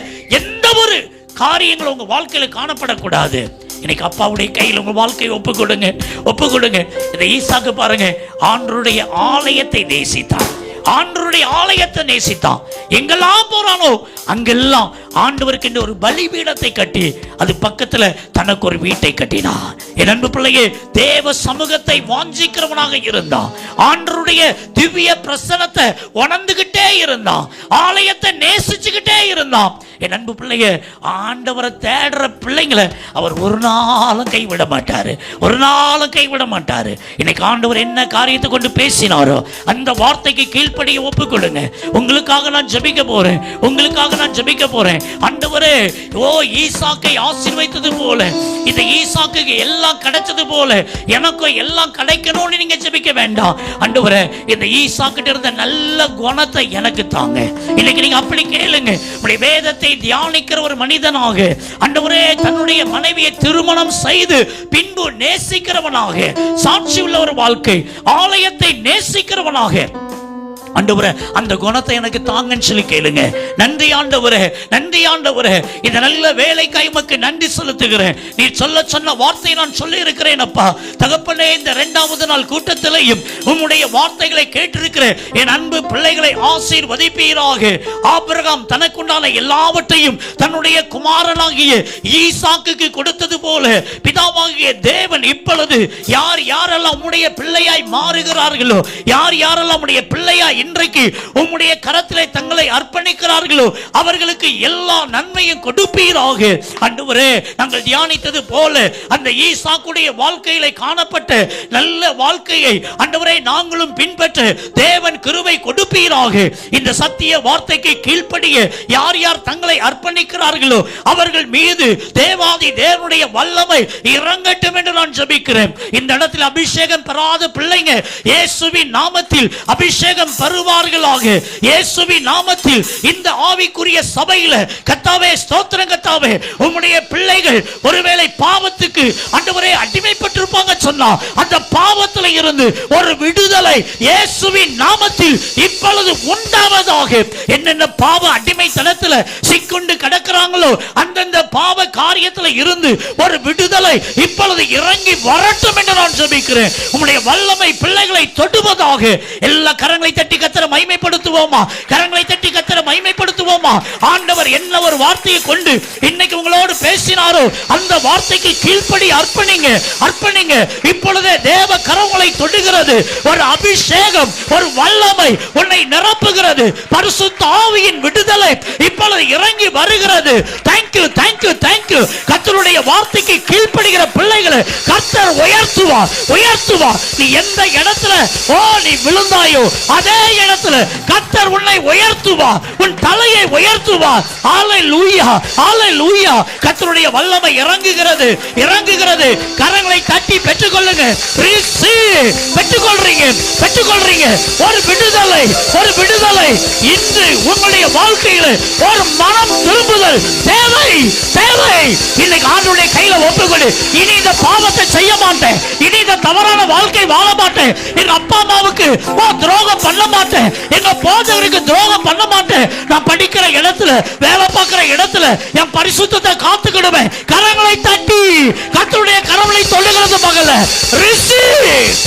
எந்த ஒரு காரியங்கள் உங்க வாழ்க்கையில காணப்படக்கூடாது. இன்னைக்கு அப்பாவுடைய கையில் உங்க வாழ்க்கையை ஒப்பு கொடுங்க, ஒப்பு கொடுங்க. இந்த ஈசாக்கு பாருங்க, ஆண்டவருடைய ஆலயத்தை நேசித்தான். ஆண்டவருடைய ஆலயத்தை நேசித்தான். எங்கெல்லாம் போறானோ அங்கெல்லாம் ஆண்டவருக்கு ஒரு பலிபீடத்தை கட்டி அது பக்கத்துல தனக்கு ஒரு வீட்டை கட்டினான். என் அன்பு பிள்ளையே, தேவ சமூகத்தை வாஞ்சிக்கிறவனாக இருந்தான். ஆண்டவருடைய திவ்ய பிரசன்னத்தை உணர்ந்துகிட்டே இருந்தான். ஆலயத்தை நேசிச்சுக்கிட்டே இருந்தான். என் அன்பு பிள்ளைய, ஆண்டவரை தேடுற பிள்ளைங்களை அவர் ஒரு நாளும் கைவிட மாட்டாரு, ஒரு நாளும் கைவிட மாட்டாரு. இன்னைக்கு ஆண்டவர் என்ன காரியத்தை கொண்டு பேசினாரோ அந்த வார்த்தைக்கு கீழ்ப்படிய ஒப்பு கொடுங்க. உங்களுக்காக நான் ஜெபிக்க போறேன், உங்களுக்காக நான் ஜெபிக்க போறேன். ஆண்டவரே, ஓ ஈசாக்கை ஆசீர்வதித்தது போல, இந்த ஈசாக்குக்கு எல்லாம் கிடைச்சது போல எனக்கும் எல்லாம் கிடைக்கணும்னு நீங்க ஜெபிக்க வேண்டாம். ஆண்டவரே, இந்த ஈசாக்கிட்ட இருந்த நல்ல குணத்தை எனக்கு தாங்க. இன்னைக்கு நீங்க அப்படி கேளுங்க. உங்களுடைய வேதத்தை தியானிக்கிற ஒரு மனிதனாக, ஆண்டவரே, தன்னுடைய மனைவியை திருமணம் செய்து பின்பு நேசிக்கிறவனாக, சாட்சி உள்ள ஒரு வாழ்க்கை, ஆலயத்தை நேசிக்கிறவனாக, ஆண்டவரே அந்த குணத்தை எனக்கு தாங்கன்னு சொல்லி கேளுங்க. நன்றி ஆண்டவரே, நன்றி ஆண்டவரே, இந்த நல்ல வேலைக்காய் உமக்கு நன்றி செலுத்துகிறேன். நீ சொல்ல சொன்ன வார்த்தையை நான் சொல்லி இருக்கிறேன் அப்பா. தகப்பனே, இந்த 2வது நாள் கூட்டத்திலையும் உம்முடைய வார்த்தைகளை கேட்டிருக்கிறேன். என் அன்பு பிள்ளைகளை ஆசீர்வதிப்பீராக. ஆபிரகாம் தனக்குண்டான எல்லாவற்றையும் தன்னுடைய குமாரனாகிய ஈசாக்குக்கு கொடுத்தது போல பிதாவாகிய தேவன் இப்பொழுது யார் யாரெல்லாம் உம்முடைய பிள்ளையாய் மாறுகிறார்களோ, யார் யாரெல்லாம் உம்முடைய பிள்ளையாய் இன்றைக்கு உம்முடைய கரத்திலே தங்களை அர்ப்பணிக்கிறார்களோ அவர்களுக்கு எல்லா நன்மையும் கொடுப்பீராக. ஆண்டவரே, நாங்கள் தியானித்தது போல அந்த ஈசாக்குடைய வாழ்க்கையிலே காணப்பட்ட நல்ல வாழ்க்கையை ஆண்டவரே நாங்களும் பின்பற்ற தேவன் கிருபை கொடுப்பீராக. இந்த சத்திய வார்த்தைக்கு கீழ்ப்படிய யார் யார் தங்களை அர்ப்பணிக்கிறார்களோ அவர்கள் மீது தேவாதி தேவனுடைய வல்லமை இறங்கட்டும் என்று நான் ஜெபிக்கிறேன். இந்த இடத்தில் அபிஷேகம் பெறாத பிள்ளைங்க இயேசுவின் நாமத்தில் அபிஷேகம் வருவார்களாக. இயேசுவின் நாமத்தில் இந்த ஆவிக்குரிய சபையில கர்த்தாவே ஸ்தோத்திரம். கர்த்தாவே, உம்முடைய பிள்ளைகள் ஒருவேளை பாவத்துக்கு ஆண்டவரே அடிமைப்பட்டிருப்பாங்க சொன்னா அந்த பாவத்தில் இருந்து ஒரு விடுதலை இயேசுவின் நாமத்தில் இப்பொழுது உண்டாவதாக. என்னென்ன பாவ அடிமைத்தனத்தில் சிக்குண்டு கிடக்கிறாங்களோ அந்தந்த பாவ காரியத்தில் இருந்து ஒரு விடுதலை இப்பொழுது இறங்கி வரட்டும் என்று நான் ஜெபிக்கிறேன். உம்முடைய வல்லமை பிள்ளைகளை தொடுவதாக. எல்லா கரங்களை தட்டி கர்த்தரை மகிமைப்படுத்துவோமா? கரங்களை தட்டி கர்த்தரை மகிமைப்படுத்துவோமா? ஆண்டவர் என்ன ஒரு வார்த்தையை கொண்டு இன்னைக்கு உங்களோடு பேசினாரோ அந்த வார்த்தைக்கு கீழ்ப்படி அர்ப்பணிங்க, அர்ப்பணிங்க. இப்பொழுதே தேவ கரங்களை தொடுகிறது. ஒரு அபிஷேகம், ஒரு வல்லமை உன்னை நிரப்புகிறது. பரிசுத்த ஆவியின் விடுதலை இப்பொழுது இறங்கி வருகிறது. Thank you, thank you, thank you. கர்த்தருடைய வார்த்தைக்கு கீழ்ப்படுகிற பிள்ளைகளை கர்த்தர் உயர்த்துவார், உயர்த்துவார். நீ எந்த இடத்துல நீ விழுந்தாயோ அதே இடத்துல கர்த்தர் உன்னை உயர்த்துவார், உன் தலையை உயர்த்துவார். ஹalleluya, ஹalleluya. கர்த்தருடைய வல்லமை இறங்குகிறது, இறங்குகிறது. கரங்களை தட்டி பெற்றுக்கொள்ளுங்க. பெற்றுக்கொள்றீங்க, பெற்றுக்கொள்றீங்க. ஒரு விடுதலை, ஒரு விடுதலை. இன்று உங்களுடைய வாழ்க்கையில் ஒரு மனம் திரும்புதல் தேவை, தேவை. இன்னைக்கு ஆண்டவருடைய கையில ஒப்புக்கொடு. இனி இந்த பாவத்தை செய்ய மாட்டேன், இனி இந்த தவறான வாழ்க்கை வாழ மாட்டேன், எங்க அப்பா அம்மாவுக்கு துரோகம் பண்ண மாட்டேன், எங்க போதகருக்கு துரோகம் பண்ண மாட்டேன், நான் படிக்கிற இடத்துல வேலை பார்க்கிற இடத்துல என் பரிசுத்தத்தை காத்துக்கிடுவேன். கரங்களை தட்டி கர்த்தருடைய கரங்களை தொழுகிறது மகள. ரிசீவ்.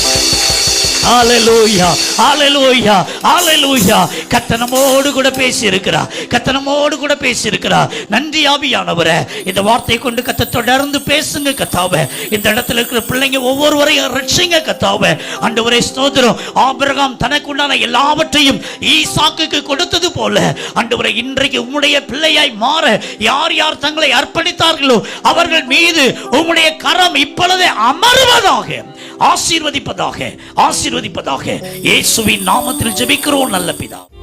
ஹalleluya ஹalleluya ஹalleluya. கர்த்தர் நம்மோடு கூட பேசி இருக்கிறார், கர்த்தர் நம்மோடு கூட பேசி இருக்கிறார். நன்றி ஆவியானவரே, இந்த வார்த்தையை கொண்டு கர்த்தர் தொடர்ந்து பேசுங்க கர்த்தாவே. இந்த இடத்துல இருக்கிற பிள்ளைங்க ஒவ்வொருவரையும் ரட்சிங்க கர்த்தாவே. ஆண்டவரே ஸ்தோத்திரம். ஆபிரகாம் தனக்குண்டான எல்லாவற்றையும் ஈசாக்குக்கு கொடுத்தது போல ஆண்டவரே இன்றைக்கு உம்முடைய பிள்ளையாய் மாற யார் யார் தங்களை அர்ப்பணித்தார்களோ அவர்கள் மீது உம்முடைய கரம் இப்பொழுதே அமர்வதாக, ஆசீர்வதிப்பதாக, ஆசீர்வதிப்பதாக. இயேசுவின் நாமத்தில் ஜெபிக்கிறோம் நல்ல பிதாவே.